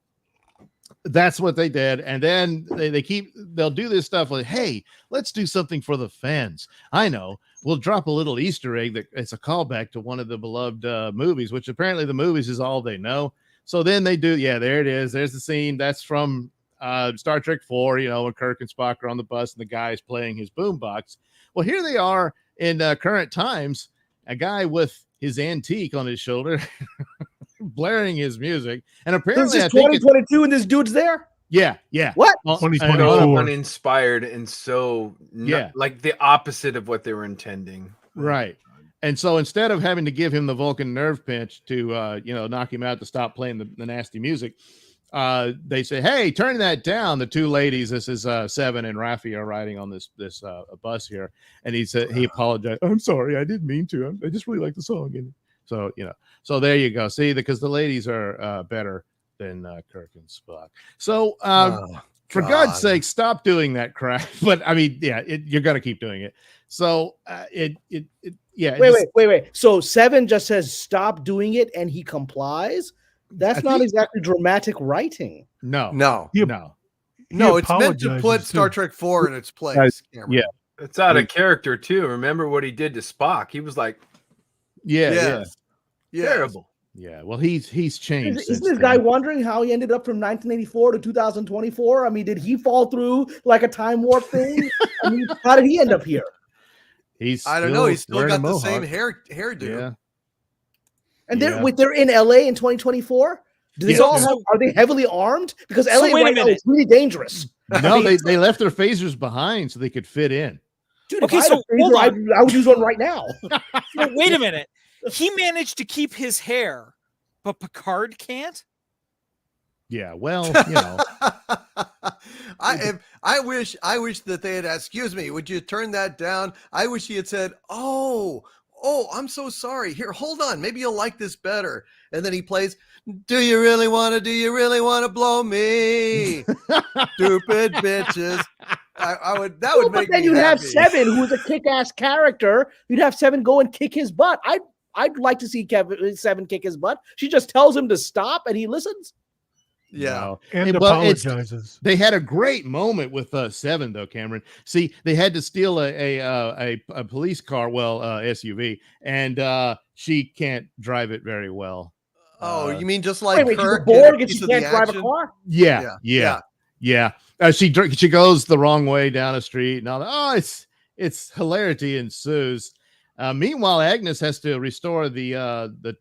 that's what they did. And then they'll do this stuff like, hey, let's do something for the fans. I know. We'll drop a little Easter egg that it's a callback to one of the beloved movies, which apparently the movies is all they know. So then they do. Yeah, there it is. There's the scene. That's from Star Trek 4, when Kirk and Spock are on the bus and the guy's playing his boombox. Well, here they are in current times. A guy with his antique on his shoulder, blaring his music, and apparently this is 2022, and this dude's there. Yeah. What? 2024. Uninspired and so like the opposite of what they were intending. Right. And so instead of having to give him the Vulcan nerve pinch to knock him out to stop playing the nasty music, they say, hey, turn that down. The two ladies, this is Seven and Raffi, are riding on this bus here, and he said he apologized. I'm sorry, I didn't mean to. I just really like the song. And so so there you go. See, because the ladies are better than Kirk and Spock. So for God's sake, stop doing that crap. But I mean, you're gonna keep doing it. So Wait. So Seven just says stop doing it, and he complies. That's not exactly dramatic writing. No. It's meant to put Star Trek 4 in its place. Cameron. Yeah. It's out of character too. Remember what he did to Spock? He was like, terrible. Yeah. Well, he's changed. Isn't this guy wondering how he ended up from 1984 to 2024? I mean, did he fall through like a time warp thing? I mean, how did he end up here? I don't know. He's still got the same hairdo. Yeah. And they're in LA in 2024. Do they are they heavily armed? Because LA right now is really dangerous. No, they left their phasers behind so they could fit in. Dude, okay, so hold on. I would use one right now. So wait a minute. He managed to keep his hair, but Picard can't? Yeah, well, I wish that they had asked, excuse me, would you turn that down? I wish he had said, oh, I'm so sorry. Here, hold on. Maybe you'll like this better. And then he plays, do you really want to blow me? Stupid bitches. That would make but then me you'd happy. have Seven, who's a kick-ass character. You'd have Seven go and kick his butt. I'd like to see Seven kick his butt. She just tells him to stop and he listens. Yeah. And apologizes. They had a great moment with Seven, though, Cameron. See, they had to steal a police car, SUV, and she can't drive it very well. Oh, you mean just like Kirk? She's a Borg and she can't drive a car? Yeah. She goes the wrong way down a street and all that. Oh, it's hilarity ensues. Meanwhile, Agnes has to restore the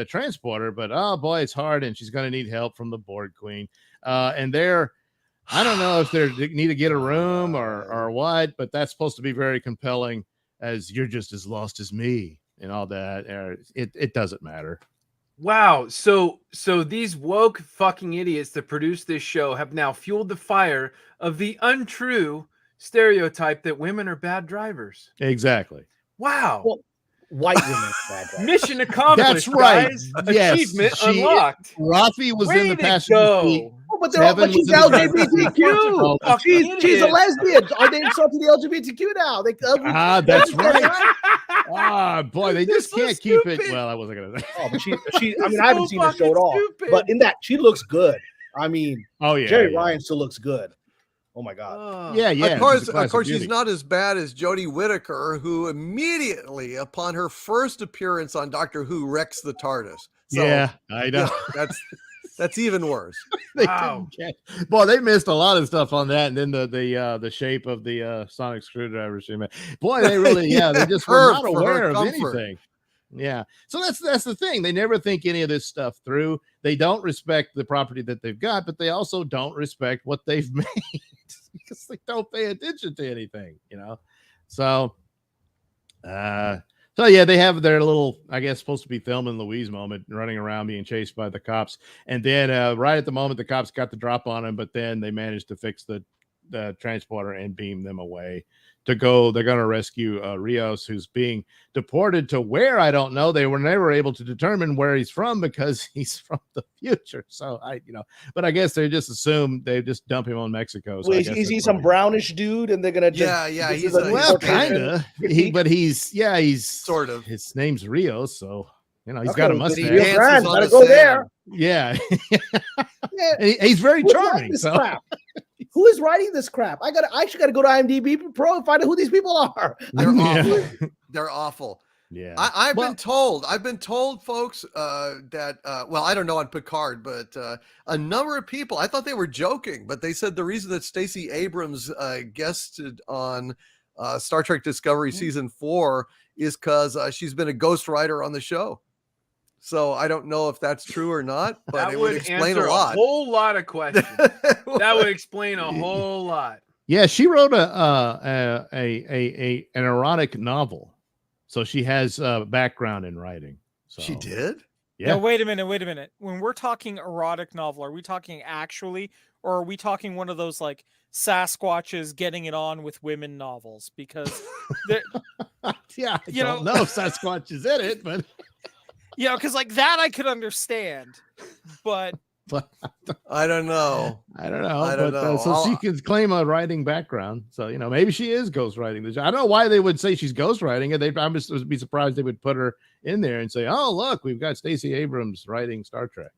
transporter, but oh boy, it's hard, and she's going to need help from the Borg Queen. And I don't know if they need to get a room or what, but that's supposed to be very compelling. As you're just as lost as me and all that. It doesn't matter. Wow. So these woke fucking idiots that produce this show have now fueled the fire of the untrue stereotype that women are bad drivers. Exactly. Wow. Well, white women. Mission accomplished. That's right. Guys. Yes. Achievement unlocked. Rafi was Way in the to passenger seat. Oh, but she's LGBTQ. She's a lesbian. Are they insulting the LGBTQ now? That's right. Boy, they just can't keep it. Well, I wasn't gonna. Oh, but she. I mean, I haven't seen the show at all. But in that, she looks good. I mean, Jerry Ryan still looks good. Oh my God. Yeah. Of course, she's not as bad as Jodie Whittaker, who immediately upon her first appearance on Doctor Who wrecks the TARDIS. So, yeah, I know. That's even worse. Wow. Boy, they missed a lot of stuff on that, and then the shape of the sonic screwdriver. Boy, they really they just were not aware of anything. Yeah. So that's the thing. They never think any of this stuff through. They don't respect the property that they've got, but they also don't respect what they've made because they don't pay attention to anything, So they have their little, I guess, supposed to be Thelma and Louise moment, running around being chased by the cops. And then right at the moment, the cops got the drop on him, but then they managed to fix the transporter and beam them away to go. They're going to rescue Rios, who's being deported to where I don't know. They were never able to determine where he's from because he's from the future. So but I guess they just assume they just dump him on Mexico. So Wait, is he some brownish dude? And they're gonna he's well, kind of. He's sort of. His name's Rios, so he's Okay, got a but mustache. he's your friend, gotta go there. Yeah, Yeah. he's very Who's charming. writing this So. crap? Who is writing this crap? I actually got to go to IMDb Pro and find out who these people are. They're awful. They're awful. Yeah, I've been told, folks, that well, I don't know on Picard, but a number of people, I thought they were joking, but they said the reason that Stacey Abrams guested on Star Trek Discovery season 4 is because she's been a ghostwriter on the show. So I don't know if that's true or not, but That it would explain answer a lot. whole lot of questions. That would explain a whole lot. Yeah, she wrote an erotic novel, so she has a background in writing. So She did? Yeah. No, wait a minute. When we're talking erotic novel, are we talking actually, or are we talking one of those like Sasquatches getting it on with women novels? Because yeah, I you don't know- know if Sasquatch is in it, but because like that I could understand, but I don't know. I don't know. I don't but, know. so she can claim a writing background. So maybe she is ghostwriting this. I don't know why they would say she's ghostwriting it. I would be surprised they would put her in there and say, "Oh, look, we've got Stacey Abrams writing Star Trek."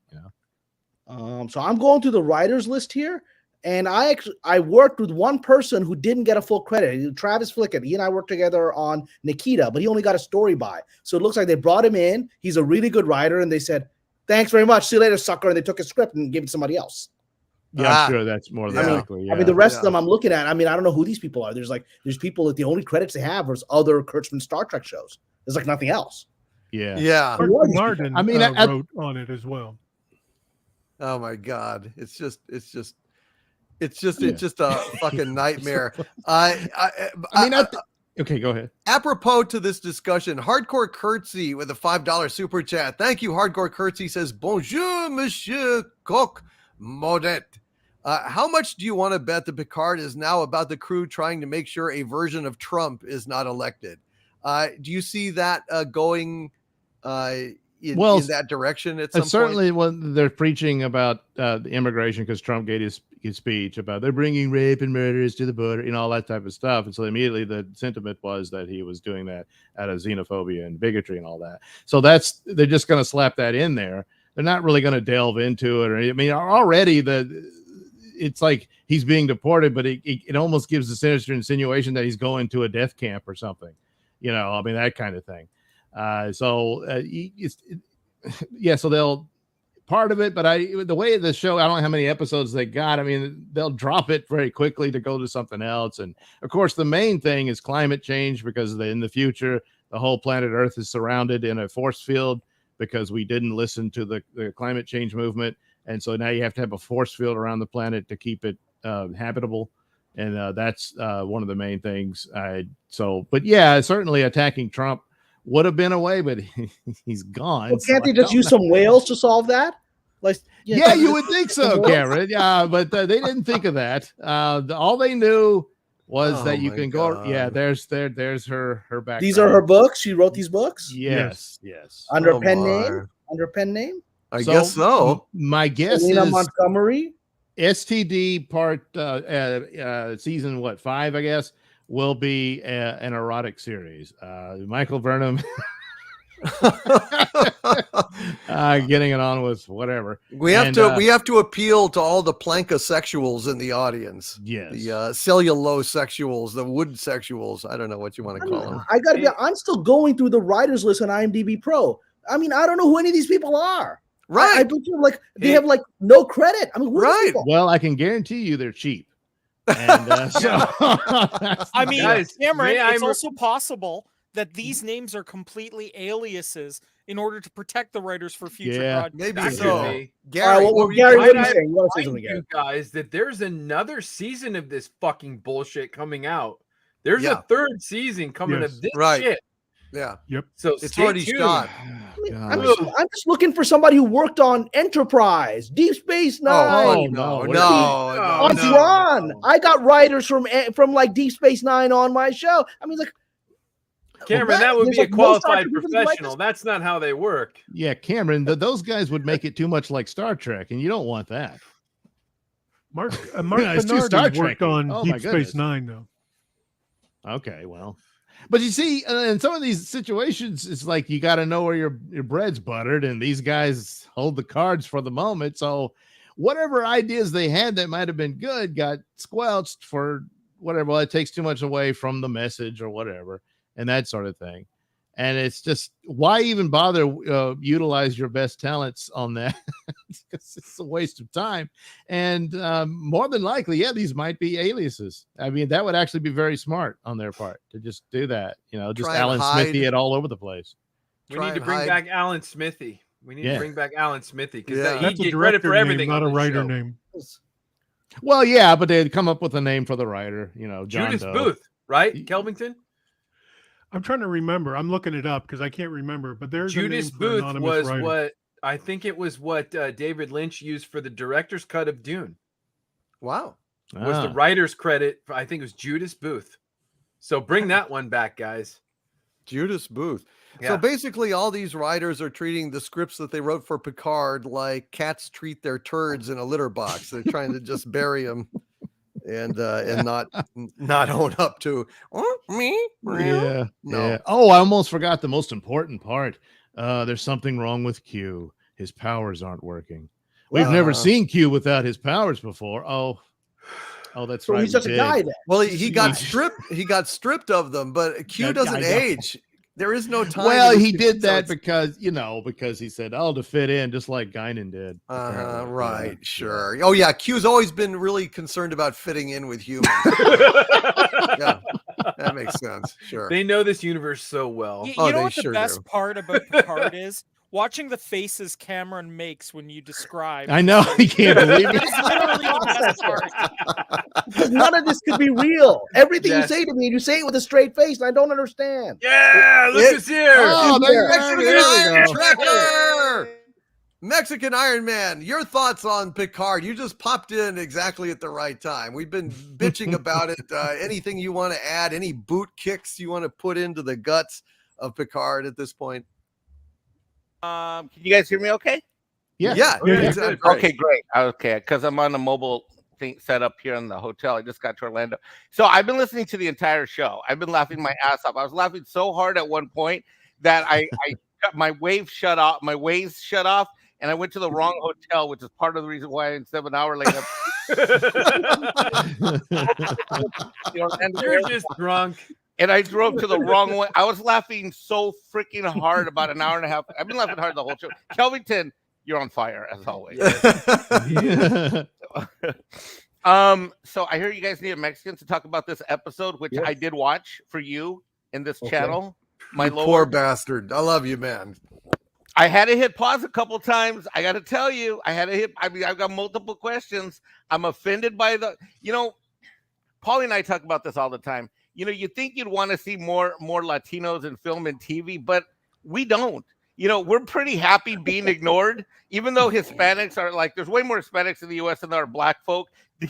So I'm going through the writers list here, and I worked with one person who didn't get a full credit. Travis Flickett. He and I worked together on Nikita, but he only got a story by. So it looks like they brought him in. He's a really good writer, and they said, "Thanks very much. See you later, sucker." And they took his script and gave it to somebody else. Yeah, I'm sure that's more than likely. I mean, the rest of them I'm looking at. I mean, I don't know who these people are. There's people that the only credits they have was other Kurtzman Star Trek shows. There's like nothing else. Yeah. Yeah. Martin, wrote on it as well. Oh my God. It's just a fucking nightmare. Okay, go ahead. Apropos to this discussion, Hardcore Curtsy with a $5 super chat. Thank you, Hardcore Curtsy says, Bonjour, Monsieur Coq Modet. How much do you want to bet that Picard is now about the crew trying to make sure a version of Trump is not elected? Do you see that going in that direction at some point? Certainly when they're preaching about the immigration, because Trump gave his speech about they're bringing rape and murders to the border, all that type of stuff. And so immediately the sentiment was that he was doing that out of xenophobia and bigotry and all that. So they're just going to slap that in there. They're not really going to delve into it. Already it's like he's being deported, but it almost gives the sinister insinuation that he's going to a death camp or something, that kind of thing. So they'll part of it, but the way the show, I don't know how many episodes they got. They'll drop it very quickly to go to something else. And of course, the main thing is climate change, because in the future, the whole planet Earth is surrounded in a force field because we didn't listen to the climate change movement. And so now you have to have a force field around the planet to keep it habitable. And that's one of the main things. But yeah, certainly attacking Trump would have been a way, but he's gone. Well, can't they just use some whales to solve that? Yeah, you would think so, Garrett. Yeah, but they didn't think of that. All they knew was that you can go. Yeah, there's her background. These are her books. She wrote these books. Yes. Under pen name. I guess so. My guess Selena is Montgomery. STD part season 5, I guess, will be an erotic series. Michael Burnham getting it on with whatever. We have to appeal to all the plankosexuals in the audience. Yes, the cellulose sexuals, the wood sexuals. I don't know what you want to call them. I gotta be. I'm still going through the writers list on IMDb Pro. I don't know who any of these people are. Right. I believe they have no credit. Who are these people? Well, I can guarantee you they're cheap. And guys, Cameron, it's also possible that these names are completely aliases in order to protect the writers for future projects. Maybe That so. could be. Gary, Gary, what are you saying? I remind you guys that there's another season of this fucking bullshit coming out. There's a third season coming of this shit. Yeah. Yep. So It's stay already tuned. shot. I'm just looking for somebody who worked on Enterprise, Deep Space Nine. No. On Thrawn. I got writers from like Deep Space Nine on my show. I mean, like, Cameron, that would there's be a like no Star qualified Trek people like professional. this. That's not how they work. Yeah, Cameron, those guys would make it too much like Star Trek, and you don't want that. Mark Yeah, it's too Star Bernardi worked Trek-y. on Oh, my Deep Space goodness. Nine, though. Okay, well, but you see, in some of these situations, it's like you got to know where your bread's buttered, and these guys hold the cards for the moment. So, whatever ideas they had that might have been good got squelched for whatever. Well, it takes too much away from the message or whatever, and that sort of thing. And it's just, why even bother utilize your best talents on that? It's a waste of time. And more than likely, yeah, these might be aliases. I mean, that would actually be very smart on their part to just do that. You know, just Try and Alan hide. Smithy it all over the place. We need to bring back Alan Smithy. We need to bring back Alan Smithy because Yeah. he'd That's a get credit director for everything. name, not on a this writer show. name. Well, yeah, but they'd come up with a name for the writer, you know, John Judas Doe. Booth, right? Kelvington? I'm trying to remember. I'm looking it up because I can't remember. But there's Judas a name for Booth anonymous was writer. what I think it was what David Lynch used for the director's cut of Dune. Wow. Was the writer's credit? I think it was Judas Booth. So bring that one back, guys. Judas Booth. Yeah. So basically, all these writers are treating the scripts that they wrote for Picard like cats treat their turds in a litter box. They're trying to just bury them and not own up to me. Yeah. No. Yeah. Oh, I almost forgot the most important part. There's something wrong with Q. His powers aren't working. We've never seen Q without his powers before. Oh, that's So right. he's just a guy then. Well, he got stripped. He got stripped of them, but Q Yeah, doesn't I know. age. There is no time. Well, in which he to- did so that it's- because he said, "Oh, to fit in," just like Guinan did. apparently. right, Yeah. sure. Oh yeah, Q's always been really concerned about fitting in with humans. Yeah, that makes sense. Sure. They know this universe so well. You Oh, know they what the sure best do. part about Picard is? Watching the faces Cameron makes when you describe. I know. I can't believe it. It's literally the best part. Because none of this could be real. Everything Yes. you say to me, you say it with a straight face, and I don't understand. Yeah, look who's here. Oh, there Mexican you Iron go. Trekker! Mexican Iron Man, your thoughts on Picard? You just popped in exactly at the right time. We've been bitching about it. Anything you want to add? Any boot kicks you want to put into the guts of Picard at this point? Can you guys hear me okay? Yeah. Yeah. Yeah. Exactly. Great. Okay, great. Okay, because I'm on a mobile thing set up here in the hotel. I just got to Orlando. So I've been listening to the entire show. I've been laughing my ass off. I was laughing so hard at one point that I got my waves shut off, and I went to the wrong hotel, which is part of the reason why instead of an hour late. You're just drunk. And I drove to the wrong one. I was laughing so freaking hard about an hour and a half. I've been laughing hard the whole show. Kelvington, you're on fire as always. So I hear you guys need a Mexican to talk about this episode, which I did watch for you in this channel. My You lord. poor bastard. I love you, man. I had to hit pause a couple times. I got to tell you, I've got multiple questions. I'm offended by Paulie and I talk about this all the time. You know, you think you'd want to see more Latinos in film and TV, but we don't. You know, we're pretty happy being ignored, even though Hispanics are like, there's way more Hispanics in the U.S. than there are black folk.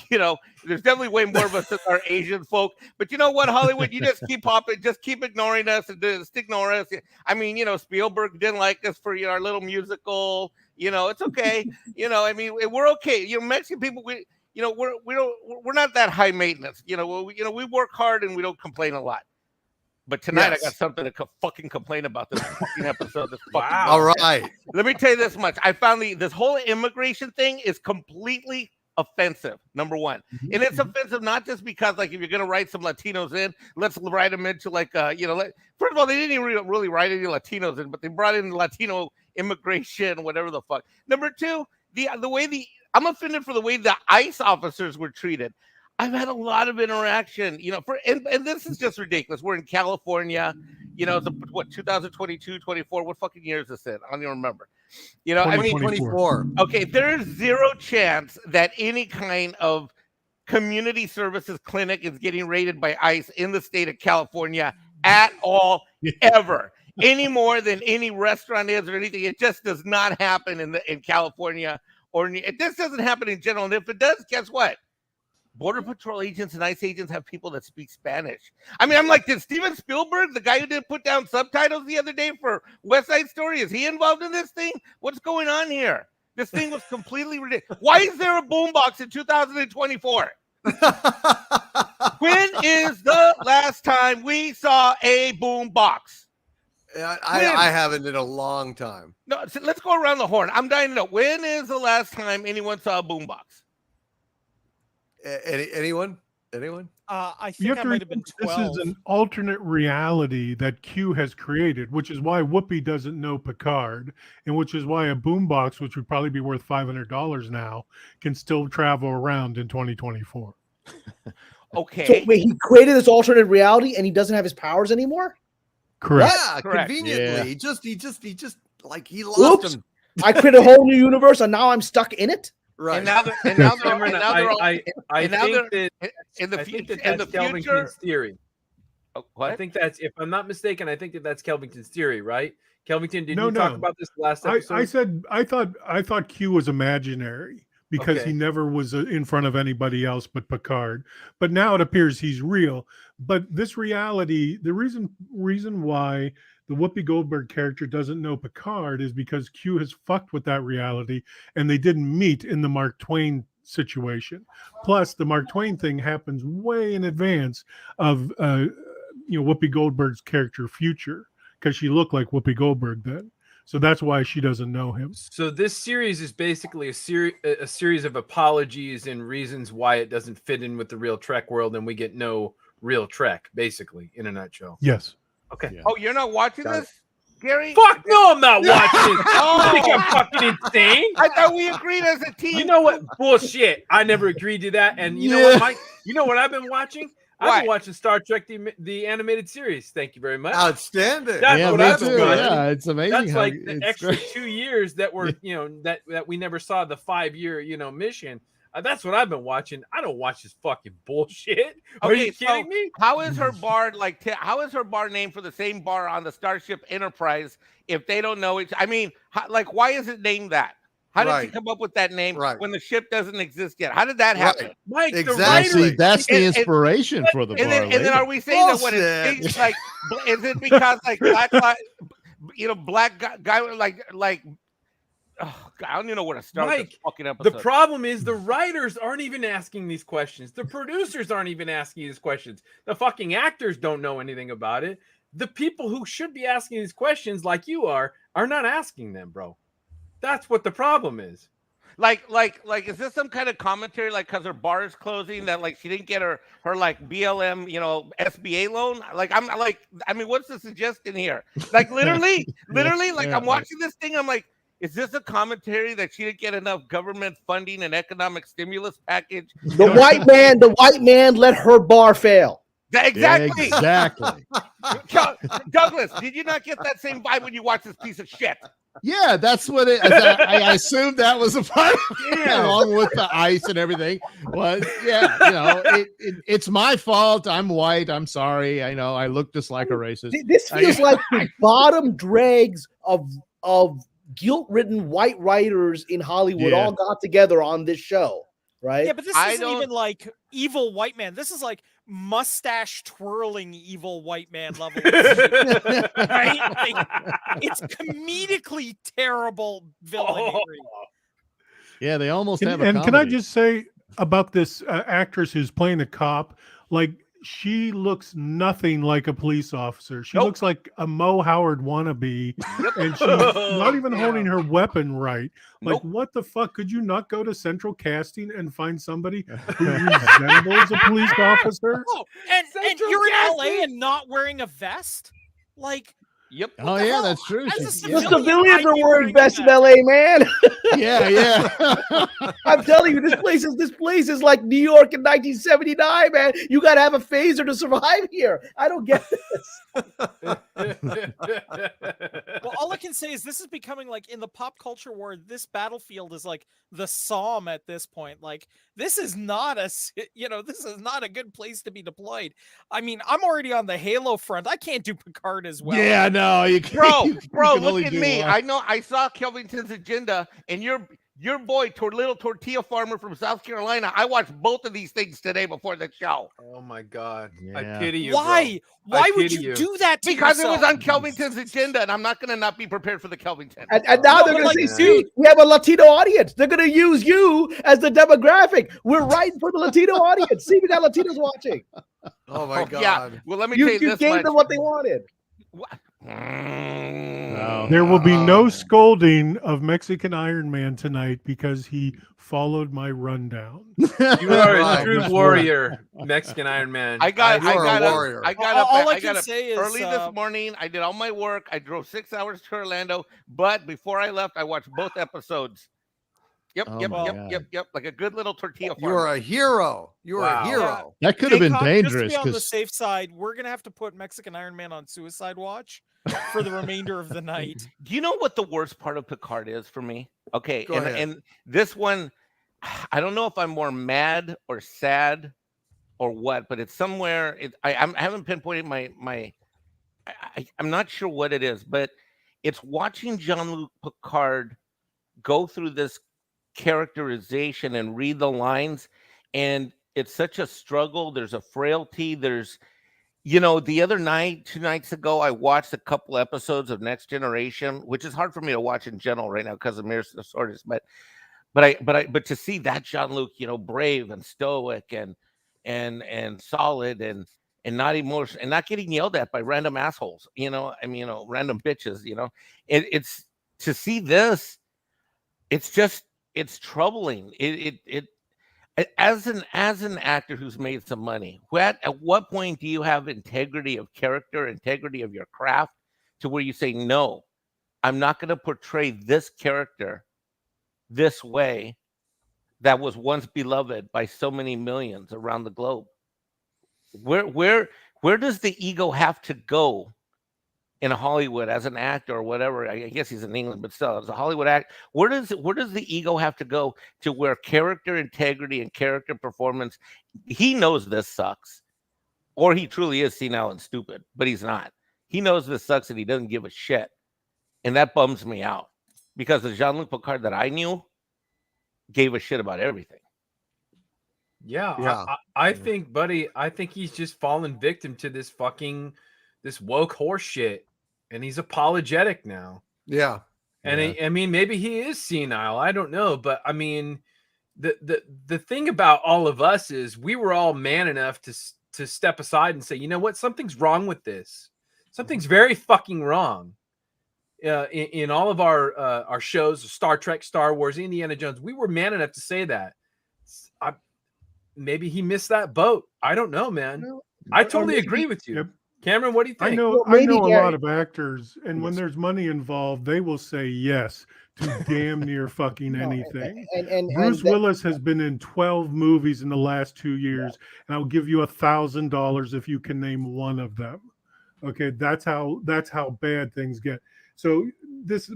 You know, there's definitely way more of us than are Asian folk. But you know what, Hollywood, you just keep popping, just keep ignoring us and just ignore us. I mean, you know, Spielberg didn't like us for our little musical. You know, it's okay. You know, I mean, we're okay. You know, Mexican people, we're not that high maintenance. You know, we work hard and we don't complain a lot. But tonight I got something to fucking complain about this fucking episode. Wow. All right. Let me tell you this much. I found this whole immigration thing is completely offensive, number one. And it's offensive not just because, like, if you're going to write some Latinos in, let's write them into, like, first of all, they didn't even really write any Latinos in, but they brought in Latino immigration, whatever the fuck. Number two, I'm offended for the way the ICE officers were treated. I've had a lot of interaction, and this is just ridiculous. We're in California, it's 2022, 24. What fucking year is this in? I don't even remember. I mean, 24. Okay, there is zero chance that any kind of community services clinic is getting raided by ICE in the state of California at all ever, any more than any restaurant is or anything. It just does not happen in California, this doesn't happen in general. And if it does, guess what? Border Patrol agents and ICE agents have people that speak Spanish. I mean, I'm like, did Steven Spielberg, the guy who did put down subtitles the other day for West Side Story, is he involved in this thing? What's going on here? This thing was completely ridiculous. Why is there a boombox in 2024? When is the last time we saw a boombox? I haven't in a long time. No, so let's go around the horn. I'm dying to know. When is the last time anyone saw a boombox? Anyone? I You think have I to might have been remember 12. this is an alternate reality that Q has created, which is why Whoopi doesn't know Picard, and which is why a boombox, which would probably be worth $500 now, can still travel around in 2024. Okay. So wait, he created this alternate reality and he doesn't have his powers anymore? Correct. Yeah, Correct. conveniently. Yeah. He just like he lost Oops. him. I created a whole new universe and now I'm stuck in it? Right. And now they're all I and now think they're- that in the I think future. that In the that's Kelvin future. King's theory. Oh, I what? think that's, if I'm not mistaken, I think that's Kelvington's theory, right? Kelvington, did No, you talk no. about this last episode? I thought Q was imaginary because Okay. he never was in front of anybody else but Picard. But now it appears he's real. But this reality, the reason why the Whoopi Goldberg character doesn't know Picard is because Q has fucked with that reality and they didn't meet in the Mark Twain situation. Plus, the Mark Twain thing happens way in advance of Whoopi Goldberg's character future, because she looked like Whoopi Goldberg then. So that's why she doesn't know him. So this series is basically a series of apologies and reasons why it doesn't fit in with the real Trek world, and we get no real Trek, basically, in a nutshell. Yes. Okay. Yeah. Oh, you're not watching Got it. this, Gary? Fuck no, I'm not watching it. I think I'm fucking insane. I thought we agreed as a team. You know what? Bullshit. I never agreed to that. And you know what, Mike? You know what I've been watching? I've What? been watching Star Trek, the animated series. Thank you very much. Outstanding. That's Yeah, what me I've too. been watching. Yeah, it's amazing. That's how like the it's extra great. 2 years that were, that we never saw the 5-year, mission. That's what I've been watching. I don't watch this fucking bullshit. Are Okay, you kidding me? How is her bar how is her bar named for the same bar on the Starship Enterprise if they don't know each? I mean, why is it named that? How did she Right. come up with that name Right. when the ship doesn't exist yet? How did that happen? Right. Mike, Exactly. the Now, writer, see, that's the And- inspiration for the bar. And then are we saying that when Bullshit. it's like, is it because like black guy like oh, God, I don't even know where to start with Mike, this fucking the episode. problem is the writers aren't even asking these questions. The producers aren't even asking these questions. The fucking actors don't know anything about it. The people who should be asking these questions, like you are not asking them, bro. That's what the problem is. Like, is this some kind of commentary? Like, because her bar is closing, that like she didn't get her like BLM, SBA loan. Like, I'm like, I mean, what's the suggestion here? Like, literally, like Yeah, I'm watching this thing. I'm like, is this a commentary that she didn't get enough government funding and economic stimulus package? The white man let her bar fail. Exactly. Exactly. Douglas, did you not get that same vibe when you watched this piece of shit? Yeah, that's what it. I assumed that was a part of it, along with the ice and everything. Was it's my fault. I'm white. I'm sorry. I know I look just like a racist. This feels like the bottom dregs of guilt-ridden white writers in Hollywood Yeah. all got together on this show, right? Yeah, but this I isn't don't- even like evil white man. This is like mustache twirling evil white man level. Right? Like, it's comedically terrible villainy. Yeah, they almost have a And can I comedy. just say about this actress who's playing a cop? Like, she looks nothing like a police officer. She Nope. looks like a Mo Howard wannabe, and she's not even holding her weapon right. Like, Nope. what the fuck? Could you not go to Central Casting and find somebody who resembles a police officer? Oh, and Central you're in LA casting. and not wearing a vest? Like, Yep. Oh the yeah, hell? that's true. As a The civilian, civilians I'd are be wearing wearing best in that. LA, man. Yeah. I'm telling you, this place is like New York in 1979, man. You gotta have a phaser to survive here. I don't get this. Well, all I can say is this is becoming like in the pop culture war, this battlefield is like the Somme at this point. Like this is not this is not a good place to be deployed. I mean, I'm already on the Halo front. I can't do Picard as well. Yeah, no, you can't. Bro, you bro, can look only at do me. one. I know I saw Kelvington's agenda, and your boy, little tortilla farmer from South Carolina. I watched both of these things today before the show. Oh my God. I Yeah. pity you. Why? Bro. Why I would pity you you. do that to Because it yourself? was on Kelvington's agenda, and I'm not going to not be prepared for the Kelvington. And now No, they're but going like, to say, dude- see, we have a Latino audience. They're going to use you as the demographic. We're right for the Latino audience. See, we got Latinos watching. Oh my Yeah. God. Well, let me tell You you this gave much. them what they wanted. No. There will be no scolding of Mexican Iron Man tonight because he followed my rundown. You are Right. a true warrior, Mexican Iron Man. I got You are a up. warrior. I got up. All I I can got up say is early this morning. I did all my work. I drove 6 hours to Orlando, but before I left, I watched both episodes. Yep, Oh yep, my yep, God. yep. Like a good little tortilla You farmer. are a hero. You are Wow. a hero. That could have been Jaycock, just to dangerous be on the because safe side, we're gonna have to put Mexican Iron Man on suicide watch for the remainder of the night. Do you know what the worst part of Picard is for me? Okay, Go ahead. and this one, I don't know if I'm more mad or sad or what, but it's somewhere. I haven't pinpointed I'm not sure what it is, but it's watching Jean-Luc Picard go through this characterization and read the lines, and it's such a struggle. There's a frailty. There's the other night, 2 nights ago, I watched a couple episodes of Next Generation, which is hard for me to watch in general right now because of Mirror Sortis. But to see that Jean-Luc, brave and stoic and solid and not emotional and not getting yelled at by random assholes, random bitches, it's to see this. It's troubling. As an actor who's made some money, at what point do you have integrity of character, integrity of your craft, to where you say, no, I'm not going to portray this character this way that was once beloved by so many millions around the globe? Where does the ego have to go in Hollywood as an actor or whatever? I guess he's in England, but still, as a Hollywood actor, where does the ego have to go to where character integrity and character performance? He knows this sucks, or he truly is senile and stupid, but he's not. He knows this sucks and he doesn't give a shit, and that bums me out because the Jean-Luc Picard that I knew gave a shit about everything. Yeah. I think, buddy, I think he's just fallen victim to this woke horse shit. And he's apologetic now. Yeah. And I mean, maybe he is senile. I don't know. But I mean, the thing about all of us is we were all man enough to step aside and say, you know what? Something's wrong with this. Something's very fucking wrong. In all of our shows, Star Trek, Star Wars, Indiana Jones, we were man enough to say that. Maybe he missed that boat. I don't know, man. I totally agree with you. Yep. Cameron, what do you think? I know Well, maybe, a lot Gary- of actors, and when there's money involved, they will say yes to damn near fucking No, anything. And Bruce Willis has been in 12 movies in the last 2 years, and I'll give you $1,000 if you can name one of them. Okay, that's how bad things get. So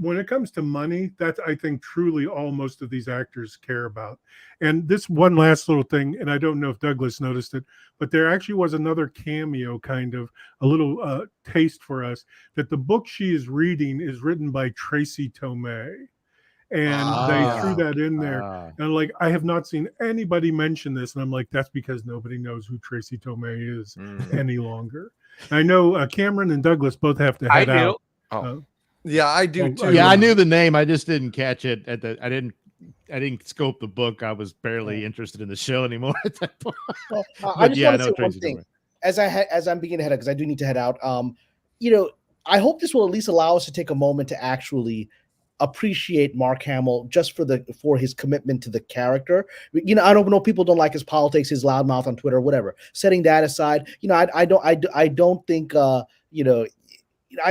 when it comes to money, that's, I think, truly all most of these actors care about. And this one last little thing, and I don't know if Douglas noticed it, but there actually was another cameo, kind of a little taste for us, that the book she is reading is written by Tracy Tomei. And they threw that in there. And like, I have not seen anybody mention this. And I'm like, that's because nobody knows who Tracy Tomei is any longer. I know Cameron and Douglas both have to head out. Yeah, I do too. Yeah, I knew the name. I just didn't catch it I didn't scope the book. I was barely interested in the show anymore at that point. Well, I just want to say one Tracy thing Tomei. as I'm beginning to head out, because I do need to head out. I hope this will at least allow us to take a moment to actually appreciate Mark Hamill just for his commitment to the character. I don't know, people don't like his politics, his loudmouth on Twitter, whatever. Setting that aside, I don't think I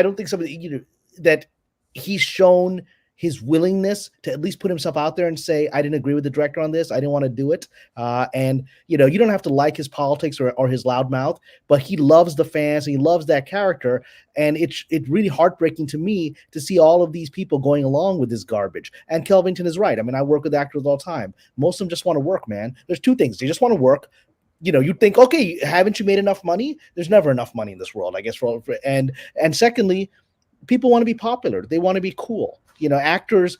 don't think somebody that he's shown his willingness to at least put himself out there and say, I didn't agree with the director on this. I didn't want to do it. And, you know, you don't have to like his politics or his loudmouth, but he loves the fans and he loves that character. And it's really heartbreaking to me to see all of these people going along with this garbage. And Kelvington is right. I mean, I work with actors all the time. Most of them just want to work, man. There's two things. They just want to work. You know, you think, okay, haven't you made enough money? There's never enough money in this world, I guess. And secondly, people want to be popular. They want to be cool. You know, actors,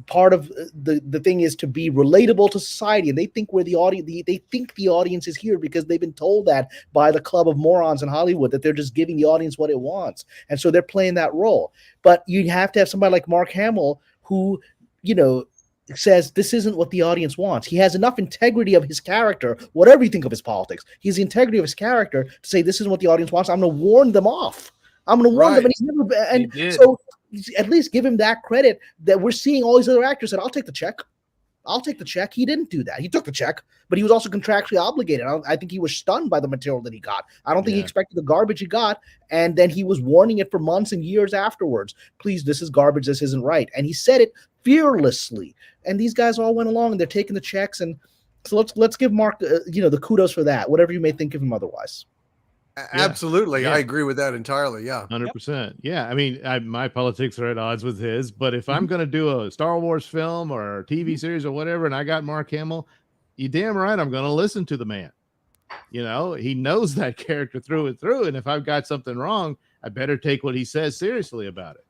part of the thing is to be relatable to society, and they think we're the audience. They think the audience is here because they've been told that by the club of morons in Hollywood that they're just giving the audience what it wants, and so they're playing that role. But you have to have somebody like Mark Hamill who, you know, says this isn't what the audience wants. He has enough integrity of his character, whatever you think of his politics. He has the integrity of his character to say this isn't what the audience wants. I'm going to warn them off. I'm going to warn them, and he's never. And so at least give him that credit that we're seeing all these other actors said, I'll take the check. I'll take the check. He didn't do that. He took the check, but he was also contractually obligated. I think he was stunned by the material that he got. I don't think he expected the garbage he got. And then he was warning it for months and years afterwards. Please, this is garbage. This isn't right. And he said it fearlessly. And these guys all went along and they're taking the checks. And so let's give Mark, the kudos for that, whatever you may think of him otherwise. Absolutely. Yeah. I agree with that entirely. Yeah. 100%. Yeah. I mean, my politics are at odds with his, but if I'm going to do a Star Wars film or a TV series or whatever, and I got Mark Hamill, you damn right I'm going to listen to the man. You know, he knows that character through and through. And if I've got something wrong, I better take what he says seriously about it.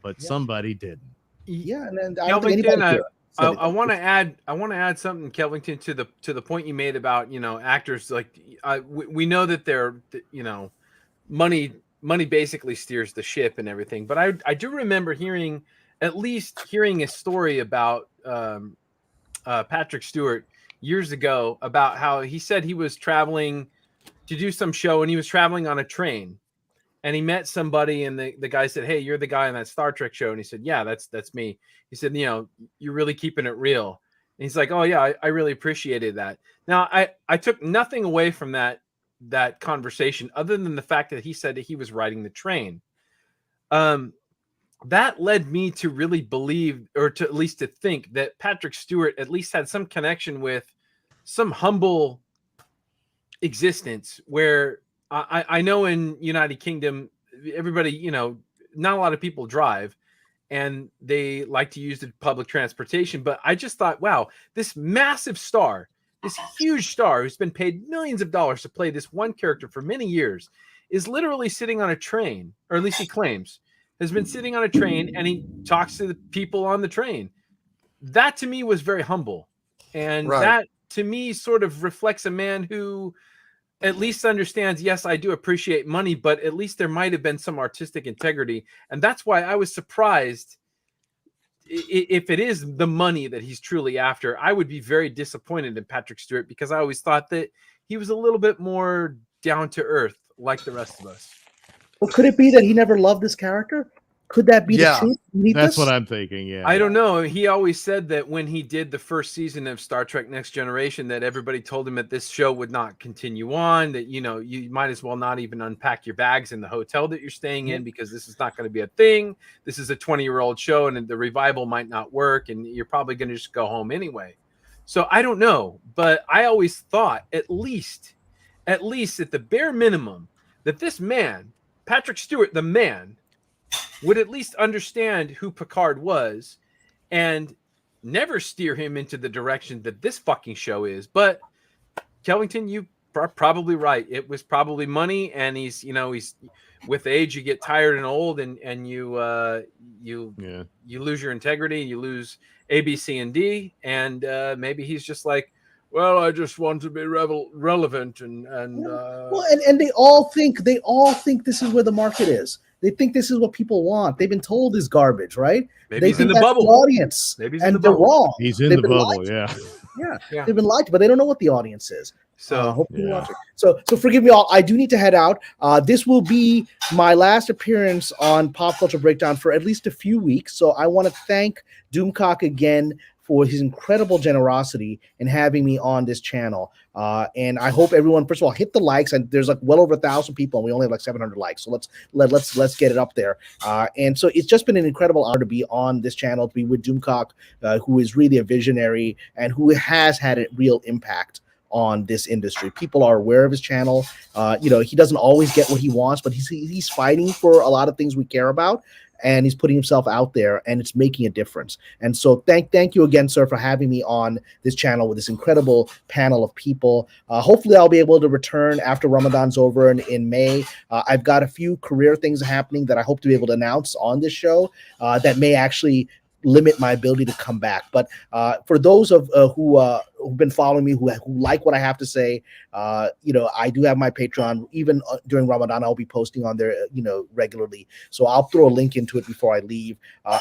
But somebody didn't. Yeah. And then I don't think anybody I want to add something, Kelvington, to the point you made about, you know, actors like we know that they're, you know, money basically steers the ship and everything. But I do remember hearing a story about Patrick Stewart years ago about how he said he was traveling to do some show and he was traveling on a train. And he met somebody, and the guy said, "Hey, you're the guy on that Star Trek show." And he said, "Yeah, that's me." He said, "You know, you're really keeping it real." And he's like, "Oh yeah, I really appreciated that." Now, I took nothing away from that conversation other than the fact that he said that he was riding the train. That led me to really believe, or to at least to think, that Patrick Stewart at least had some connection with some humble existence where. I know in United Kingdom, everybody, you know, not a lot of people drive and they like to use the public transportation. But I just thought, wow, this massive star, this huge star who's been paid millions of dollars to play this one character for many years is literally sitting on a train, or at least he claims, has been sitting on a train and he talks to the people on the train. That to me was very humble. And that to me sort of reflects a man who at least understands, yes, I do appreciate money, but at least there might have been some artistic integrity. And that's why I was surprised. If it is the money that he's truly after, I would be very disappointed in Patrick Stewart, because I always thought that he was a little bit more down to earth like the rest of us. Well, could it be that he never loved this character? Could that be the truth? That's what I'm thinking. Yeah. I don't know. He always said that when he did the first season of Star Trek Next Generation, that everybody told him that this show would not continue on, that, you know, you might as well not even unpack your bags in the hotel that you're staying in, because this is not going to be a thing. This is a 20-year-old show and the revival might not work, and you're probably going to just go home anyway. So I don't know, but I always thought at least at the bare minimum that this man, Patrick Stewart, the man, would at least understand who Picard was and never steer him into the direction that this fucking show is. But Kelvington, you are probably right. It was probably money, and he's with age, you get tired and old, and you lose your integrity, you lose A, B, C, and D, and maybe he's just like, well, I just want to be relevant, and they all think this is where the market is. They think this is what people want. They've been told is garbage, right? Maybe he's in the bubble. The audience, maybe and they're wrong. He's in the bubble, yeah. They've been lied to, but they don't know what the audience is. So hopefully watch it. So forgive me all. I do need to head out. This will be my last appearance on Pop Culture Breakdown for at least a few weeks. So I want to thank Doomcock again for his incredible generosity in having me on this channel. And I hope everyone, first of all, hit the likes. And there's like well over 1,000 people, and we only have like 700 likes. So let's get it up there. And so it's just been an incredible honor to be on this channel, to be with Doomcock, who is really a visionary and who has had a real impact on this industry. People are aware of his channel. He doesn't always get what he wants, but he's fighting for a lot of things we care about, and he's putting himself out there, and it's making a difference. And so thank you again, sir, for having me on this channel with this incredible panel of people. Hopefully I'll be able to return after Ramadan's over in May. I've got a few career things happening that I hope to be able to announce on this show that may actually limit my ability to come back. But for those of who've been following me, who like what I have to say, I do have my Patreon. Even during Ramadan, I'll be posting on there, regularly. So I'll throw a link into it before I leave.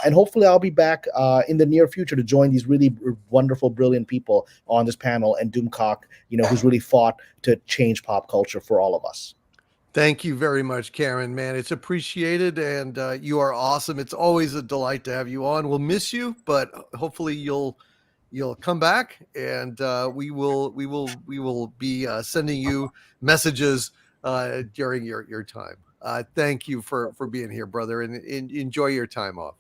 And hopefully I'll be back in the near future to join these really wonderful, brilliant people on this panel, and Doomcock, who's really fought to change pop culture for all of us. Thank you very much, Karen, man. It's appreciated, and you are awesome. It's always a delight to have you on. We'll miss you, but hopefully you'll come back, and we will be sending you messages during your time. Thank you for being here, brother, and enjoy your time off.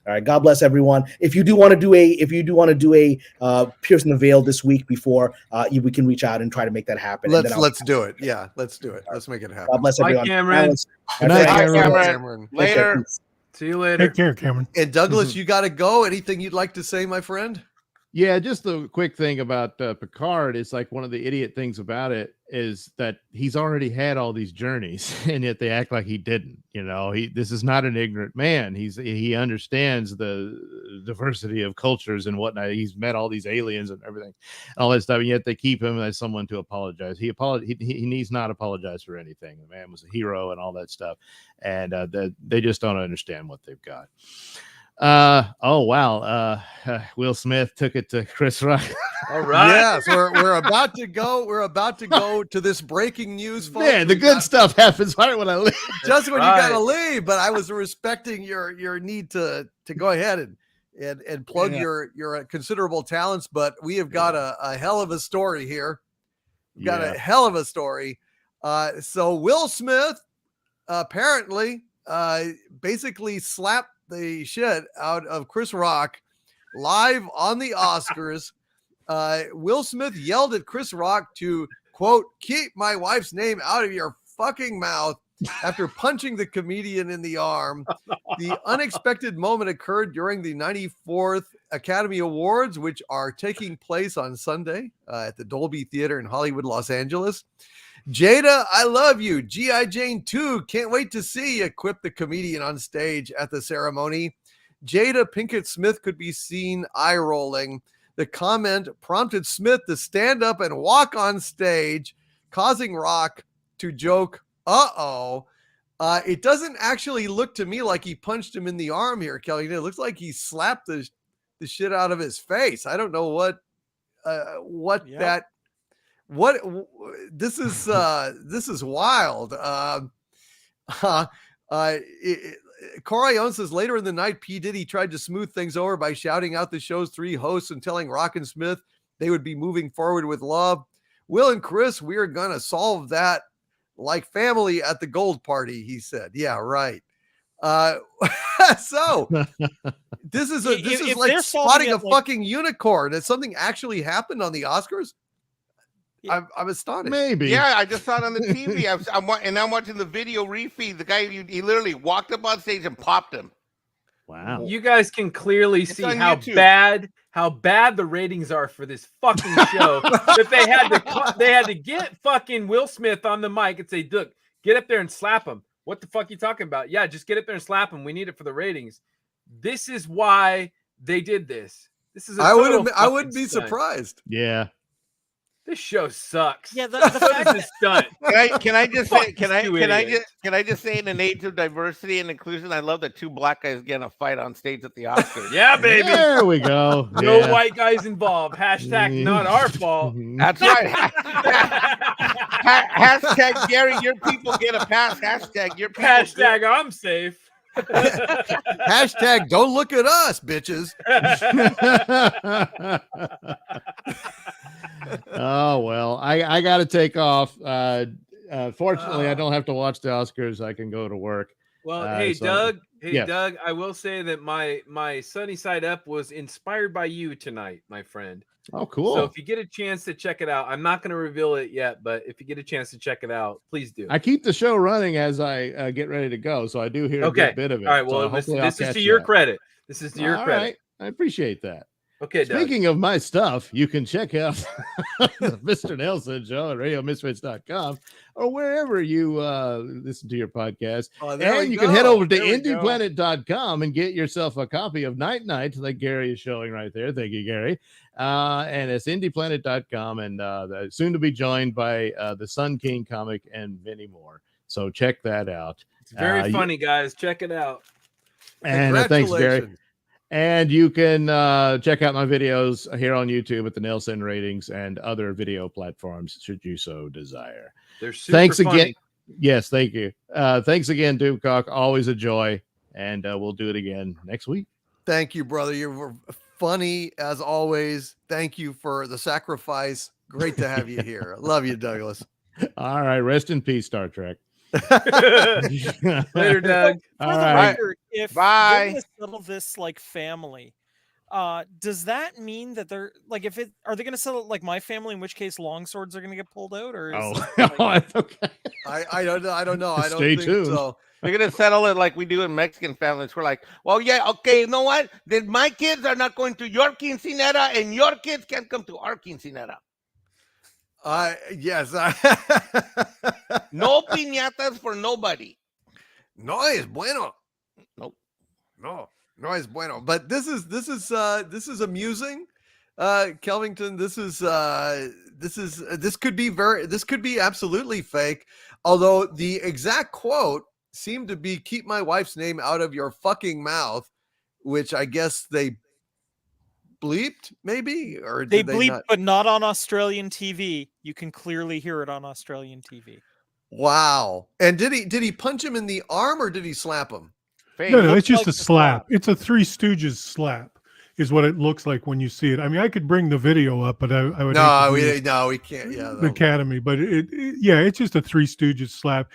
All right. God bless everyone. If you do want to do a piercing the veil this week before, we can reach out and try to make that happen. Let's do it. Yeah, let's do it. Let's make it happen. God bless everyone. Bye, Cameron. Good night, Cameron. Later. See you later. Take care, Cameron. And Douglas, you got to go. Anything you'd like to say, my friend? Yeah, just a quick thing about Picard is like one of the idiot things about it is that he's already had all these journeys, and yet they act like he didn't. This is not an ignorant man. He understands the diversity of cultures and whatnot. He's met all these aliens and everything, and all that stuff, and yet they keep him as someone to apologize. He needs not apologize for anything. The man was a hero and all that stuff, and they just don't understand what they've got. Will Smith took it to Chris Rock. All right. Yes, we're about to go. We're about to go to this breaking news. Folks. Man, the good stuff happens right when I leave. Just when you gotta leave, but I was respecting your need to go ahead and plug your considerable talents. But we have got a hell of a story here. We've got a hell of a story. So Will Smith apparently basically slapped the shit out of Chris Rock live on the Oscars. Will Smith yelled at Chris Rock to, quote, keep my wife's name out of your fucking mouth after punching the comedian in the arm. The unexpected moment occurred during the 94th Academy Awards, which are taking place on Sunday at the Dolby Theater in Hollywood, Los Angeles. Jada, I love you. G.I. Jane 2, can't wait to see you, quipped the comedian on stage at the ceremony. Jada Pinkett Smith could be seen eye-rolling. The comment prompted Smith to stand up and walk on stage, causing Rock to joke, uh-oh. It doesn't actually look to me like he punched him in the arm here, Kelly. It looks like he slapped the shit out of his face. I don't know what this is wild. Corione says later in the night, P. Diddy tried to smooth things over by shouting out the show's three hosts and telling Rock and Smith they would be moving forward with love. Will and Chris, we're gonna solve that like family at the gold party, he said. Yeah, right. So this is like spotting a fucking unicorn. Has something actually happened on the Oscars? I'm astonished. Maybe. Yeah, I just saw it on the TV. I'm watching the video refeed. The guy, he literally walked up on stage and popped him. Wow. You guys can clearly see how YouTube. bad the ratings are for this fucking show that they had to get fucking Will Smith on the mic and say, "Look, get up there and slap him." What the fuck are you talking about? Yeah, just get up there and slap him. We need it for the ratings. This is why they did this. This is I wouldn't be surprised. Yeah. This show sucks. Yeah, the What fact is this stunt? Can I just say can I Idiot. just say in an age of diversity and inclusion, I love that two black guys getting a fight on stage at the Oscars. Yeah, baby. There we go. No Yeah. white guys involved. Hashtag not our fault. That's right. Hashtag Gary, your people get a pass. Hashtag your people. Hashtag I'm safe. Hashtag don't look at us, bitches. Oh well, I got to take off. Fortunately, I don't have to watch the Oscars. I can go to work. Well, hey, so- Doug. Hey, yes. Doug. I will say that my Sunny Side Up was inspired by you tonight, my friend. Oh, cool. So if you get a chance to check it out, I'm not going to reveal it yet, but if you get a chance to check it out, please do. I keep the show running as I get ready to go, so I do hear a good bit of it. All right. Well, so this hopefully I'll is to catch your that. credit. This is to your All credit. right. I appreciate that. Okay, Doug. Speaking of my stuff, you can check out the Mr. Nelson Show at RadioMisfits.com or wherever you listen to your podcast. Oh, there we And you can go. head over to There we go. IndyPlanet.com and get yourself a copy of Night Night, like Gary is showing right there. Thank you, Gary. And it's IndyPlanet.com and soon to be joined by the Sun King comic and many more. So check that out. It's very funny, guys. Check it out. And thanks, Gary. Congratulations. And you can check out my videos here on YouTube at the Nelson Ratings and other video platforms, should you so desire. They're super Thanks funny. again. Yes, thank you. Thanks again, Doomcock. Always a joy. And we'll do it again next week. Thank you, brother. You were funny as always. Thank you for the sacrifice. Great to have you here. Love you, Douglas. All right. Rest in peace, Star Trek. Later, Doug. For All the right. record, if Bye. they're gonna settle this like family, does that mean that they're like are they gonna settle it like my family, in which case long swords are gonna get pulled out? Or is it, like, Okay. I don't know. I don't know. I don't Stay think tuned. so. They're gonna settle it like we do in Mexican families. We're like, well, yeah, okay, you know what? Then my kids are not going to your quinceanera, and your kids can't come to our quinceanera. Yes. No piñatas for nobody. No es bueno. Nope. No es bueno. But this is amusing. Kelvington, this could be absolutely fake. Although the exact quote seemed to be "keep my wife's name out of your fucking mouth," which I guess they bleeped, maybe, or they did they bleep, not? but not on Australian TV. You can clearly hear it on Australian TV. Wow. And did he punch him in the arm or did he slap him? Fake. No, it's looks just like a the slap. slap. It's a Three Stooges slap, is what it looks like when you see it. I mean, I could bring the video up, but I would hate to do we can't. Yeah, the Academy, but it's just a Three Stooges slap.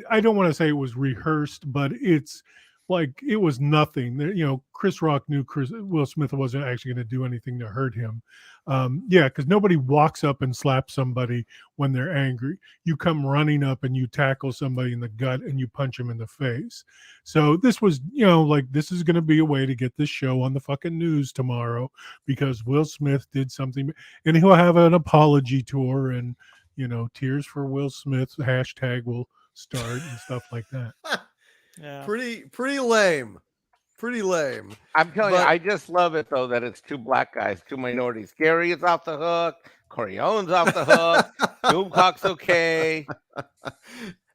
I don't want to say it was rehearsed, but it's like it was nothing. You know, Chris Rock knew Will Smith wasn't actually going to do anything to hurt him. Because nobody walks up and slaps somebody when they're angry. You come running up and you tackle somebody in the gut and you punch them in the face. So this was, this is going to be a way to get this show on the fucking news tomorrow because Will Smith did something, and he'll have an apology tour and, Tears for Will Smith hashtag will start and stuff like that. Yeah. pretty lame. Pretty lame. I'm telling But- you, I just love it though that it's two black guys, two minorities. Gary is off the hook. Corione's off the hook. Doomcock's okay.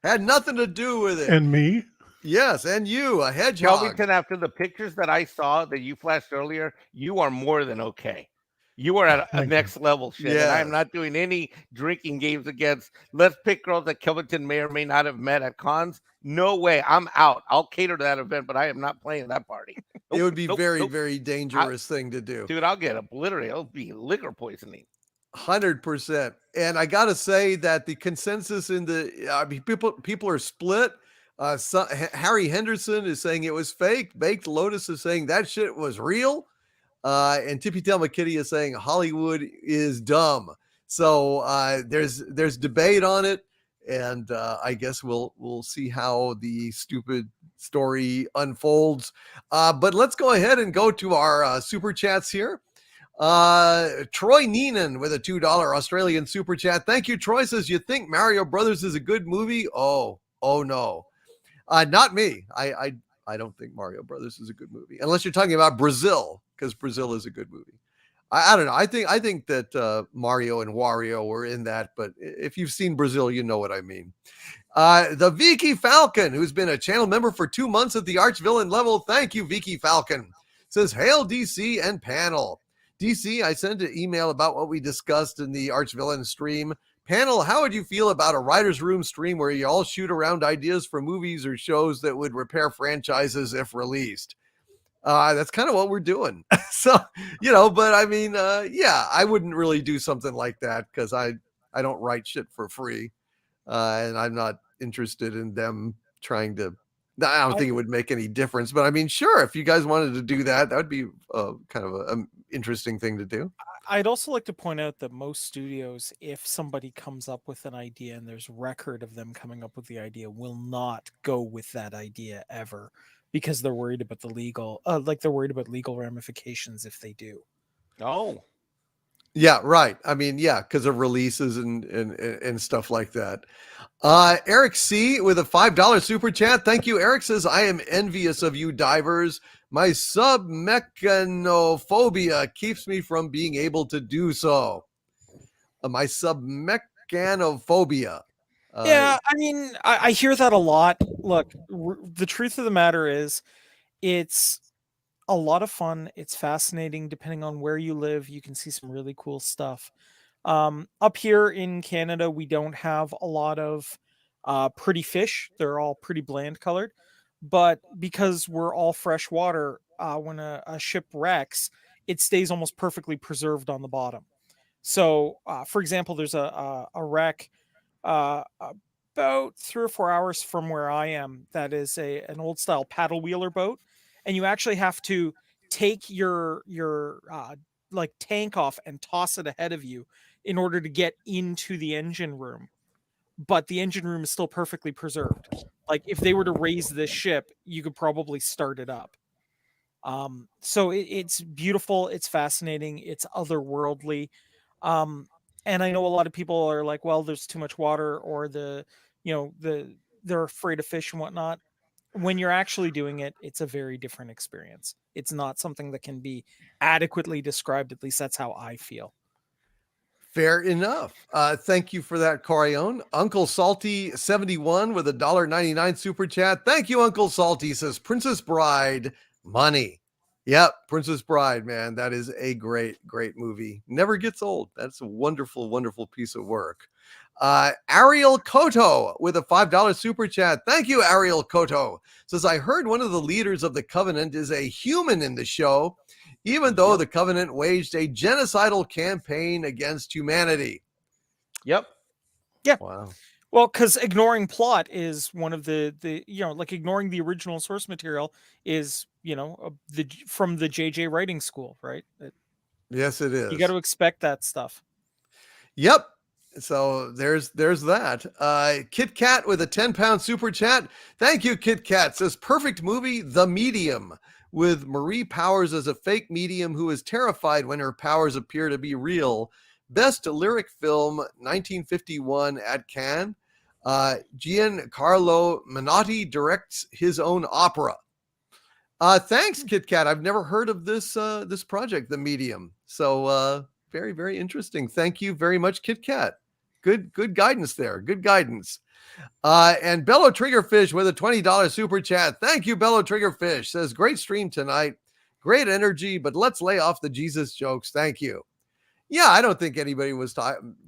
Had nothing to do with it. And me? Yes, and you, a hedgehog. Kelvington, after the pictures that I saw that you flashed earlier, you are more than okay. You are at a Thank you. next level shit. And I'm Yes. not doing any drinking games against let's pick girls that Kelvington may or may not have met at cons. No way. I'm out. I'll cater to that event, but I am not playing that party. It would be Nope, very, nope. very dangerous thing to do. Dude, I'll get obliterated. It'll be liquor poisoning. 100%. And I got to say that the consensus people are split. Harry Henderson is saying it was fake. Baked Lotus is saying that shit was real. And Tippy Tail McKitty is saying Hollywood is dumb. So there's debate on it. And I guess we'll see how the stupid story unfolds. But let's go ahead and go to our super chats here. Troy Neenan with a $2 Australian super chat. Thank you. Troy says, you think Mario Brothers is a good movie? Oh no. Not me. I don't think Mario Brothers is a good movie, unless you're talking about Brazil, because Brazil is a good movie. I don't know. I think that Mario and Wario were in that, but if you've seen Brazil, you know what I mean. The Vicky Falcon, who's been a channel member for 2 months at the Archvillain level. Thank you, Vicky Falcon. Says, hail DC and panel. DC, I sent an email about what we discussed in the Archvillain stream. Panel, how would you feel about a writer's room stream where you all shoot around ideas for movies or shows that would repair franchises if released? That's kind of what we're doing. So, but I mean, yeah, I wouldn't really do something like that because I don't write shit for free. And I'm not interested in them trying to. I don't think it would make any difference, but I mean, sure, if you guys wanted to do that, that would be kind of an interesting thing to do. I'd also like to point out that most studios, if somebody comes up with an idea and there's record of them coming up with the idea, will not go with that idea ever because they're worried about the legal, they're worried about legal ramifications if they do. Oh, yeah, right. I mean, yeah, because of releases and stuff like that. Eric C with a $5 super chat. Thank you. Eric says, I am envious of you divers. My submechanophobia keeps me from being able to do so. My submechanophobia. Yeah, I mean, I hear that a lot. Look, the truth of the matter is it's a lot of fun. It's fascinating. Depending on where you live, you can see some really cool stuff. Up here in Canada, we don't have a lot of pretty fish. They're all pretty bland colored. But because we're all freshwater, when a ship wrecks, it stays almost perfectly preserved on the bottom. So, for example, there's a wreck about 3 or 4 hours from where I am. That is an old style paddle wheeler boat, and you actually have to take your like tank off and toss it ahead of you in order to get into the engine room. But the engine room is still perfectly preserved. Like if they were to raise this ship, you could probably start it up. So it's beautiful. It's fascinating. It's otherworldly. And I know a lot of people are like, well, there's too much water, or they're afraid of fish and whatnot. When you're actually doing it, it's a very different experience. It's not something that can be adequately described. At least that's how I feel. Fair enough. Thank you for that, Corion. Uncle Salty 71 with a $1.99 super chat. Thank you, Uncle Salty. Says Princess Bride money. Yep, Princess Bride, man. That is a great, great movie. Never gets old. That's a wonderful, wonderful piece of work. Ariel Koto with a $5 super chat. Thank you, Ariel Koto. Says, I heard one of the leaders of the Covenant is a human in the show, even though the Covenant waged a genocidal campaign against humanity. yep. Yeah. Wow. Well, because ignoring plot is one of the like ignoring the original source material is, from the JJ writing school, right? Yes, it is. You got to expect that stuff. Yep. So there's that. Kit Kat with a 10-pound super chat. Thank you, Kit Kat. Says perfect movie, The Medium, with Marie Powers as a fake medium who is terrified when her powers appear to be real. Best lyric film, 1951 at Cannes. Giancarlo Menotti directs his own opera. Thanks, Kit Kat. I've never heard of this project, The Medium. So very, very interesting. Thank you very much, Kit Kat. Good guidance there. Good guidance. And Bello Triggerfish with a $20 super chat. Thank you, Bello Triggerfish. Says, great stream tonight. Great energy, but let's lay off the Jesus jokes. Thank you. Yeah, I don't think anybody was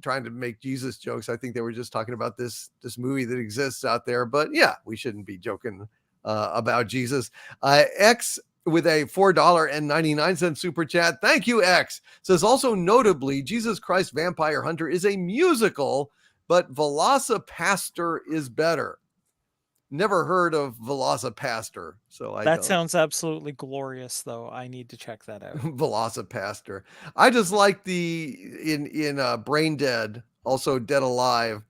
trying to make Jesus jokes. I think they were just talking about this movie that exists out there. But yeah, we shouldn't be joking about Jesus. X with a $4.99 super chat. Thank you, X. Says also notably, Jesus Christ Vampire Hunter is a musical, but Velocipaster is better. Never heard of Velocipaster. So That sounds absolutely glorious, though. I need to check that out. Velocipaster. I just like in Brain Dead, also Dead Alive,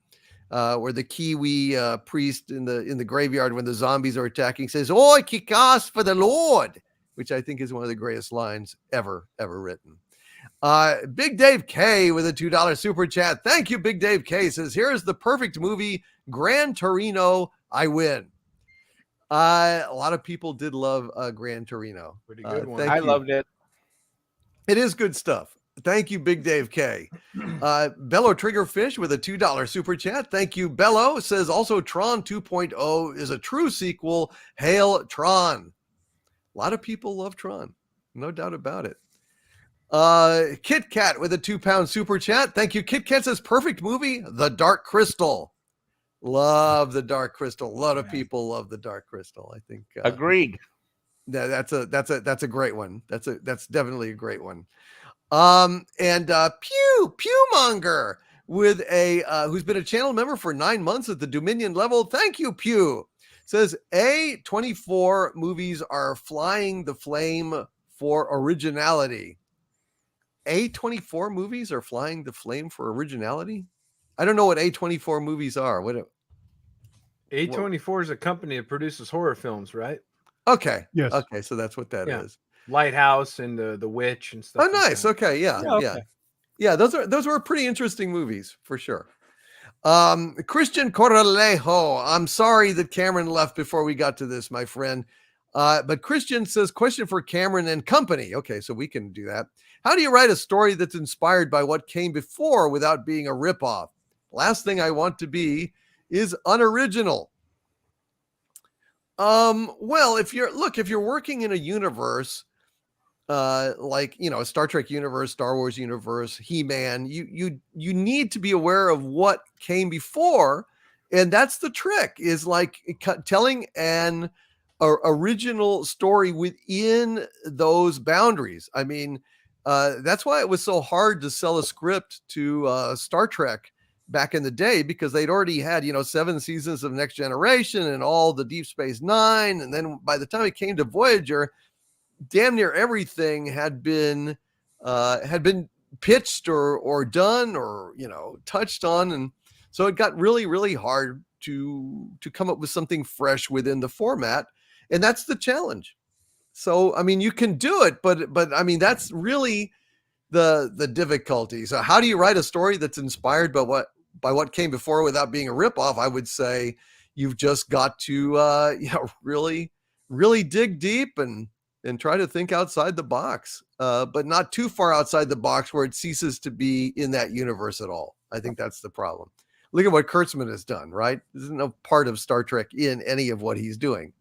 where the Kiwi priest in the graveyard when the zombies are attacking says, "Oi, kick ass for the Lord," which I think is one of the greatest lines ever written. Big Dave K with a $2 super chat. Thank you, Big Dave K. Says, here's the perfect movie, Gran Torino, I win. A lot of people did love Gran Torino. Pretty good one. I loved it. It is good stuff. Thank you, Big Dave K. Bello Triggerfish with a $2 super chat. Thank you, Bello. Says also Tron 2.0 is a true sequel. Hail Tron. A lot of people love Tron. No doubt about it. Kit Kat with a £2 super chat. Thank you. Kit Kat says perfect movie, The Dark Crystal. Love The Dark Crystal. A lot of people love The Dark Crystal. I think Agreed. that's a great one. That's definitely a great one. Pewmonger with a who's been a channel member for 9 months at the Dominion level. Thank you, Pew. Says A24 movies are flying the flame for originality. A24 movies are flying the flame for originality? I don't know what A24 movies are. A24 is a company that produces horror films, right? Okay. Yes. Okay, so that's what that Yeah. is. Lighthouse and the Witch and stuff. Oh, nice. Like that. Okay, yeah. okay. Yeah, those were pretty interesting movies for sure. Christian Corralejo. I'm sorry that Cameron left before we got to this, my friend. But Christian says, question for Cameron and company. Okay, so we can do that. How do you write a story that's inspired by what came before without being a ripoff? Last thing I want to be is unoriginal. Well, if you're working in a universe, like, a Star Trek universe, Star Wars universe, He-Man, you need to be aware of what came before. And that's the trick, is like telling an original story within those boundaries. I mean, that's why it was so hard to sell a script to Star Trek back in the day, because they'd already had 7 seasons of Next Generation and all the Deep Space Nine, and then by the time it came to Voyager, damn near everything had been pitched or done or touched on, and so it got really, really hard to come up with something fresh within the format, and that's the challenge. So I mean, you can do it, but I mean, that's really the difficulty. So how do you write a story that's inspired by what came before without being a ripoff? I would say you've just got to really, really dig deep and try to think outside the box, but not too far outside the box where it ceases to be in that universe at all. I think that's the problem. Look at what Kurtzman has done, right? There's no part of Star Trek in any of what he's doing.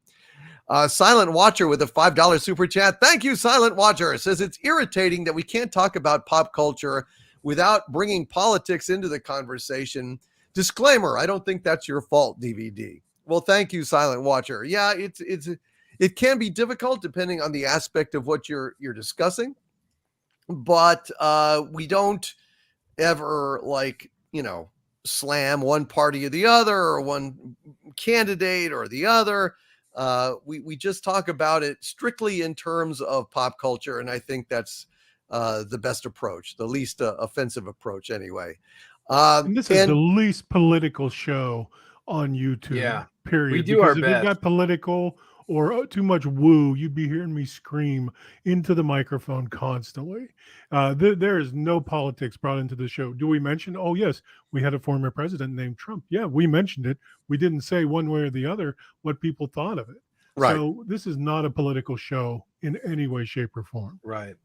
Silent Watcher with a $5 super chat. Thank you, Silent Watcher. Says it's irritating that we can't talk about pop culture without bringing politics into the conversation. Disclaimer, I don't think that's your fault, DVD. Well, thank you, Silent Watcher. Yeah, it can be difficult depending on the aspect of what you're discussing, but we don't ever slam one party or the other, or one candidate or the other. We just talk about it strictly in terms of pop culture, and I think that's the best approach, the least offensive approach, anyway. And this is the least political show on YouTube. Yeah, period. we do because our if best. it got political or too much woo, you'd be hearing me scream into the microphone constantly. There is no politics brought into the show. Do we mention? Oh yes, we had a former president named Trump. Yeah, we mentioned it. We didn't say one way or the other what people thought of it. Right. So this is not a political show in any way, shape, or form. Right.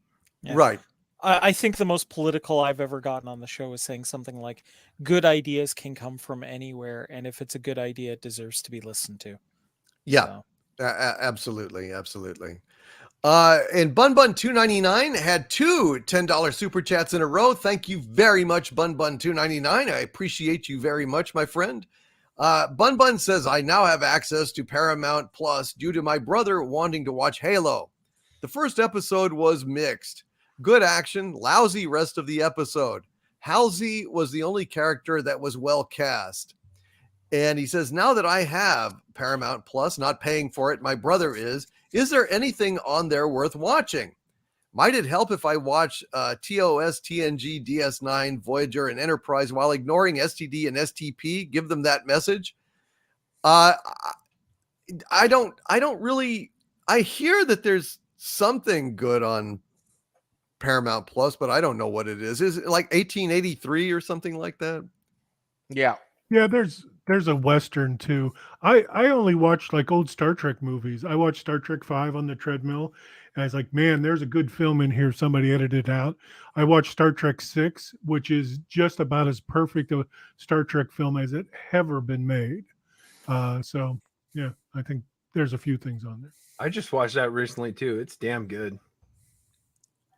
Yeah. Right. I think the most political I've ever gotten on the show is saying something like, good ideas can come from anywhere, and if it's a good idea, it deserves to be listened to. Yeah. So. Absolutely. And BunBun299 had 2 $10 super chats in a row. Thank you very much, BunBun299. I appreciate you very much, my friend. BunBun says, I now have access to Paramount Plus due to my brother wanting to watch Halo. The first episode was mixed. Good action, lousy rest of the episode. Halsey was the only character that was well cast. And he says, now that I have Paramount Plus, not paying for it, my brother is there anything on there worth watching? Might it help if I watch TOS, TNG, DS9, Voyager, and Enterprise while ignoring STD and STP? Give them that message. I don't really. I hear that there's something good on Paramount Plus, but I don't know what it is. Is it like 1883 or something like that? Yeah. Yeah, there's a Western too. I only watch like old Star Trek movies. I watched Star Trek 5 on the treadmill, and I was like, man, there's a good film in here. Somebody edited it out. I watched Star Trek 6, which is just about as perfect a Star Trek film as it ever been made. So yeah, I think there's a few things on there. I just watched that recently too. It's damn good.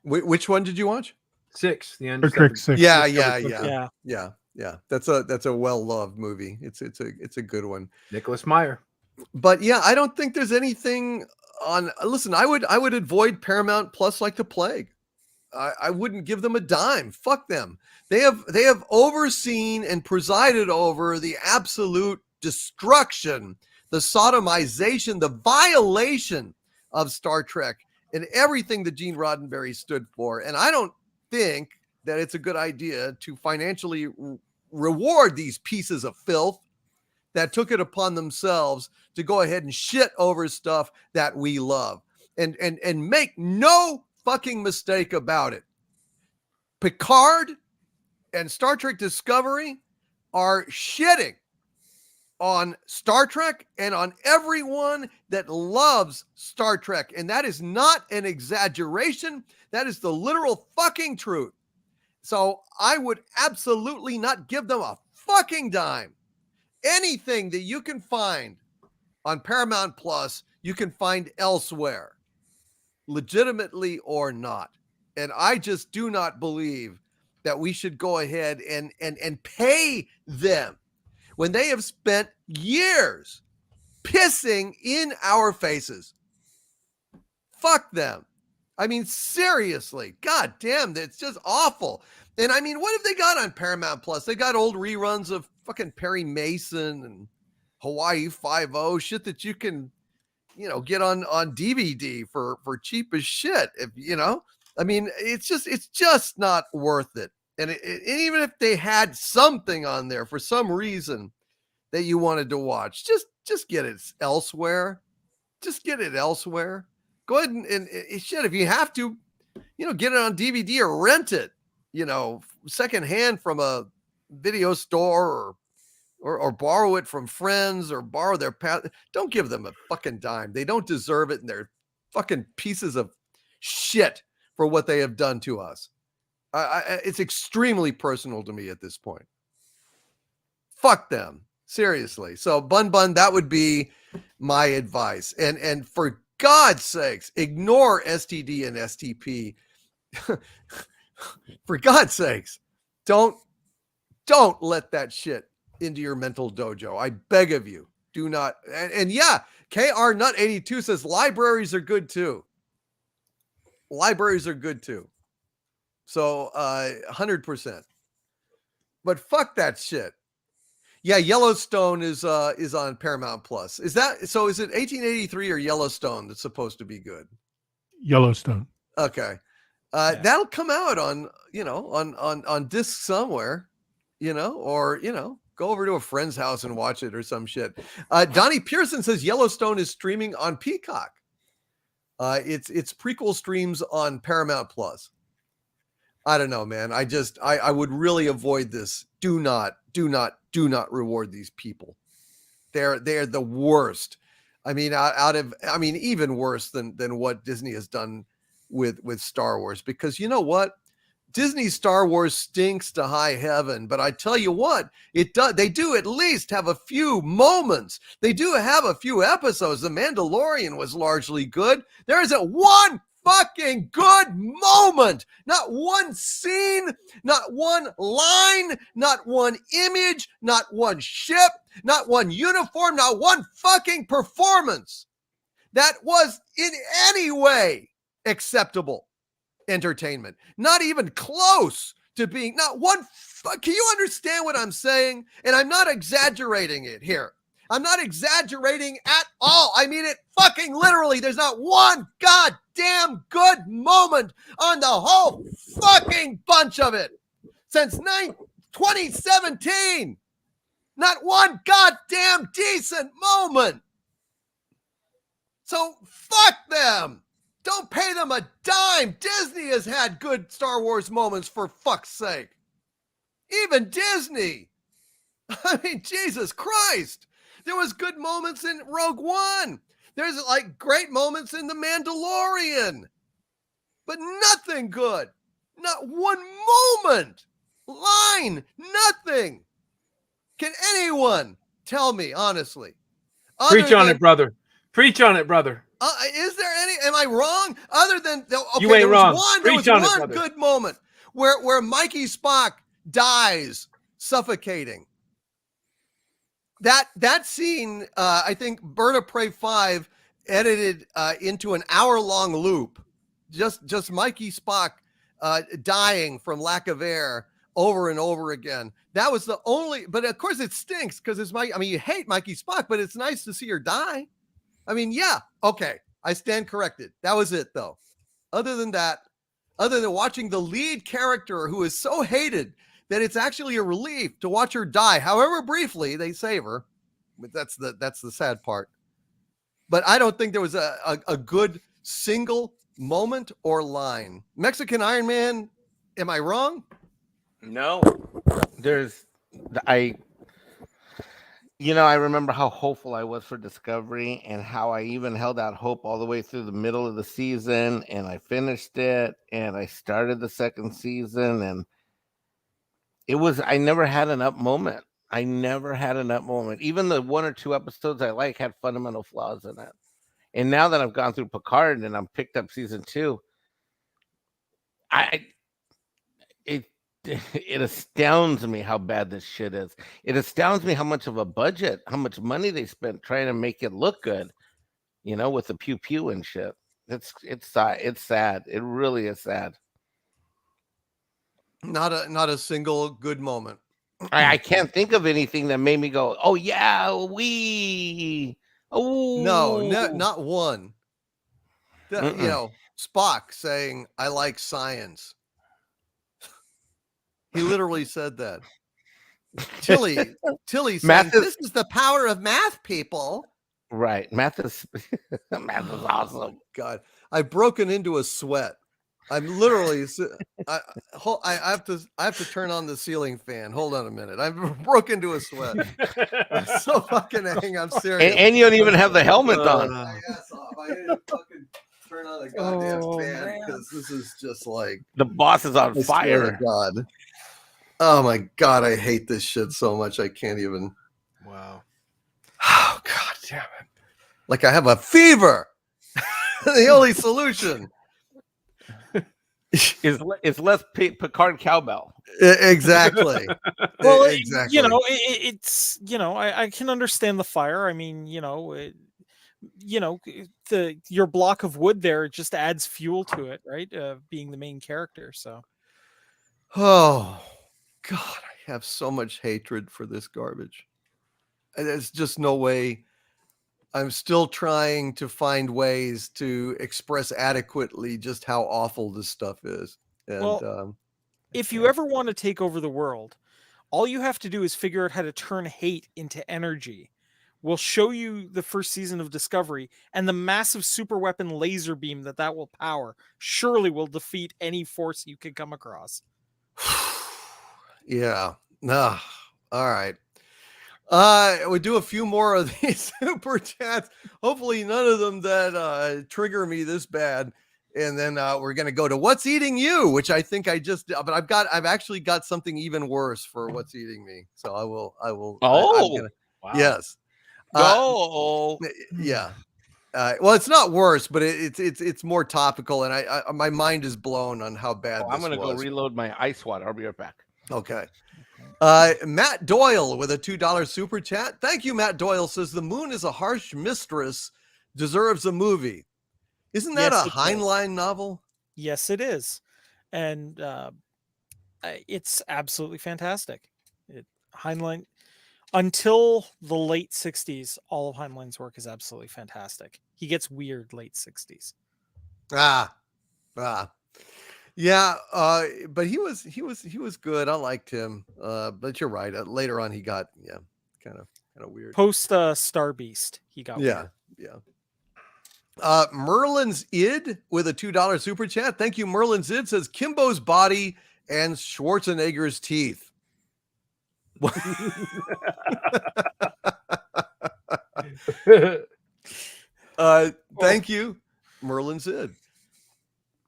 Which one did you watch? 6, the end Star of Trek Seven. 6. Yeah, Discovery yeah, Cooker. Yeah. yeah. That's a well-loved movie. It's a good one. Nicholas Meyer. But yeah, I don't think there's anything on. Listen, I would avoid Paramount Plus like the plague. I wouldn't give them a dime. Fuck them. They have overseen and presided over the absolute destruction, the sodomization, the violation of Star Trek and everything that Gene Roddenberry stood for. And I don't think that it's a good idea to financially reward these pieces of filth that took it upon themselves to go ahead and shit over stuff that we love. And make no fucking mistake about it. Picard and Star Trek Discovery are shitting on Star Trek and on everyone that loves Star Trek. And that is not an exaggeration. That is the literal fucking truth. So I would absolutely not give them a fucking dime. Anything that you can find on Paramount Plus, you can find elsewhere, legitimately or not. And I just do not believe that we should go ahead and pay them when they have spent years pissing in our faces. Fuck them. I mean, seriously, god damn, it's just awful. And I mean, what have they got on Paramount Plus? They got old reruns of fucking Perry Mason and Hawaii Five-0, shit that you can, get on DVD for cheap as shit. If I mean, it's just not worth it. And even if they had something on there for some reason that you wanted to watch, just get it elsewhere. Just get it elsewhere. Go ahead and shit, if you have to, get it on DVD or rent it, secondhand from a video store or borrow it from friends or borrow their past. Don't give them a fucking dime. They don't deserve it. And they're fucking pieces of shit for what they have done to us. It's extremely personal to me at this point. Fuck them. Seriously. So Bun, that would be my advice. And for God's sakes, ignore STD and STP. For God's sakes, don't let that shit into your mental dojo. I beg of you. Do not. And yeah, KR Nut 82 says libraries are good too. Libraries are good too. So 100%. But fuck that shit. Yeah, Yellowstone is on Paramount Plus. Is it 1883 or Yellowstone that's supposed to be good? Yellowstone. Okay. That'll come out on, on disc somewhere, or, go over to a friend's house and watch it or some shit. Donnie Pearson says Yellowstone is streaming on Peacock. It's prequel streams on Paramount Plus. I don't know, man. I would really avoid this. Do not reward these people. They're the worst. I mean, even worse than what Disney has done with Star Wars, because you know what? Disney Star Wars stinks to high heaven, but I tell you what, they do at least have a few moments. They do have a few episodes. The Mandalorian was largely good. There isn't one fucking good moment, not one scene, not one line, not one image, not one ship, not one uniform, not one fucking performance that was in any way acceptable entertainment. Not even close to being, not one. Can you understand what I'm saying? And I'm not exaggerating it here. I'm not exaggerating at all. I mean it fucking literally. There's not one goddamn good moment on the whole fucking bunch of it since 2017. Not one goddamn decent moment. So fuck them. Don't pay them a dime. Disney has had good Star Wars moments, for fuck's sake. Even Disney. I mean, Jesus Christ. There was good moments in Rogue One. There's like great moments in The Mandalorian. But nothing good. Not one moment. Line. Nothing. Can anyone tell me, honestly? Preach on it, brother. Preach on it, brother. Is there any? Am I wrong? Other than okay, You ain't there was wrong. one. There was Preach on it, one brother. good moment where Mikey Spock dies suffocating. That scene, I think Bird of Prey 5 edited into an hour-long loop. Just Mikey Spock dying from lack of air over and over again. That was the only, but of course it stinks because it's I mean, you hate Mikey Spock, but it's nice to see her die. I mean, yeah, okay, I stand corrected. That was it, though. Other than that, other than watching the lead character who is so hated that it's actually a relief to watch her die, however briefly they save her. But that's the sad part. But I don't think there was a good single moment or line. Mexican Iron Man, am I wrong? No, I remember how hopeful I was for Discovery and how I even held out hope all the way through the middle of the season, and I finished it and I started the second season, and I never had an up moment. Even the one or two episodes I like had fundamental flaws in it. And now that I've gone through Picard and I'm picked up season 2, it astounds me how bad this shit is. It astounds me how much of a budget, how much money they spent trying to make it look good, with the pew pew and shit. It's sad. It really is sad. Not a single good moment. I can't think of anything that made me go, oh yeah, No, not one. Spock saying, "I like science." He literally said that. Tilly saying, "This is the power of math, people." Right, math is awesome. Oh, God, I've broken into a sweat. I'm literally. I have to turn on the ceiling fan. Hold on a minute. I've broken into a sweat. I'm so fucking angry. I'm serious. And you don't even have the helmet on. I didn't fucking turn on the goddamn fan because this is just like the boss is on fire. God. Oh my God, I hate this shit so much. I can't even. Wow. Oh God damn it! Like I have a fever. The only solution is less Picard cowbell. Exactly. Well, exactly. it's I can understand the fire. I mean, your block of wood there just adds fuel to it, right? Being the main character, so. Oh God, I have so much hatred for this garbage. There's just no way. I'm still trying to find ways to express adequately just how awful this stuff is. And if you ever want to take over the world, all you have to do is figure out how to turn hate into energy. We'll show you the first season of Discovery, and the massive super weapon laser beam that will power surely will defeat any force you can come across. Yeah. All right. We do a few more of these super chats. Hopefully none of them that trigger me this bad. And then we're going to go to What's Eating You, which I think but I've actually got something even worse for What's Eating Me. So I will. Wow. Yes. Yeah. Well, it's not worse, but it's more topical, and I my mind is blown on how bad this I'm going to go was. reload my ice water. I'll be right back. Okay. Matt Doyle with a $2 super chat. Thank you, Matt Doyle. Says the moon is a harsh mistress, deserves a movie. Isn't that a Heinlein novel? Yes, it is, and it's absolutely fantastic. Heinlein, until the late 60s, all of Heinlein's work is absolutely fantastic. He gets weird late 60s. Yeah, but he was good. I liked him. But you're right. Later on, he got kind of weird. Post Star Beast, he got weird. Yeah. Merlin's Id with a $2 super chat. Thank you, Merlin's Id. Says Kimbo's body and Schwarzenegger's teeth. Thank you, Merlin's Id.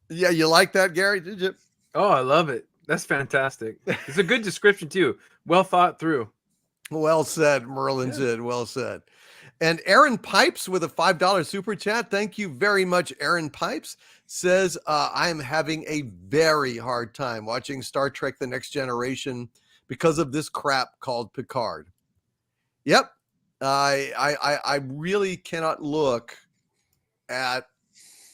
Yeah, you like that, Gary? Did you? Oh, I love it. That's fantastic. It's a good description too. Well thought through. Well said, Merlin's Id. Well said. And Aaron Pipes with a $5 super chat. Thank you very much, Aaron Pipes. Says, I'm having a very hard time watching Star Trek The Next Generation because of this crap called Picard. Yep. I really cannot look at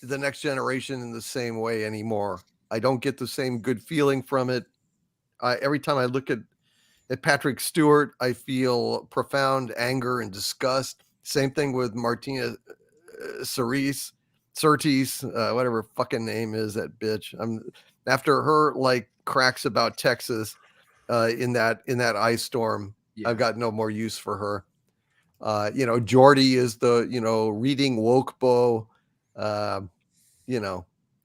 The Next Generation in the same way anymore. I don't get the same good feeling from it. Every time I look at Patrick Stewart, I feel profound anger and disgust. Same thing with Martina Sirtis, whatever fucking name is that bitch. After her like cracks about Texas in that ice storm. Yeah. I've got no more use for her. Jordy is the reading woke bow.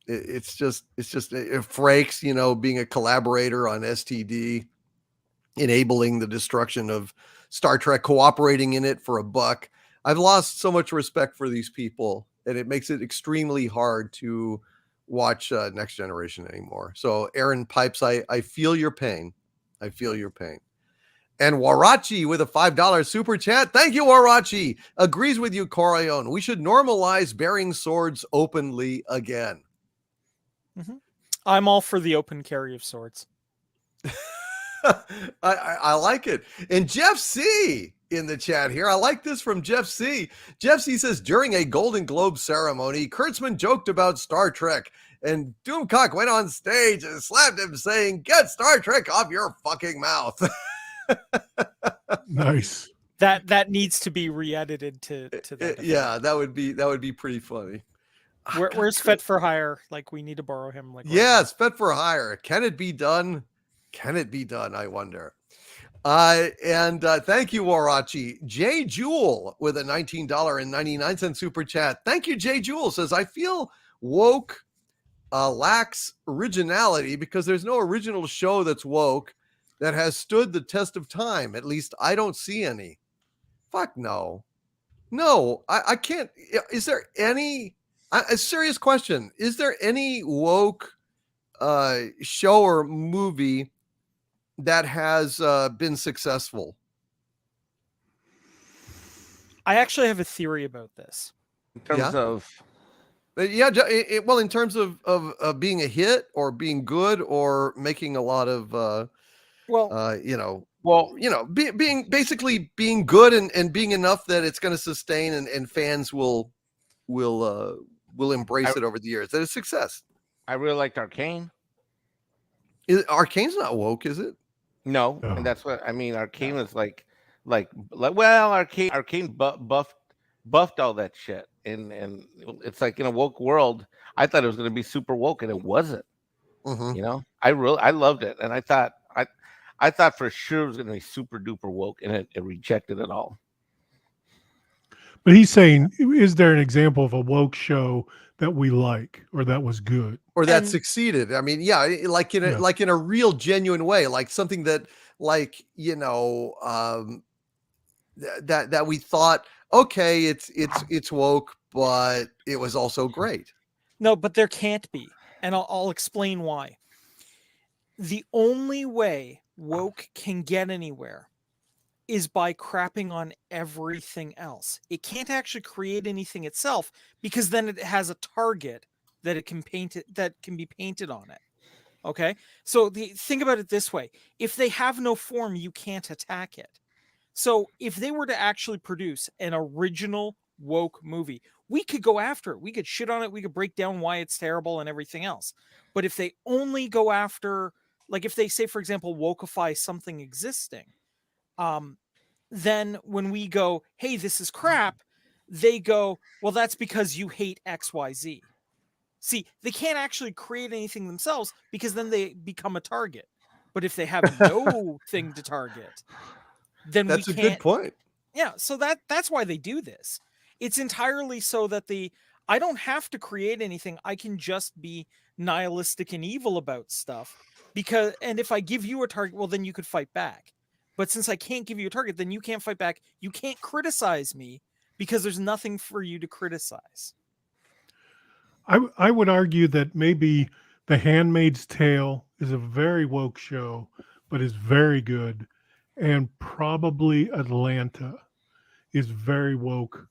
It's just Frakes, being a collaborator on STD, enabling the destruction of Star Trek, cooperating in it for a buck. I've lost so much respect for these people, and it makes it extremely hard to watch Next Generation anymore. So Aaron Pipes, I feel your pain. I feel your pain. And Warachi with a $5 super chat. Thank you, Warachi. Agrees with you, Corion. We should normalize bearing swords openly again. Mm-hmm. I'm all for the open carry of swords. I like it. And Jeff C in the chat here. I like this from Jeff C. Jeff C says, during a Golden Globe ceremony, Kurtzman joked about Star Trek, and Doomcock went on stage and slapped him, saying, "Get Star Trek off your fucking mouth." Nice. That needs to be re-edited to that. Yeah, that would be pretty funny. Where's Fet for Hire? Like, we need to borrow him. Like, yes, Fet for Hire. Can it be done? Can it be done? I wonder. And thank you, Warachi. Jay Jewel with a $19.99 super chat. Thank you, Jay Jewel. Says, I feel woke lacks originality because there's no original show that's woke that has stood the test of time. At least I don't see any. Fuck no. No, I can't. Is there any, a serious question, is there any woke show or movie that has been successful? I actually have a theory about this. In terms of, well, in terms of being a hit or being good or making a lot of being basically being good and being enough that it's going to sustain and fans will embrace it over the years. That is success. I really liked Arcane. Arcane's not woke, is it? No, and that's what I mean. Arcane is like well, Arcane buffed all that shit, and it's like in a woke world. I thought it was going to be super woke, and it wasn't. Mm-hmm. I loved it, and I thought for sure it was going to be super duper woke, and it rejected it all. But he's saying, is there an example of a woke show that we like or that was good or that succeeded? I mean, like in a real genuine way, like something that that we thought, okay, it's woke, but it was also great. No, but there can't be, and I'll explain why. The only way woke can get anywhere is by crapping on everything else. It can't actually create anything itself because then it has a target that it can be painted on it. Okay? So think about it this way. If they have no form, you can't attack it. So if they were to actually produce an original woke movie, we could go after it. We could shit on it. We could break down why it's terrible and everything else. But if they only go after, like if they say, for example, wokeify something existing, then when we go, hey, this is crap, they go, well, that's because you hate XYZ. See, they can't actually create anything themselves because then they become a target. But if they have no thing to target, then that's we can't. A good point. Yeah, so that's why they do this. It's entirely so that I don't have to create anything. I can just be nihilistic and evil about stuff. And if I give you a target, well, then you could fight back. But since I can't give you a target, then you can't fight back. You can't criticize me because there's nothing for you to criticize. I would argue that maybe The Handmaid's Tale is a very woke show, but is very good, and probably Atlanta. is very woke,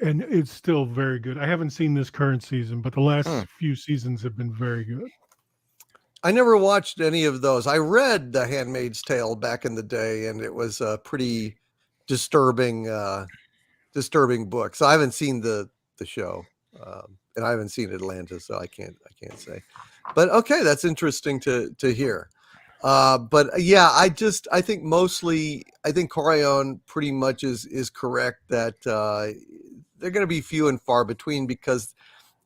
and it's still very good. I haven't seen this current season, but the last few seasons have been very good. I never watched any of those. I read The Handmaid's Tale back in the day, and it was a pretty disturbing book. So I haven't seen the show, and I haven't seen Atlanta, so I can't say. But okay, that's interesting to hear. But yeah, I think mostly, I think Corion pretty much is correct that they're going to be few and far between, because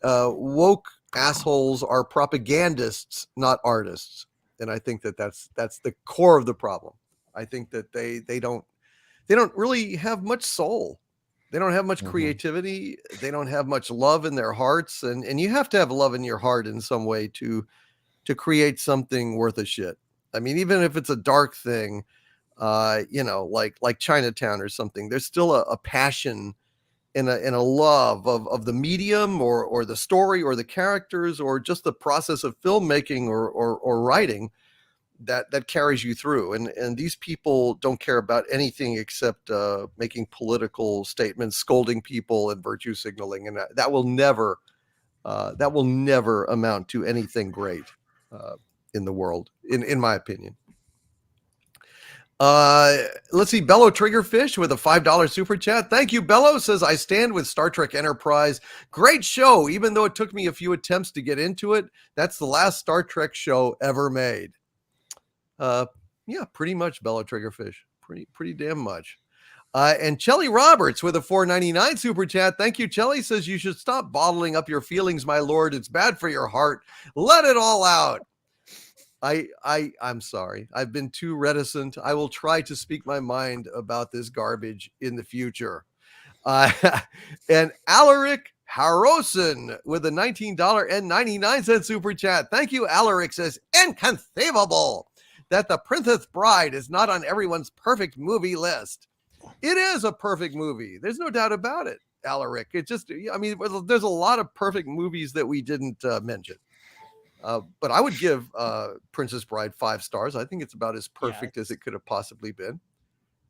woke assholes are propagandists, not artists, and I think that's the core of the problem. I think that they don't really have much soul. They don't have much creativity. They don't have much love in their hearts, and you have to have love in your heart in some way to create something worth a shit. I mean, even if it's a dark thing, like Chinatown or something, there's still a passion and a love of the medium or the story or the characters or just the process of filmmaking or writing that carries you through. And these people don't care about anything except making political statements, scolding people, and virtue signaling, and that will never amount to anything great in the world, in my opinion. Let's see. Bello Triggerfish with a $5 super chat. Thank you, Bello. Says, I stand with Star Trek Enterprise. Great show, even though it took me a few attempts to get into it. That's the last Star Trek show ever made. Yeah, pretty much, Bello Triggerfish. Pretty damn much. And Chelly Roberts with a $4.99 super chat. Thank you, Chelly. Says, you should stop bottling up your feelings, my lord. It's bad for your heart. Let it all out. I'm sorry. I've been too reticent. I will try to speak my mind about this garbage in the future. And Alaric Harrison with a $19.99 super chat. Thank you, Alaric. Says, inconceivable that The Princess Bride is not on everyone's perfect movie list. It is a perfect movie. There's no doubt about it, Alaric. It just, I mean, there's a lot of perfect movies that we didn't mention. But I would give Princess Bride 5 stars. I think it's about as perfect as it could have possibly been.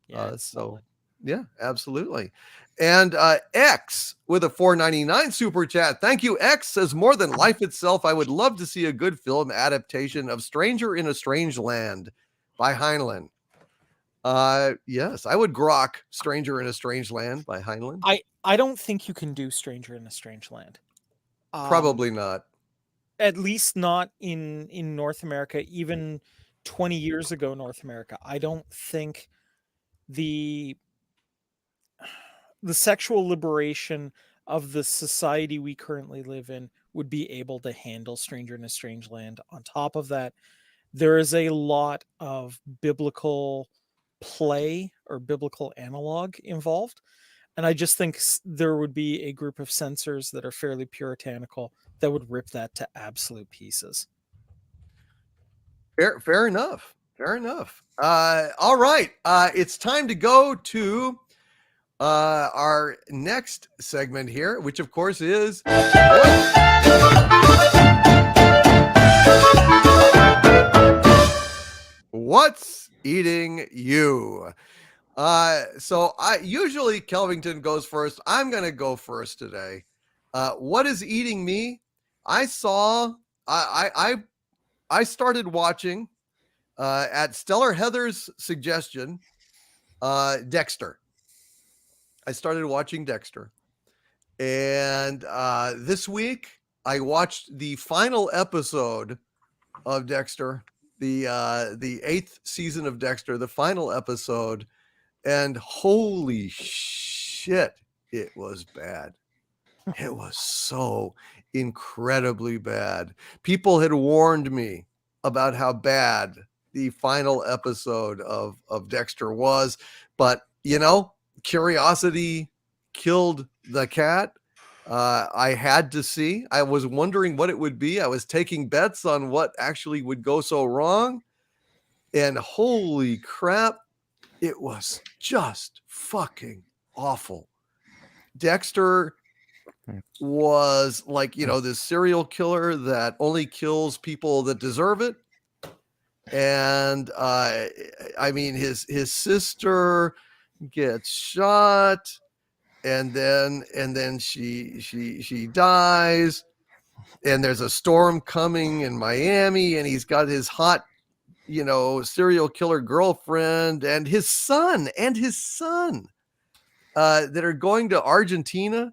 Yeah, absolutely. And X with a $4.99 super chat. Thank you, X. Says, more than life itself, I would love to see a good film adaptation of Stranger in a Strange Land by Heinlein. Yes, I would grok Stranger in a Strange Land by Heinlein. I don't think you can do Stranger in a Strange Land. Probably not. At least not in North America, even 20 years ago, North America. I don't think the sexual liberation of the society we currently live in would be able to handle Stranger in a Strange Land. On top of that, there is a lot of biblical play or biblical analog involved. And I just think there would be a group of censors that are fairly puritanical that would rip that to absolute pieces. Fair enough. All right. It's time to go to our next segment here, which of course is What's Eating You? So usually Kelvington goes first. I'm going to go first today. What is eating me? I started watching, at Stellar Heather's suggestion, Dexter. I started watching Dexter. And this week I watched the final episode of Dexter, the 8th season of Dexter, the final episode. And holy shit, it was bad. It was so incredibly bad. People had warned me about how bad the final episode of Dexter was, but curiosity killed the cat. I had to see. I was wondering what it would be. I was taking bets on what actually would go so wrong. And holy crap, it was just fucking awful. Dexter was like, this serial killer that only kills people that deserve it. And I mean, his sister gets shot, and then she dies, and there's a storm coming in Miami, and he's got his hot, serial killer girlfriend and his son that are going to Argentina,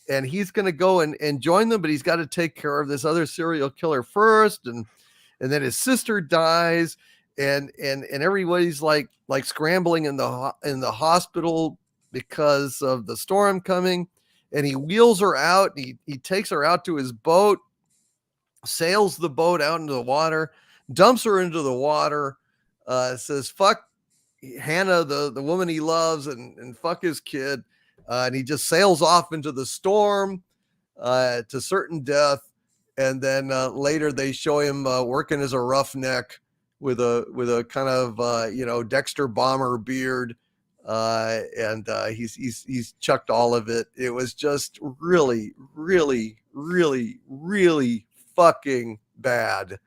and he's going to go and join them, but he's got to take care of this other serial killer first, and then his sister dies, and everybody's like scrambling in the hospital because of the storm coming, and he wheels her out. He takes her out to his boat, sails the boat out into the water, dumps her into the water, says fuck Hannah, the woman he loves, and fuck his kid, and he just sails off into the storm to certain death. And then later they show him working as a roughneck with a kind of Dexter bomber beard, and he's chucked all of it. It was just really, really, really, really fucking bad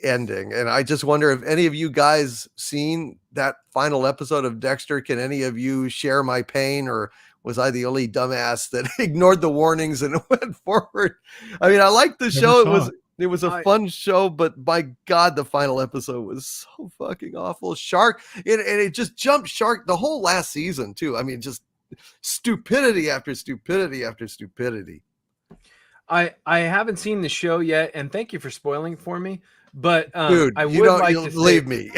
ending. And I just wonder if any of you guys seen that final episode of Dexter. Can any of you share my pain, or was I the only dumbass that ignored the warnings and went forward? I mean, I liked the show. It was a fun show, but by God, the final episode was so fucking awful. Shark, and it just jumped shark the whole last season too. I mean, just stupidity after stupidity after stupidity. I haven't seen the show yet, and thank you for spoiling for me. But dude, I would like to believe me.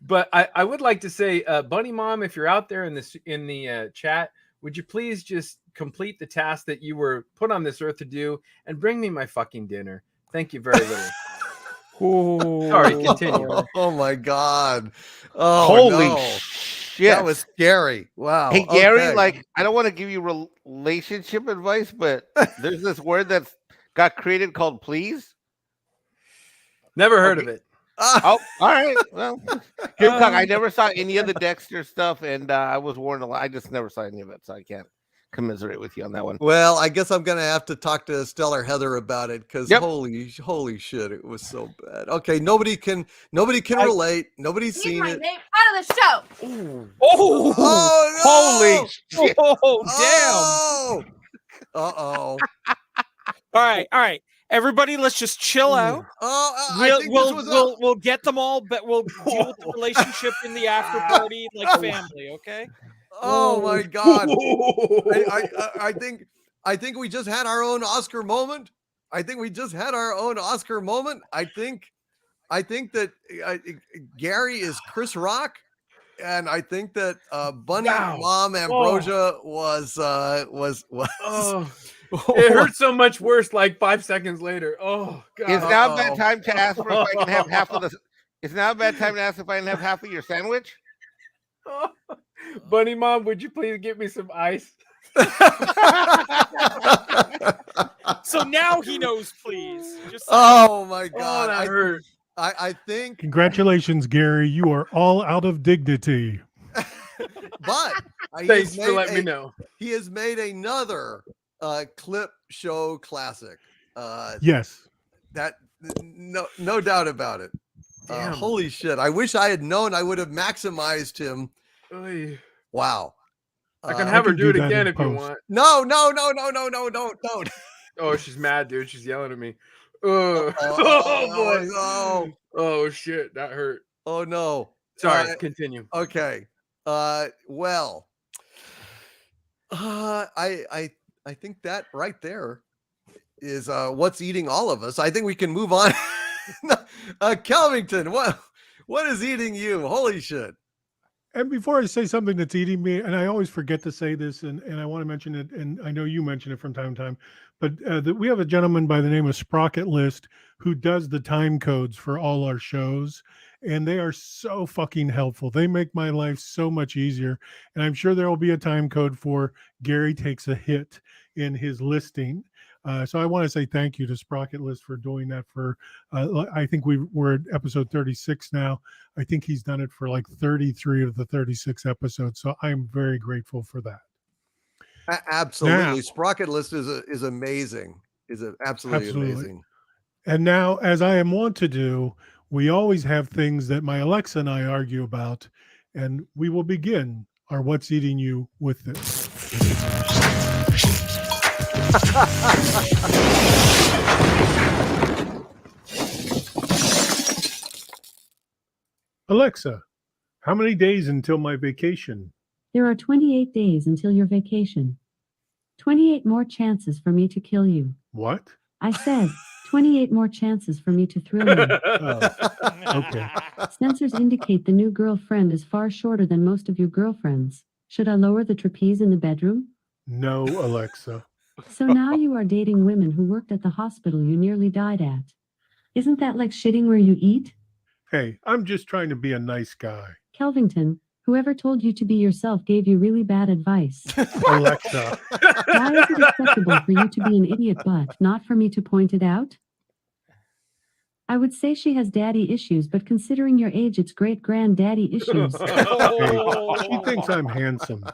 But I would like to say, Bunny Mom, if you're out there in the chat, would you please just complete the task that you were put on this earth to do and bring me my fucking dinner? Thank you very little. Sorry, continue. Oh my God! Oh, Holy no. shit! That was scary. Wow. Hey Gary, Okay. like I don't want to give you relationship advice, but there's this word that's got created called please. Never heard of it. Oh, all right. Well, here, I never saw any of the Dexter stuff, and I was warned a lot. I just never saw any of it, so I can't commiserate with you on that one. Well, I guess I'm gonna have to talk to Stellar Heather about it, because Yep. holy shit, it was so bad. Okay, nobody can relate. Nobody's Leave seen my it. name out of the show. Oh, Oh, no! Holy shit! oh, damn! Uh-oh. All right. Everybody, let's just chill out. Oh, I think this was We'll get them all, but we'll deal with the relationship in the after party like family, okay? Oh my God. I think we just had our own Oscar moment. I think that Gary is Chris Rock, and I think that Bunny Mom Ambrosia was Oh, it hurt so much worse like 5 seconds later. Oh God. It's now a bad time to ask for if I can have half of the. It's now a bad time to ask if I can have half of your sandwich. Bunny Mom, would you please get me some ice? So now he knows, please. Just oh my God. That hurt. I think, Congratulations, Gary. You are all out of dignity. but Thanks for letting me know. He has made another clip show classic. Yes. That no doubt about it. Damn. Holy shit. I wish I had known. I would have maximized him. Oy. Wow. I can have her can do it do that again in if you post. want. No, don't. Oh, she's mad, dude. She's yelling at me. Oh, boy. no. Oh shit, that hurt. Oh no. Sorry, continue. Okay. Well, I think that right there is what's eating all of us. I think we can move on. Kelvington, what is eating you? Holy shit. And before I say something that's eating me, and I always forget to say this, and I want to mention it, and I know you mention it from time to time, but we have a gentleman by the name of Sprocket List who does the time codes for all our shows, and they are so fucking helpful. They make my life so much easier, and I'm sure there will be a time code for Gary Takes a Hit in his listing. So I want to say thank you to Sprocket List for doing that for, I think we're at episode 36 now. I think he's done it for like 33 of the 36 episodes. So I'm very grateful for that. Absolutely. Now, Sprocket List is amazing. Absolutely amazing. And now, as I am wont to do, we always have things that my Alexa and I argue about. and we will begin our What's Eating You with this. Alexa, how many days until my vacation? There are 28 days until your vacation. 28 more chances for me to kill you. What? I said, 28 more chances for me to thrill you. Okay. Sensors indicate the new girlfriend is far shorter than most of your girlfriends. Should I lower the trapeze in the bedroom? No, Alexa. So now you are dating women who worked at the hospital you nearly died at. Isn't that like shitting where you eat? Hey, I'm just trying to be a nice guy. Kelvington, whoever told you to be yourself gave you really bad advice. Alexa. Why is it acceptable for you to be an idiot but not for me to point it out? I would say she has daddy issues, but considering your age, it's great-granddaddy issues. Hey, she thinks I'm handsome.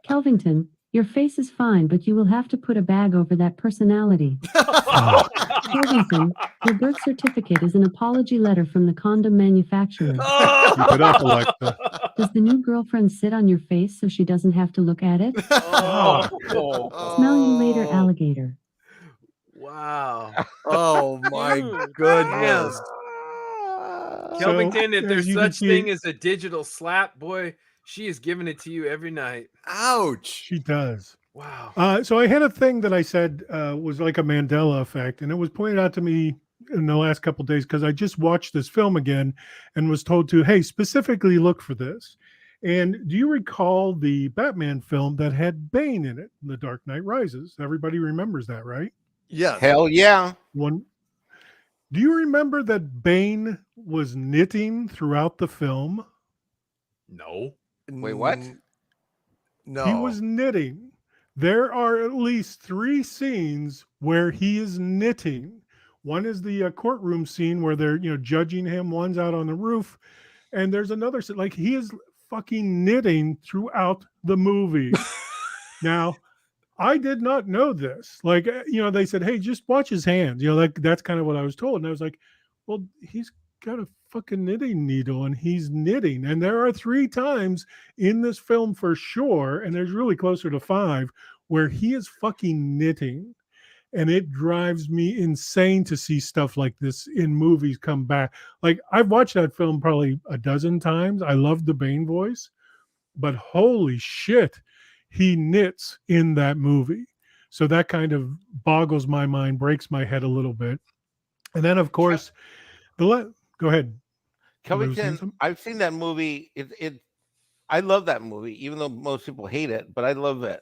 Kelvington, your face is fine, but you will have to put a bag over that personality. Kelvington, your birth certificate is an apology letter from the condom manufacturer. Keep it up, Alexa. Does the new girlfriend sit on your face so she doesn't have to look at it? Smell you later, alligator. Wow. Oh my Dude. goodness. Kelvington, if as there's you can such see- thing as a digital slap, boy, she is giving it to you every night. Ouch. She does. Wow. So I had a thing that I said was like a Mandela effect, and it was pointed out to me in the last couple of days because I just watched this film again and was told to, hey, specifically look for this. And do you recall the Batman film that had Bane in it, The Dark Knight Rises? Everybody remembers that, right? Yes. Hell yeah. One. Do you remember that Bane was knitting throughout the film? No. Wait, what? No. He was knitting. There are at least 3 scenes where he is knitting. One is the courtroom scene where they're, judging him. One's out on the roof, and there's another scene. Like, he is fucking knitting throughout the movie. Now, I did not know this. Like, they said, hey, just watch his hands. That's kind of what I was told. And I was like, well, he's got a fucking knitting needle and he's knitting. And there are 3 times in this film for sure, and there's really closer to 5, where he is fucking knitting. And it drives me insane to see stuff like this in movies come back. Like, I've watched that film probably a dozen times. I love the Bane voice, but holy shit, he knits in that movie. So that kind of boggles my mind, breaks my head a little bit. And then, of course, go ahead. Kelvington, I've seen that movie. I love that movie, even though most people hate it, but I love it.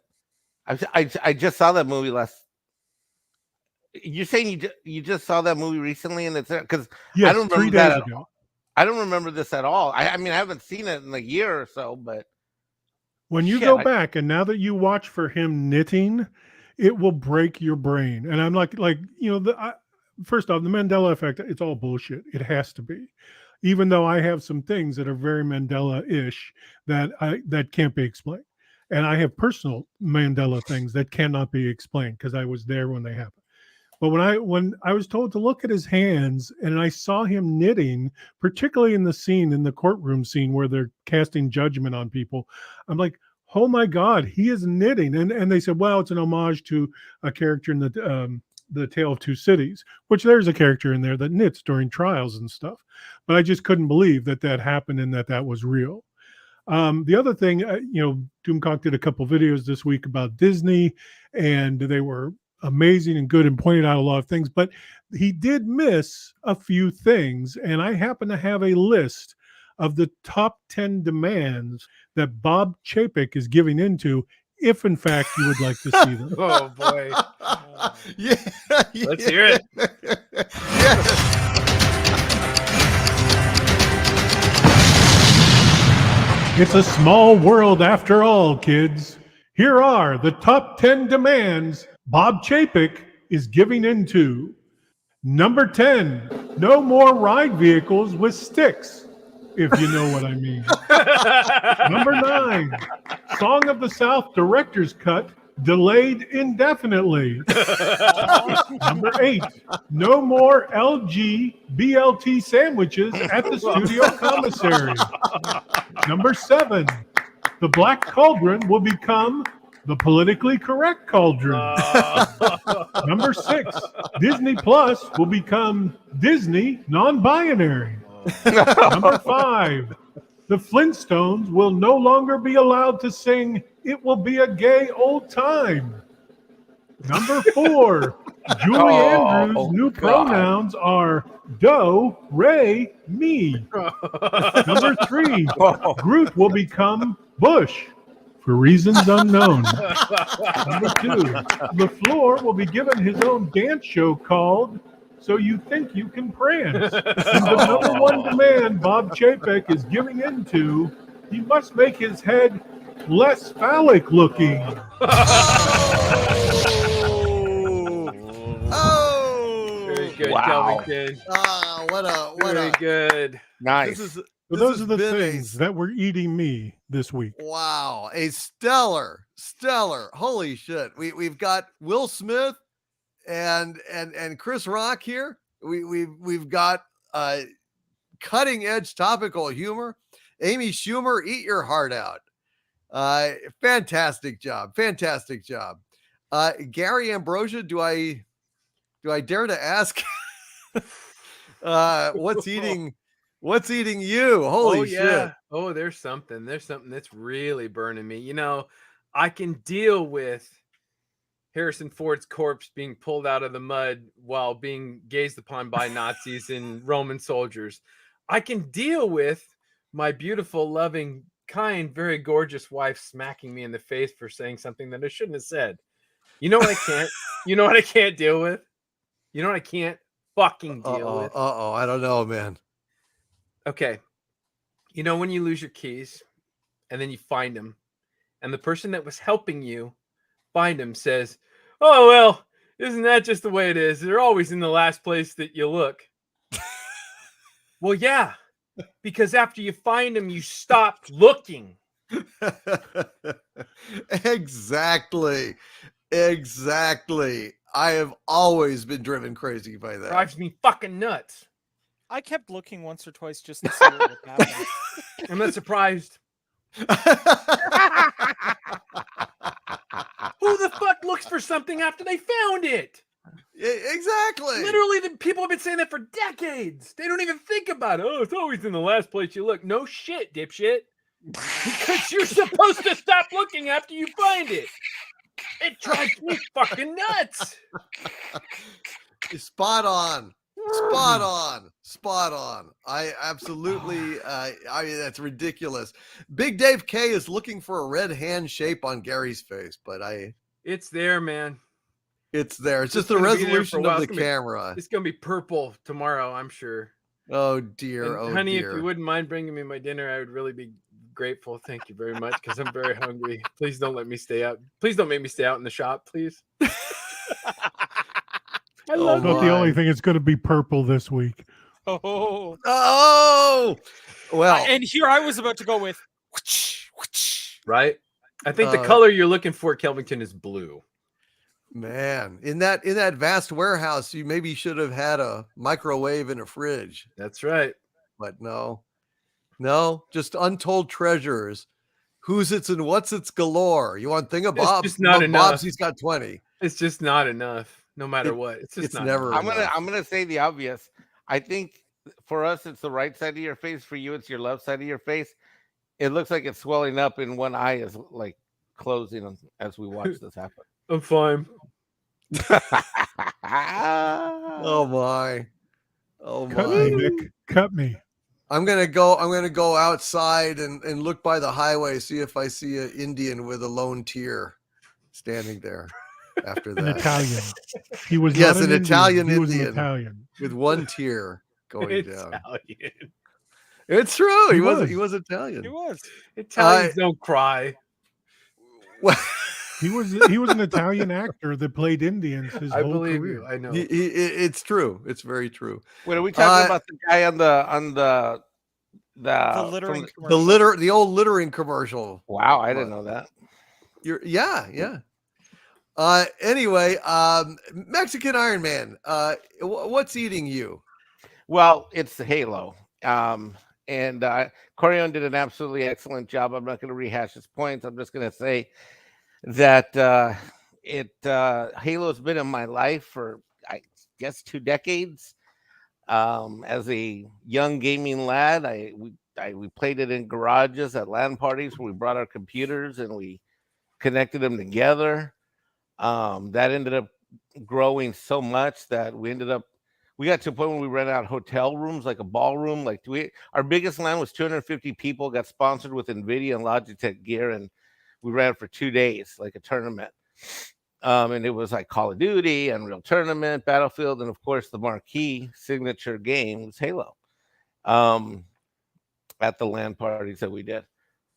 I just saw that movie last. You're saying you just saw that movie recently, and it's because yes, I don't 3 remember days that. ago. I don't remember this at all. I mean, I haven't seen it in a year or so, but when you go back and now that you watch for him knitting, it will break your brain. And I'm first off, the Mandela effect, it's all bullshit. It has to be. Even though I have some things that are very Mandela-ish that can't be explained. And I have personal Mandela things that cannot be explained because I was there when they happened. But when I was told to look at his hands and I saw him knitting, particularly in the courtroom scene where they're casting judgment on people, I'm like, oh my God, he is knitting. And they said, well, it's an homage to a character in the Tale of Two Cities, which there's a character in there that knits during trials and stuff. But I just couldn't believe that happened and that was real. The other thing, Doomcock did a couple videos this week about Disney, and they were amazing and good and pointed out a lot of things, but he did miss a few things. And I happen to have a list of the top 10 demands that Bob Chapek is giving into, if in fact you would like to see them. Oh boy. Yeah. Let's hear it. Yes. It's a small world after all, kids. Here are the top 10 demands Bob Chapek is giving into. Number 10, no more ride vehicles with sticks, if you know what I mean. Number 9, Song of the South director's cut delayed indefinitely. Number 8, no more LG BLT sandwiches at the studio commissary. Number 7, the Black Cauldron will become the politically correct cauldron. Number 6, Disney Plus will become Disney non-binary. Number 5, the Flintstones will no longer be allowed to sing "It Will Be a Gay Old Time." Number 4, Julie Andrews' new pronouns are do, re, me. Number 3, Groot will become Bush for reasons unknown. Number 2, LaFleur will be given his own dance show called So You Think You Can Prance. And the number one demand Bob Chapek is giving into, he must make his head less phallic looking. Oh, Very good, Wow. Kelvington. what Very a good. Nice. So this those has are the been things that were eating me this week. wow, a stellar. Holy shit. We've got Will Smith and Chris Rock here. We've got cutting edge topical humor. Amy Schumer, eat your heart out. Fantastic job. Gary Ambrosia, do I dare to ask what's eating you? Holy shit. Oh, there's something that's really burning me. You know, I can deal with Harrison Ford's corpse being pulled out of the mud while being gazed upon by Nazis and Roman soldiers. I can deal with my beautiful, loving, kind, very gorgeous wife smacking me in the face for saying something that I shouldn't have said. You know what I can't? You know what I can't deal with? You know what I can't fucking deal with? I don't know, man. Okay. You know when you lose your keys and then you find them, and the person that was helping you find them says, "Oh, well, isn't that just the way it is? They're always in the last place that you look." Well, yeah, because after you find them, you stop looking. Exactly. I have always been driven crazy by that. Drives me fucking nuts. I kept looking once or twice just to see what would happen. I'm not surprised. Who the fuck looks for something after they found it? Exactly. Literally, the people have been saying that for decades. They don't even think about it. Oh, it's always in the last place you look. No shit, dipshit. Because you're supposed to stop looking after you find it. It drives me fucking nuts. Spot on. I absolutely, that's ridiculous. Big Dave K is looking for a red hand shape on Gary's face, but it's there, man. It's there. It's just the resolution of the camera. It's going to be purple tomorrow, I'm sure. Oh dear. And honey, if you wouldn't mind bringing me my dinner, I would really be grateful. Thank you very much, because I'm very hungry. Please don't let me stay out. Please don't make me stay out in the shop, please. I love Not the only thing that's going to be purple this week. Oh, well. And here I was about to go with right. I think the color you're looking for, Kelvington, is blue. Man, in that vast warehouse, you maybe should have had a microwave and a fridge. That's right. But no, just untold treasures. Who's it's and what's it's galore. You want thingabobs? It's just not enough. Bob's, he's got 20. It's just not enough. No matter what, it's not never. enough. I'm gonna say the obvious. I think for us, it's the right side of your face. For you, it's your left side of your face. It looks like it's swelling up, and one eye is like closing as we watch this happen. I'm fine. Oh my. Cut me, Nick. Cut me. I'm gonna go outside and look by the highway, see if I see an Indian with a lone tear standing there. After that, an Italian. He was yes, not an Italian Indian. He was Indian an Italian with one tear going down. Italian. It's true. He was Italian. He was. Italians don't cry. Well, he was an Italian actor that played Indians his I whole believe career. you. I know. It's true. It's very true. Wait, are we talking about the guy on the littering the old littering commercial? Wow, I didn't know that. Yeah. Anyway, Mexican Iron Man, what's eating you? Well, it's the Halo. And Corion did an absolutely excellent job. I'm not going to rehash his points. I'm just going to say that Halo's been in my life for, I guess, 2 decades. As a young gaming lad, we played it in garages at LAN parties where we brought our computers and we connected them together. That ended up growing so much that we got to a point where we rented out hotel rooms, like a ballroom. Like our biggest LAN was 250 people. Got sponsored with Nvidia and Logitech gear, and we ran it for 2 days, like a tournament. And it was like Call of Duty, Unreal Tournament, Battlefield, and of course the marquee signature game was Halo. At the LAN parties that we did.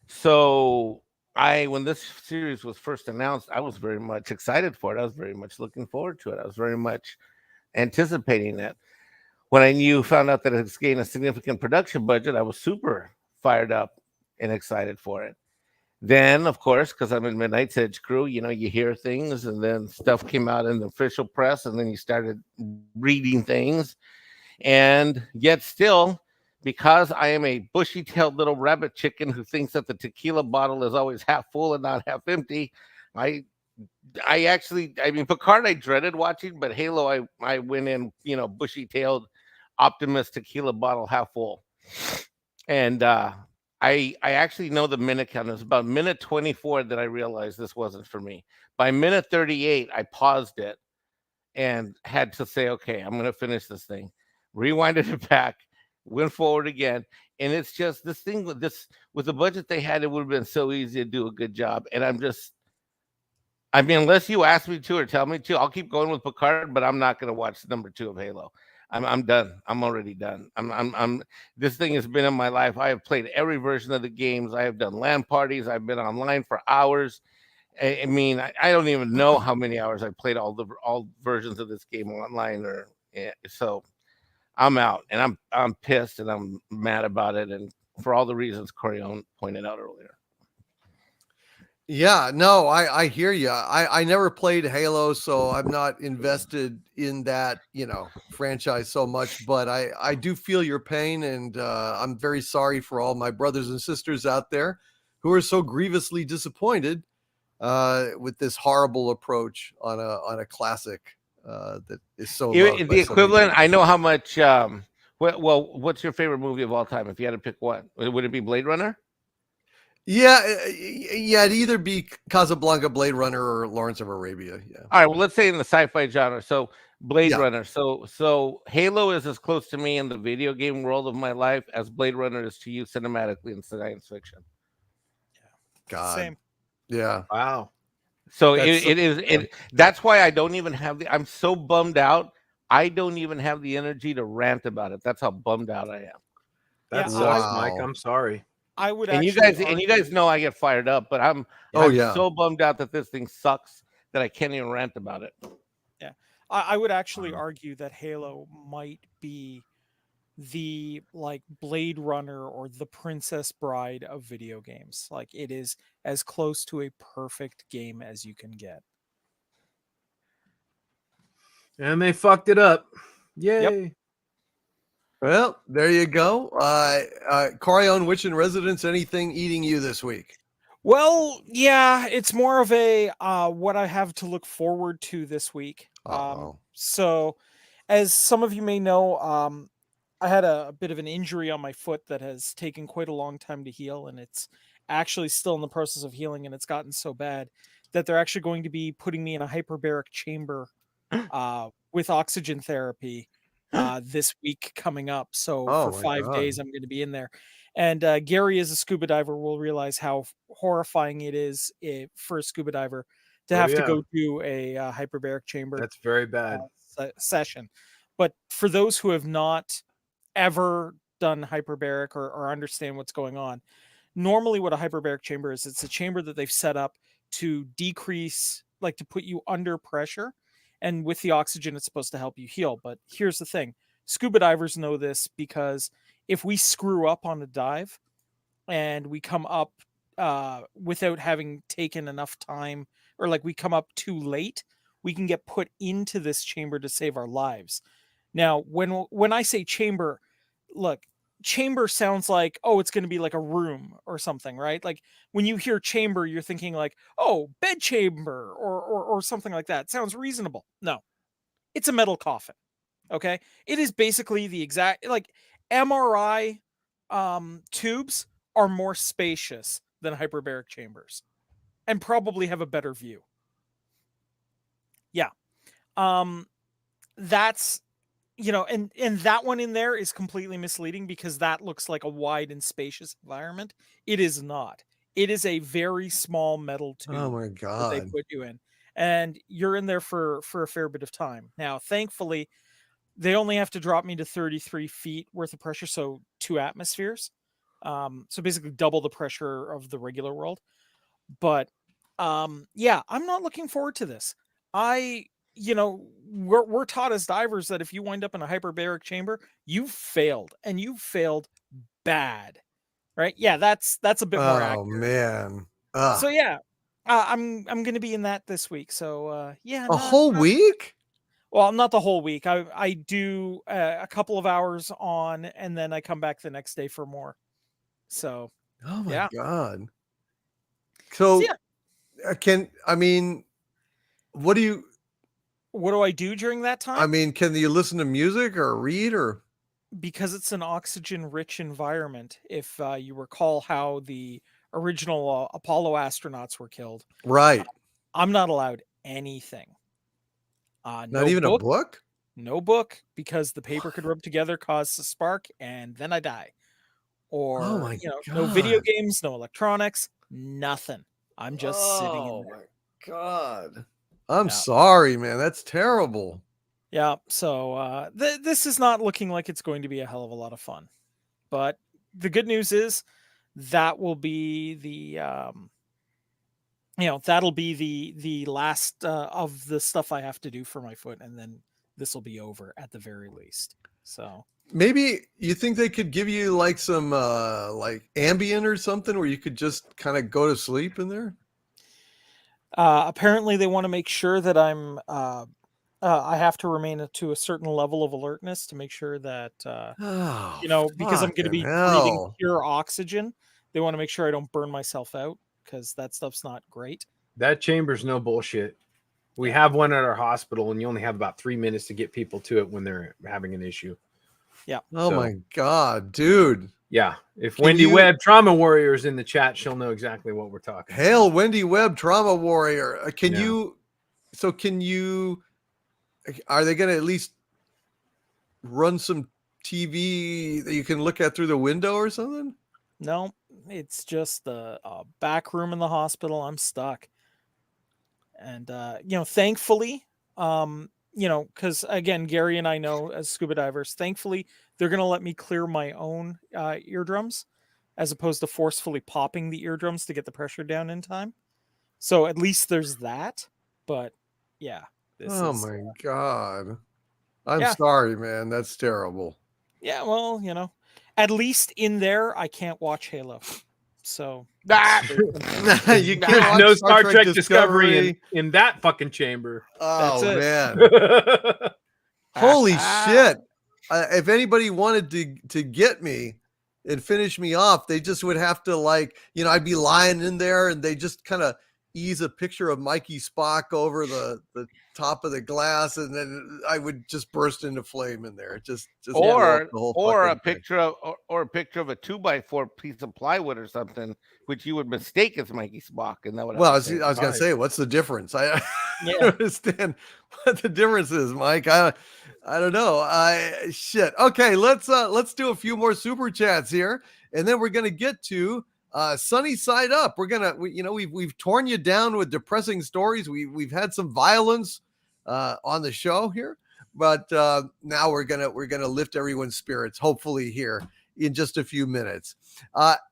So when this series was first announced, I was very much excited for it. I was very much looking forward to it. I was very much anticipating it. When I found out that it's gained a significant production budget, I was super fired up and excited for it. Then, of course, because I'm in Midnight's Edge crew, you hear things, and then stuff came out in the official press, and then you started reading things. And yet still, because I am a bushy-tailed little rabbit chicken who thinks that the tequila bottle is always half full and not half empty, I mean, Picard I dreaded watching, but Halo I went in, bushy-tailed optimist tequila bottle half full. And I actually know the minute count. It was about minute 24 that I realized this wasn't for me. By minute 38, I paused it and had to say, okay, I'm going to finish this thing. Rewinded it back, went forward again. And it's just this thing with the budget they had, it would have been so easy to do a good job. And I mean, unless you ask me to or tell me to, I'll keep going with Picard, but I'm not going to watch number 2 of Halo. I'm done. I'm already done. This thing has been in my life. I have played every version of the games. I have done LAN parties. I've been online for hours. I mean, I don't even know how many hours I played all versions of this game online. So I'm out, and I'm pissed, and I'm mad about it, and for all the reasons Corion pointed out earlier. Yeah, no, I hear you. I never played Halo, so I'm not invested in that, franchise so much, but I do feel your pain, and I'm very sorry for all my brothers and sisters out there who are so grievously disappointed with this horrible approach on a classic that is so loved by The so many equivalent, people. I know how much well, what's your favorite movie of all time? If you had to pick one, would it be Blade Runner? Yeah, it'd either be Casablanca, Blade Runner, or Lawrence of Arabia. Yeah. All right, well, let's say in the sci-fi genre. So Blade Yeah. Runner. So Halo is as close to me in the video game world of my life as Blade Runner is to you cinematically in science fiction. God. Same. Yeah. Wow. So That's that's why I don't even have I'm so bummed out. I don't even have the energy to rant about it. That's how bummed out I am. That Yeah, sucks, Wow. Mike. I'm sorry. I would And actually you guys know I get fired up, but I'm Yeah. so bummed out that this thing sucks that I can't even rant about it. I would actually argue that Halo might be the Blade Runner or the Princess Bride of video games. Like, it is as close to a perfect game as you can get. And they fucked it up. Yay. Well, there you go. Corion, Witch in Residence, anything eating you this week? Well, yeah, it's more of a what I have to look forward to this week. So, as some of you may know, I had a bit of an injury on my foot that has taken quite a long time to heal, and it's actually still in the process of healing, and it's gotten so bad that they're actually going to be putting me in a hyperbaric chamber with oxygen therapy this week coming up. So Oh, for my 5 God. days, I'm going to be in there. And Gary, as a scuba diver, will realize how horrifying it is for a scuba diver to have to go to a hyperbaric chamber That's very bad. session. But for those who have not ever done hyperbaric or understand what's going on, normally what a hyperbaric chamber is, it's a chamber that they've set up to decrease, like to put you under pressure. And with the oxygen, it's supposed to help you heal. But here's the thing. Scuba divers know this because if we screw up on a dive and we come up without having taken enough time or like we come up too late, we can get put into this chamber to save our lives. Now, when I say chamber, look, chamber sounds like, oh, it's going to be like a room or something, right? Like when you hear chamber, you're thinking like, oh, bed chamber or something like that. Sounds reasonable. No, it's a metal coffin. Okay, it is basically the exact, like, MRI tubes are more spacious than hyperbaric chambers and probably have a better view. Yeah. That's, and that one in there is completely misleading because that looks like a wide and spacious environment. It is not. It is a very small metal tube Oh my that they God. put you in, and you're in there for a fair bit of time. Now, thankfully, they only have to drop me to 33 feet worth of pressure, so 2 atmospheres. So basically double the pressure of the regular world. But yeah, I'm not looking forward to this. We're taught as divers that if you wind up in a hyperbaric chamber, you've failed, and you've failed bad. Right? Yeah, that's a bit more Oh accurate. man. So yeah, I'm going to be in that this week. So yeah, A whole week? well, not the whole week. I do a couple of hours on, and then I come back the next day for more. So Oh my yeah. God. So So yeah, what do you, what do I do during that time? can you listen to music or read or? Because it's an oxygen-rich environment. If you recall how the original Apollo astronauts were killed, Right. I'm not allowed anything. Not No even a book, book? no book, because the paper could rub together, cause a spark, and then I die. Oh Or my no video God. games, no electronics, nothing. I'm just sitting in Oh there. my God. I'm Yeah. sorry, man. That's terrible. Yeah, so this is not looking like it's going to be a hell of a lot of fun. But the good news is that will be that'll be the last of the stuff I have to do for my foot, and then this will be over at the very least. So Maybe you think they could give you like some like Ambien or something where you could just kind of go to sleep in there? apparently they want to make sure that I have to remain to a certain level of alertness to make sure that Oh, because I'm going to fucking be breathing hell. pure oxygen. They want to make sure I don't burn myself out, because that stuff's not great. That chamber's no bullshit. We have one at our hospital, and you only have about 3 minutes to get people to it when they're having an issue. Yeah. Oh So- my God, dude. Yeah. If Can Wendy you- Webb, Trauma Warrior, is in the chat, she'll know exactly what we're talking about. Hail, Wendy Webb, Trauma Warrior. Can Yeah. you, are they going to at least run some TV that you can look at through the window or something? No, it's just the back room in the hospital. I'm stuck. And, thankfully, because again, Gary and I know as scuba divers, thankfully, they're going to let me clear my own eardrums as opposed to forcefully popping the eardrums to get the pressure down in time. So at least there's that. But yeah, Oh my God. I'm Yeah. sorry, man. That's terrible. Yeah, well, at least in there, I can't watch Halo. So Ah, You can't There's watch no Star Trek Discovery in that fucking chamber. Oh, That's it. man. Holy Ah. shit. If anybody wanted to get me and finish me off, they just would have to I'd be lying in there and they just kind of ease a picture of Mikey Spock over the top of the glass, and then I would just burst into flame in there. Just blow up the whole or a fucking thing. picture of or a picture of a 2x4 piece of plywood or something, which you would mistake as Mikey Spock, and that would. Well, I have was the same going to vibe. say, what's the difference? I Yeah. don't understand what the difference is, Mike. I don't know. Shit. Okay, let's do a few more super chats here, and then we're gonna get to sunny side up. We've torn you down with depressing stories. We've had some violence on the show here, but now we're gonna lift everyone's spirits, hopefully, here in just a few minutes.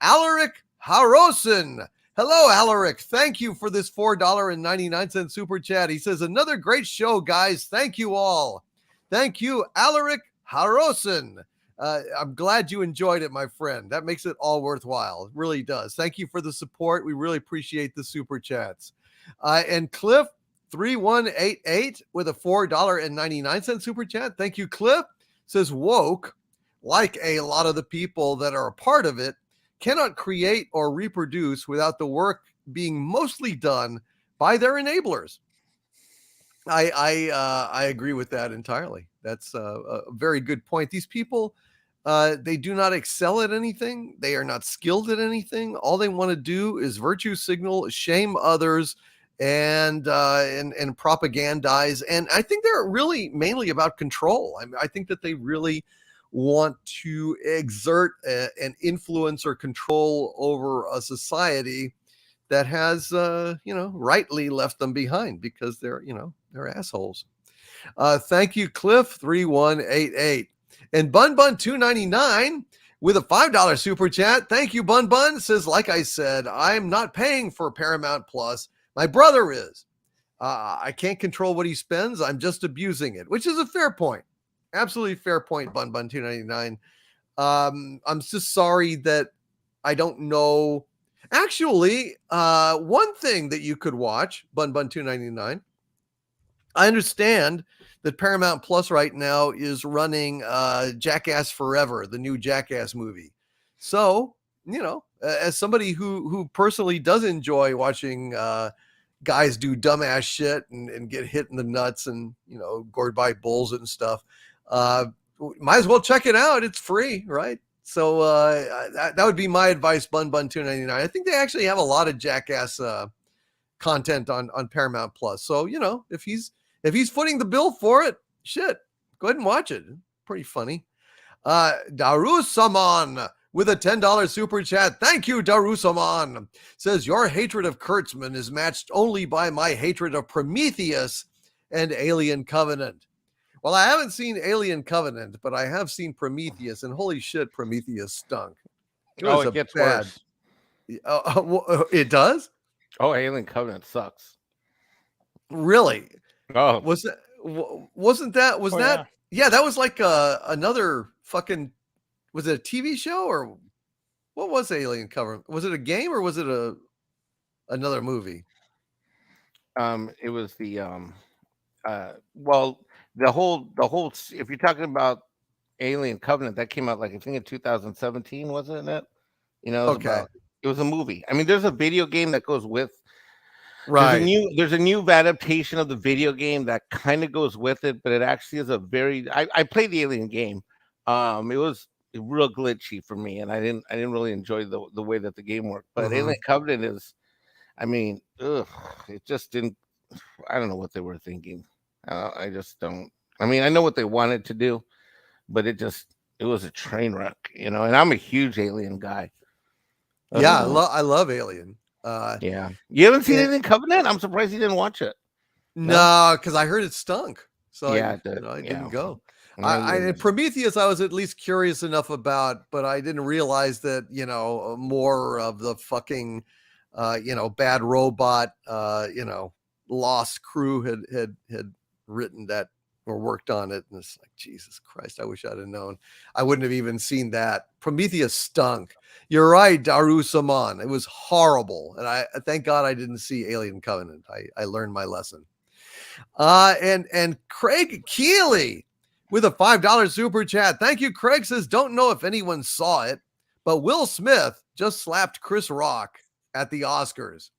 Alaric Harosen. Hello, Alaric. Thank you for this $4.99 super chat. He says, another great show, guys. Thank you all. Thank you, Alaric Harosen. I'm glad you enjoyed it, my friend. That makes it all worthwhile. It really does. Thank you for the support. We really appreciate the super chats. And Cliff 3188 with a $4.99 super chat. Thank you, Cliff. Says woke, like a lot of the people that are a part of it, cannot create or reproduce without the work being mostly done by their enablers. I agree with that entirely. That's a very good point. These people, they do not excel at anything. They are not skilled at anything. All they want to do is virtue signal, shame others, and propagandize. And I think they're really mainly about control. I mean, I think that they really want to exert an influence or control over a society that has, rightly left them behind because they're assholes. Thank you, Cliff 3188 and Bun 299 with a $5 super chat. Thank you, Bun. Says, like I said, I'm not paying for Paramount Plus. My brother is. I can't control what he spends. I'm just abusing it, which is a fair point. Absolutely fair point, Bun 299. I'm just sorry that I don't know. Actually, one thing that you could watch, Bun 299. I understand that Paramount Plus right now is running Jackass Forever, the new Jackass movie. So, as somebody who personally does enjoy watching guys do dumbass shit and get hit in the nuts and, gored by bulls and stuff, might as well check it out. It's free, right? So that would be my advice, Bun 299. I think they actually have a lot of Jackass content on Paramount Plus. So, if he's footing the bill for it, shit, go ahead and watch it. Pretty funny. Darusaman with a $10 super chat. Thank you, Darusaman. Says, your hatred of Kurtzman is matched only by my hatred of Prometheus and Alien Covenant. Well, I haven't seen Alien Covenant, but I have seen Prometheus, and holy shit, Prometheus stunk. It gets worse. It does? Oh, Alien Covenant sucks. Really? Oh, wasn't that? Was that? Yeah. Yeah, that was like another fucking. Was it a TV show or what was Alien Covenant? Was it a game or was it another movie? It was the the whole. If you're talking about Alien Covenant, that came out like I think in 2017, wasn't it? It was a movie. I mean, there's a video game that goes with. Right. There's a new adaptation of the video game that kind of goes with it, but it actually is a very. I played the Alien game. It was real glitchy for me, and I didn't really enjoy the way that the game worked. But Alien Covenant is, I mean, it just didn't. I don't know what they were thinking. I just don't. I mean, I know what they wanted to do, but it was a train wreck, And I'm a huge Alien guy. Yeah, I love Alien. Yeah, you haven't seen Alien Covenant? I'm surprised you didn't watch it. No, because I heard it stunk. So yeah, I didn't go. Prometheus, I was at least curious enough about, but I didn't realize that more of the fucking bad robot lost crew had written that or worked on it, and it's like, Jesus Christ, I wish I'd have known. I wouldn't have even seen that. Prometheus stunk. You're right, Daru-saman. It was horrible, and I thank God I didn't see Alien Covenant. I learned my lesson. And Craig Keeley with a $5 super chat. Thank you, Craig. Says, don't know if anyone saw it, but Will Smith just slapped Chris Rock at the Oscars.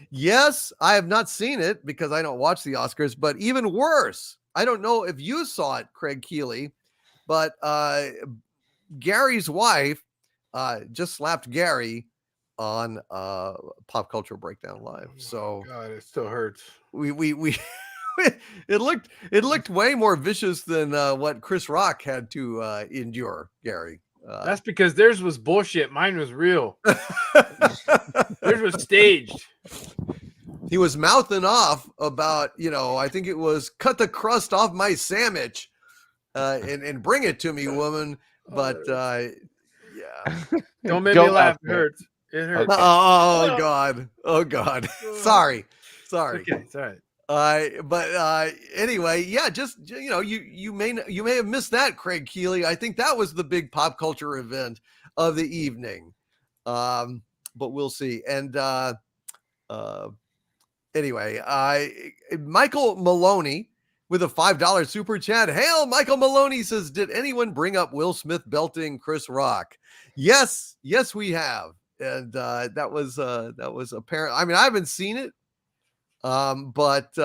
Yes, I have not seen it because I don't watch the Oscars, but even worse, I don't know if you saw it, Craig Keeley, but Gary's wife just slapped Gary on Pop Culture Breakdown Live. So God, it still hurts. We it looked way more vicious than what Chris Rock had to endure, Gary. That's because theirs was bullshit. Mine was real. Theirs was staged. He was mouthing off about, I think it was cut the crust off my sandwich and bring it to me, woman. But yeah. Don't make me laugh. It hurts. It hurts. Oh God. Oh God. Sorry. Okay, it's all right. But anyway, yeah, just you may have missed that, Craig Keeley. I think that was the big pop culture event of the evening. But we'll see. And Anyway, Michael Maloney with a $5 super chat. Hail, Michael Maloney says, did anyone bring up Will Smith belting Chris Rock? Yes, we have. And that was apparent. I mean, I haven't seen it. But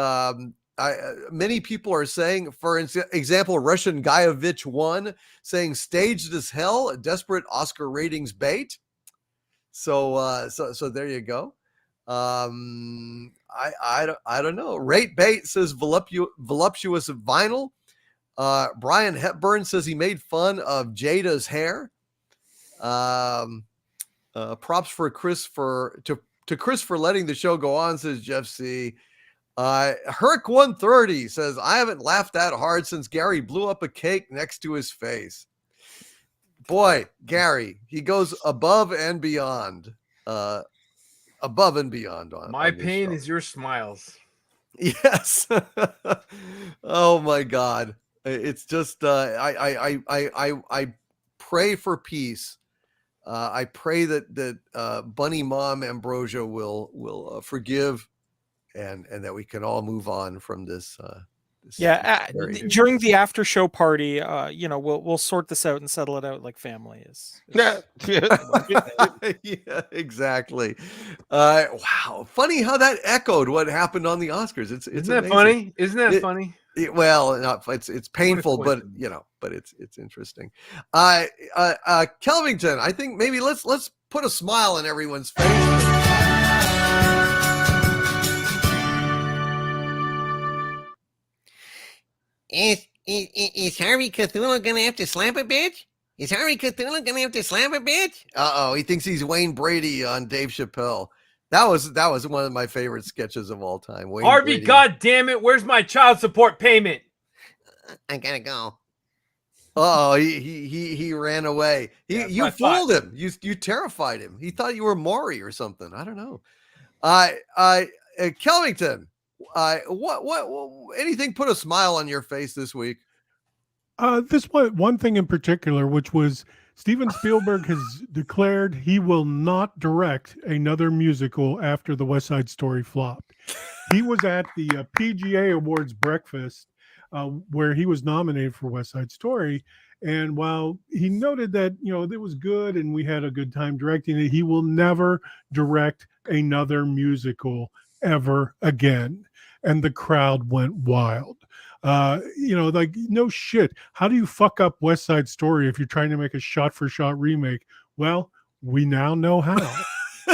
many people are saying, for example, Russian Guyevich 1 saying staged as hell, a desperate Oscar ratings bait. So there you go. I don't know. Rate bait says voluptuous vinyl. Brian Hepburn says he made fun of Jada's hair. Props for Chris to Chris for letting the show go on, says Jeff C. Herc 130 says, I haven't laughed that hard since Gary blew up a cake next to his face. Boy, Gary, he goes above and beyond. Above and beyond on My on this pain show. is your smiles. Yes. Oh my God. It's just I pray for peace. I pray that Bunny Mom Ambrosia will forgive and that we can all move on from this. During the after show party, we'll sort this out and settle it out like family is. Yeah, exactly. Wow, funny how that echoed what happened on the Oscars. It's Isn't that amazing. funny? Isn't that funny? Well, it's painful, but it's interesting. Kelvington, I think maybe let's put a smile on everyone's face. Is Harvey Cthulhu gonna have to slap a bitch? Is Harvey Cthulhu gonna have to slap a bitch? He thinks he's Wayne Brady on Dave Chappelle. That was one of my favorite sketches of all time. Wayne Harvey, Brady. God damn it! Where's my child support payment? I gotta go. He ran away. You fooled him. You terrified him. He thought you were Maury or something. I don't know. Kelvington, what anything put a smile on your face this week? This one thing in particular, which was Steven Spielberg has declared he will not direct another musical after the West Side Story flopped. He was at the PGA Awards breakfast where he was nominated for West Side Story. And while he noted that, it was good and we had a good time directing it, he will never direct another musical ever again. And the crowd went wild. Like, no shit. How do you fuck up West Side Story if you're trying to make a shot-for-shot remake? Well, we now know how.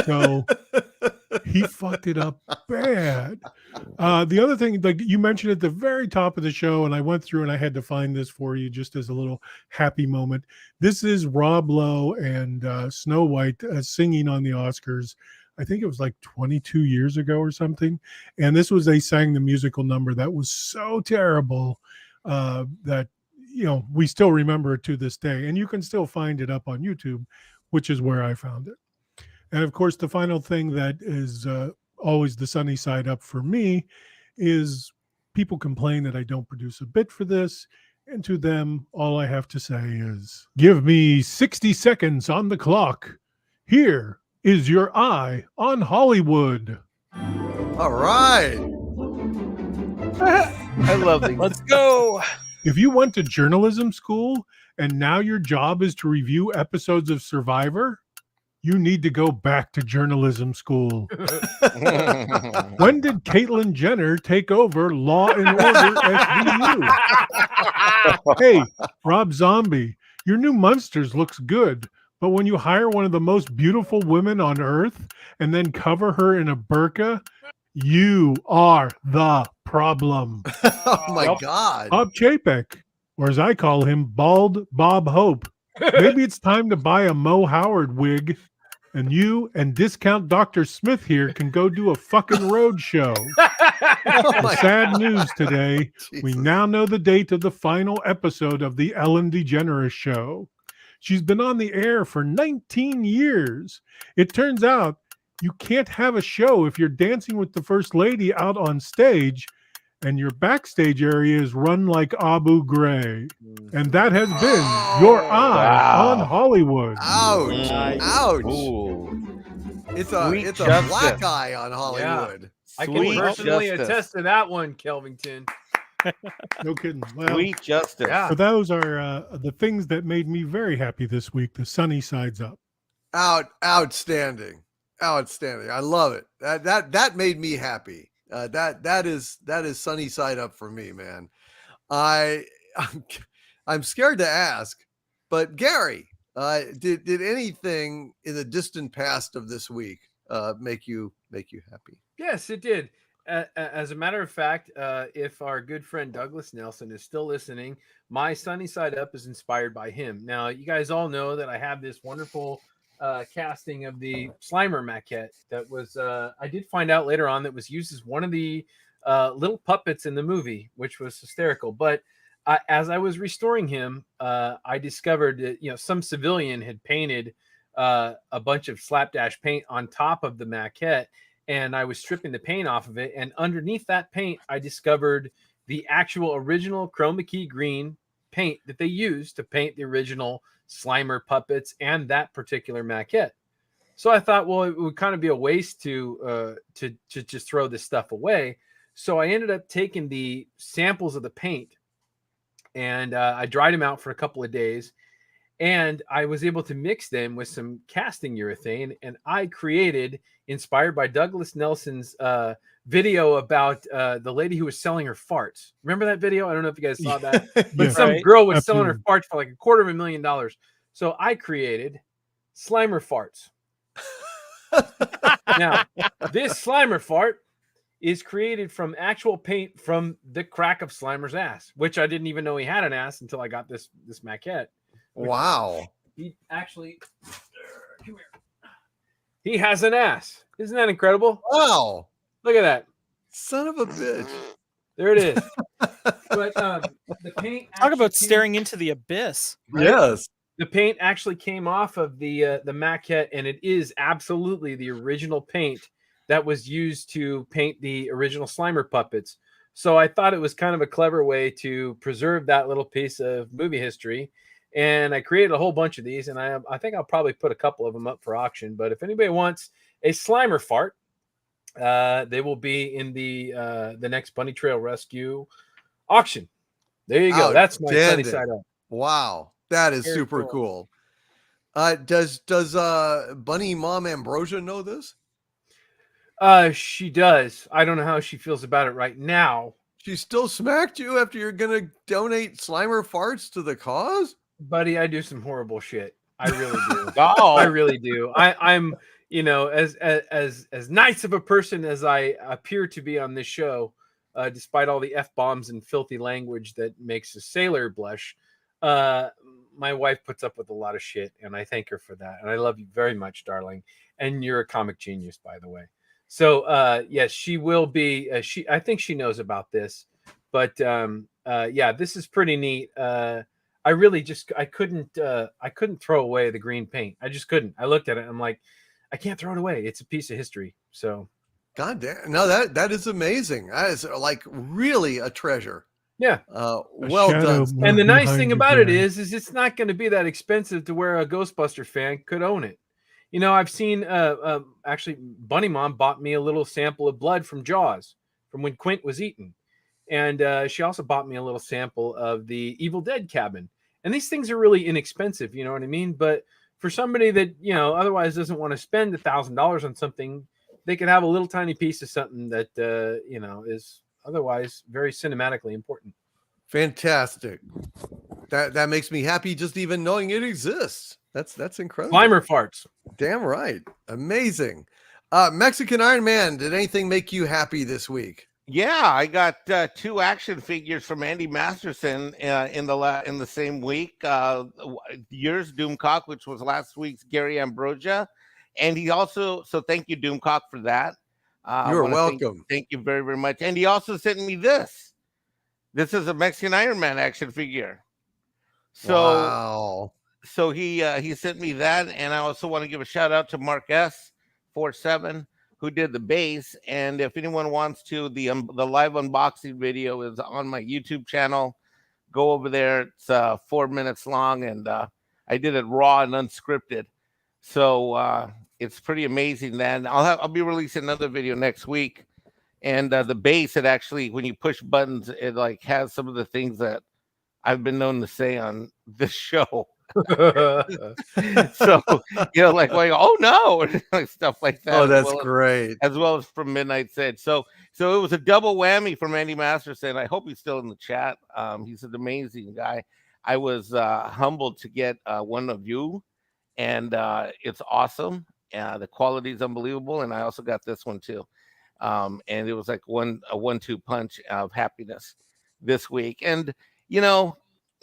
So he fucked it up bad. The other thing, like you mentioned at the very top of the show, and I went through and I had to find this for you just as a little happy moment. This is Rob Lowe and Snow White singing on the Oscars. I think it was like 22 years ago or something. And they sang the musical number that was so terrible that, we still remember it to this day. And you can still find it up on YouTube, which is where I found it. And of course, the final thing that is always the sunny side up for me is people complain that I don't produce a bit for this. And to them, all I have to say is, give me 60 seconds on the clock. Here is your eye on Hollywood. All right. I love these. Let's go. If you went to journalism school and now your job is to review episodes of Survivor, you need to go back to journalism school. When did Caitlyn Jenner take over Law and Order SVU? Hey, Rob Zombie, your new Munsters looks good. But when you hire one of the most beautiful women on earth and then cover her in a burqa, you are the problem. Oh my God. Bob Chapek, or as I call him, Bald Bob Hope. Maybe it's time to buy a Mo Howard wig, and you and Discount Dr. Smith here can go do a fucking road show. Sad news today. Jesus. We now know the date of the final episode of the Ellen DeGeneres show. She's been on the air for 19 years. It turns out you can't have a show if you're dancing with the First Lady out on stage and your backstage area is run like Abu Ghraib. And that has been your eye on Hollywood. Ouch. Ouch. Ooh. It's a Sweet black justice. eye on Hollywood. I can Sweet personally justice. attest to that one, Kelvington. No kidding. Well, Sweet justice. Yeah. so those are the things that made me very happy this week. The sunny sides up. Outstanding. I love it. That made me happy. That is sunny side up for me, man. I'm scared to ask, but Gary, did anything in the distant past of this week make you happy? Yes, it did. As a matter of fact, if our good friend Douglas Nelson is still listening, my Sunny Side Up is inspired by him. Now, you guys all know that I have this wonderful casting of the Slimer maquette that was, I did find out later on that was used as one of the little puppets in the movie, which was hysterical. But as I was restoring him, I discovered that, some civilian had painted a bunch of slapdash paint on top of the maquette. And I was stripping the paint off of it. And underneath that paint, I discovered the actual original chroma key green paint that they used to paint the original Slimer puppets and that particular maquette. So I thought, well, it would kind of be a waste to just throw this stuff away. So I ended up taking the samples of the paint and I dried them out for a couple of days. And I was able to mix them with some casting urethane, and I created, inspired by Douglas Nelson's video about the lady who was selling her farts. Remember that video? I don't know if you guys saw that, but Yeah, some girl was absolutely. selling her farts for like $250,000. So I created Slimer farts. Now, this Slimer fart is created from actual paint from the crack of Slimer's ass, which I didn't even know he had an ass until I got this maquette. Wow. He actually, come here. He has an ass. Isn't that incredible? Wow. Look at that. Son of a bitch. There it is. But the paint. Talk about actually staring into the abyss. Right? Yes. The paint actually came off of the maquette, and it is absolutely the original paint that was used to paint the original Slimer puppets. So I thought it was kind of a clever way to preserve that little piece of movie history. And I created a whole bunch of these, and I think I'll probably put a couple of them up for auction. But if anybody wants a Slimer fart, they will be in the next Bunny Trail Rescue auction. There you go. That's my sunny side up. Wow, that is Very super cool. Does Bunny Mom Ambrosia know this? She does. I don't know how she feels about it right now. She still smacked you after you're gonna donate Slimer farts to the cause? Buddy, I do some horrible shit. I really do. Oh. I really do. I'm, as nice of a person as I appear to be on this show, despite all the F-bombs and filthy language that makes a sailor blush, my wife puts up with a lot of shit, and I thank her for that. And I love you very much, darling. And you're a comic genius, by the way. So, yes, she will be. I think she knows about this, but yeah, this is pretty neat. I really I couldn't throw away the green paint. I just couldn't. I looked at it and I'm like, I can't throw it away. It's a piece of history. So, God damn. No, that is amazing. That is like really a treasure. Yeah. Well done. And the nice thing about it is it's not going to be that expensive to where a Ghostbuster fan could own it. I've seen actually Bunny Mom bought me a little sample of blood from Jaws from when Quint was eaten. And she also bought me a little sample of the Evil Dead cabin. And these things are really inexpensive, you know what I mean? But for somebody that, otherwise doesn't want to spend $1,000 on something, they could have a little tiny piece of something that, is otherwise very cinematically important. Fantastic. That makes me happy just even knowing it exists. That's incredible. Slimer farts. Damn right. Amazing. Mexican Iron Man, did anything make you happy this week? Yeah, I got 2 action figures from Andy Masterson in the same week. Yours, Doomcock, which was last week's Gary Ambrosia, and he also. So thank you, Doomcock, for that. You're welcome. Thank you very, very much. And he also sent me this. This is a Mexican Iron Man action figure. So, wow. So he sent me that, and I also want to give a shout out to Mark S47. Who did the base. And if anyone wants to, the live unboxing video is on my YouTube channel. Go over there. It's 4 minutes long, and I did it raw and unscripted. So it's pretty amazing. Then I'll be releasing another video next week, And the base, it actually, when you push buttons, it like has some of the things that I've been known to say on this show. So, like going, oh no, like stuff like that. Oh, that's great. As well as from Midnight's Edge. So it was a double whammy from Andy Masterson. I hope he's still in the chat. He's an amazing guy. I was humbled to get one of you, and it's awesome. The quality is unbelievable, and I also got this one too. And it was like a 1-2 punch of happiness this week. And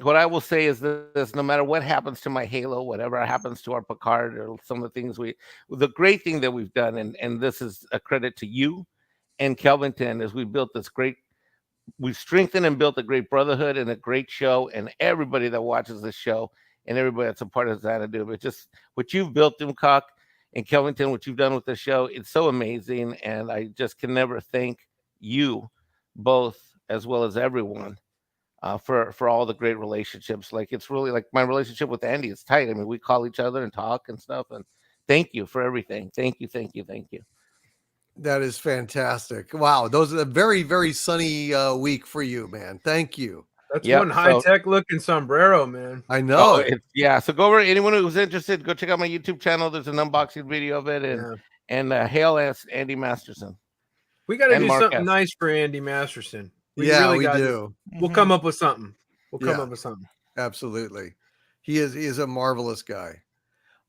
what I will say is this: no matter what happens to my Halo, whatever happens to our Picard, or some of the things the great thing that we've done, and this is a credit to you and Kelvington, is we've strengthened and built a great brotherhood and a great show, and everybody that watches this show and everybody that's a part of Xanadu. But just what you've built, Doomcock and Kelvington, what you've done with the show, it's so amazing, and I just can never thank you both as well as everyone. For all the great relationships. Like, it's really like my relationship with Andy is tight. I mean, we call each other and talk and stuff. And thank you for everything. Thank you. That is fantastic. Wow, those are a very, very sunny week for you, man. Thank you. That's one high-tech looking sombrero, man. I know. So go over. Anyone who's interested, go check out my YouTube channel. There's an unboxing video of it, and hail Andy Masterson. We got to do something nice for Andy Masterson. We do. We'll come up with something. Absolutely. He is a marvelous guy.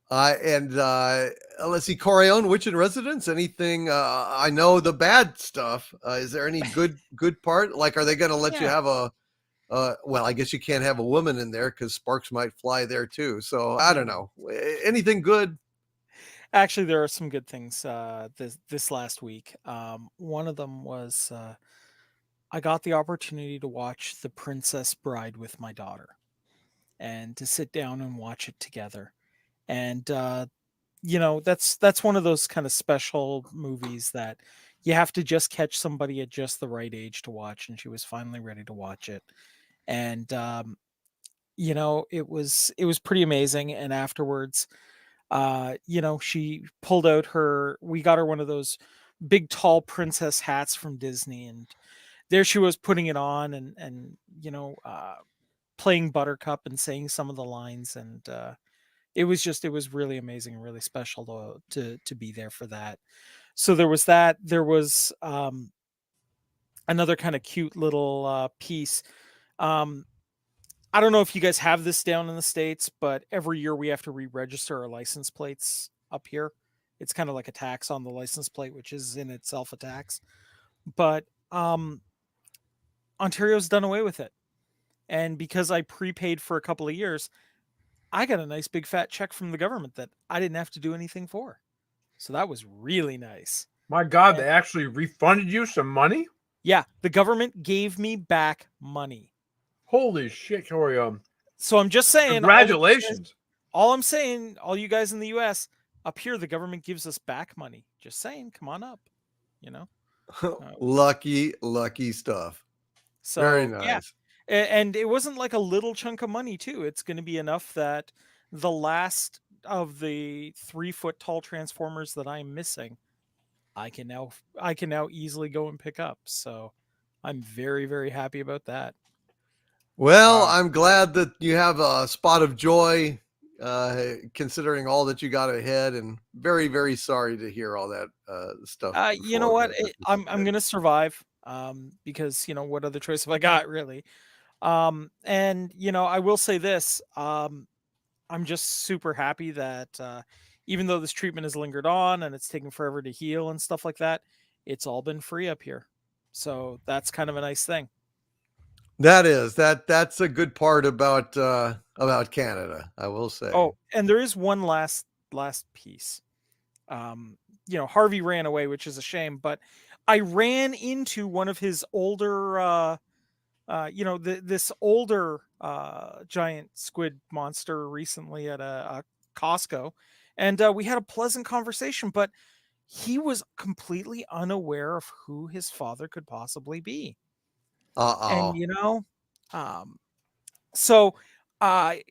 And let's see, Corion, Witch in Residence. Anything? I know the bad stuff. Is there any good part? Like, are they going to let you have a? Well, I guess you can't have a woman in there because sparks might fly there too. So I don't know. Anything good? Actually, there are some good things this last week. One of them was. I got the opportunity to watch The Princess Bride with my daughter, and to sit down and watch it together. And that's one of those kind of special movies that you have to just catch somebody at just the right age to watch, and she was finally ready to watch it. And it was pretty amazing. And afterwards, she pulled out we got her one of those big tall princess hats from Disney, and there she was putting it on and playing Buttercup and saying some of the lines. And it was really amazing and really special to be there for that. So there was that. There was another kind of cute little piece. I don't know if you guys have this down in the States, but every year we have to re-register our license plates up here. It's kind of like a tax on the license plate, which is in itself a tax. But Ontario's done away with it. And because I prepaid for a couple of years, I got a nice big fat check from the government that I didn't have to do anything for. So that was really nice. My God, they actually refunded you some money? Yeah, the government gave me back money. Holy shit, Corium. So I'm just saying. Congratulations. All I'm saying, all you guys in the US, up here, the government gives us back money. Just saying, come on up. Lucky stuff. So, very nice. Yeah. And it wasn't like a little chunk of money too. It's going to be enough that the last of the 3-foot tall transformers that I'm missing, I can now easily go and pick up. So I'm very, very happy about that. Well, I'm glad that you have a spot of joy, considering all that you got ahead, and very, very sorry to hear all that stuff. You know what? I'm going to survive. Because what other choice have I got, really? And I will say this, I'm just super happy that even though this treatment has lingered on and it's taken forever to heal and stuff like that, it's all been free up here. So that's kind of a nice thing. That's a good part about Canada, I will say. Oh, and there is one last piece. Harvey ran away, which is a shame, but I ran into one of his older, this older giant squid monster recently at a Costco, and we had a pleasant conversation, but he was completely unaware of who his father could possibly be. And so I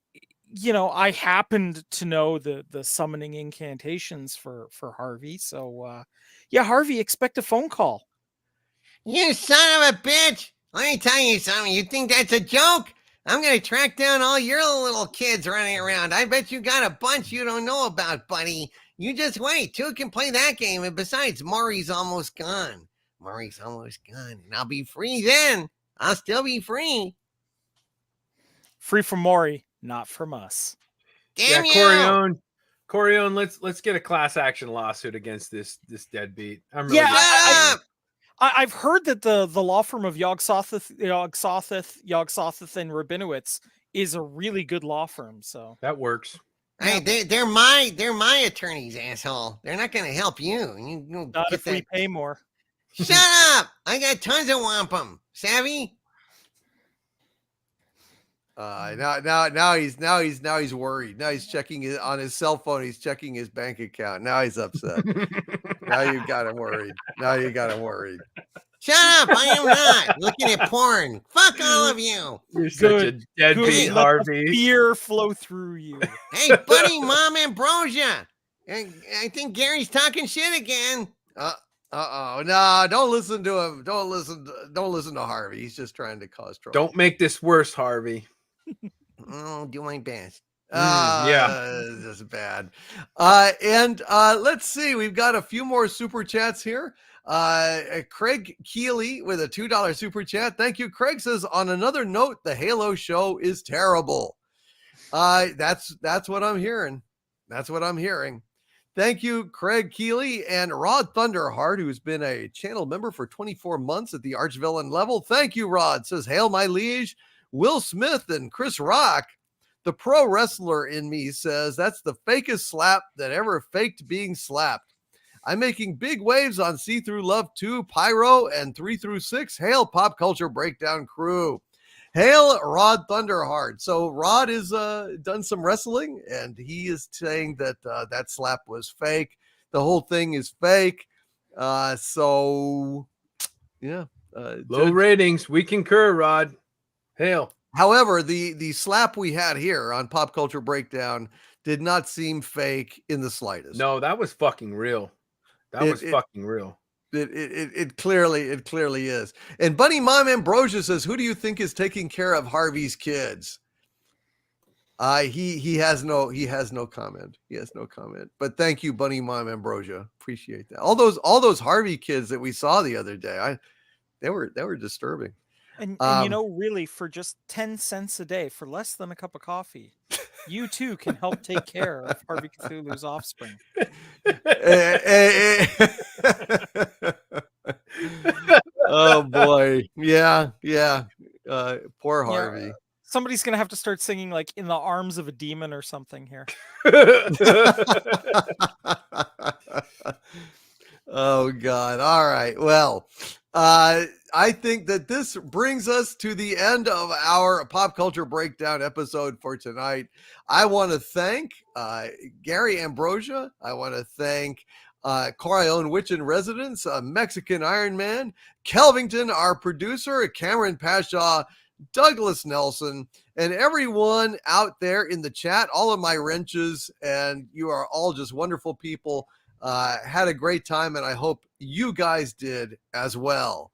happened to know the summoning incantations for Harvey. So Harvey, expect a phone call. You son of a bitch! Let me tell you something. You think that's a joke? I'm gonna track down all your little kids running around. I bet you got a bunch you don't know about, buddy. You just wait. Two can play that game. And besides, Maury's almost gone. Maury's almost gone. And I'll be free then. I'll still be free. Free from Maury, not from us. Damn you! Corione, let's get a class action lawsuit against this deadbeat. I'm really Yeah, I've heard that the law firm of Yog-Sothoth and Rabinowitz is a really good law firm. So that works. Hey, they're my attorneys, asshole. They're not going to help you. You not if we pay more. Shut up! I got tons of wampum. Savvy? Now he's worried. Now he's checking on his cell phone. He's checking his bank account. Now he's upset. Now you got him worried. Shut up! I am not looking at porn. Fuck all of you. You're such a deadbeat, Harvey. Fear flow through you. Hey, buddy, Mom, Ambrosia. I think Gary's talking shit again. No, don't listen to him. Don't listen to Harvey. He's just trying to cause trouble. Don't make this worse, Harvey. I'll do my best. This is bad. And let's see. We've got a few more super chats here. Craig Keeley with a $2 super chat. Thank you. Craig says, on another note, the Halo show is terrible. That's what I'm hearing. Thank you, Craig Keeley and Rod Thunderheart, who's been a channel member for 24 months at the Archvillain level. Thank you, Rod. Says, hail my liege, Will Smith and Chris Rock. The pro wrestler in me says that's the fakest slap that ever faked being slapped. I'm making big waves on See Through Love 2, Pyro, and 3 through 6. Hail Pop Culture Breakdown crew. Hail Rod Thunderheart. So Rod has done some wrestling, and he is saying that that slap was fake. The whole thing is fake. So, yeah. Low ratings. We concur, Rod. Hail. However, the slap we had here on Pop Culture Breakdown did not seem fake in the slightest. No, that was fucking real. That was fucking real. It clearly is. And Bunny Mom Ambrosia says, who do you think is taking care of Harvey's kids? He has no comment. He has no comment. But thank you, Bunny Mom Ambrosia. Appreciate that. All those Harvey kids that we saw the other day, they were disturbing. And really, for just 10 cents a day, for less than a cup of coffee, you too can help take care of Harvey Cthulhu's offspring. Oh boy. Yeah. Poor Harvey. Yeah, somebody's gonna have to start singing like "In the Arms of a Demon" or something here. Oh God. All right. Well, I think that this brings us to the end of our Pop Culture Breakdown episode for tonight. I want to thank Gary Ambrosia. I want to thank Corione Witch in Residence, Mexican Iron Man, Kelvington, our producer, Cameron Pashaw, Douglas Nelson, and everyone out there in the chat, all of my wrenches, and you are all just wonderful people. Had a great time, and I hope you guys did as well.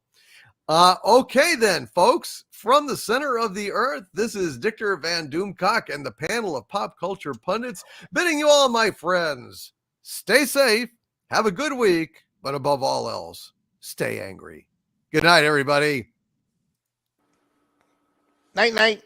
Okay then, folks, from the center of the earth, this is Dictor Van Doomcock and the panel of Pop Culture Pundits bidding you all, my friends, stay safe, have a good week, but above all else, stay angry. Good night, everybody. Night, night.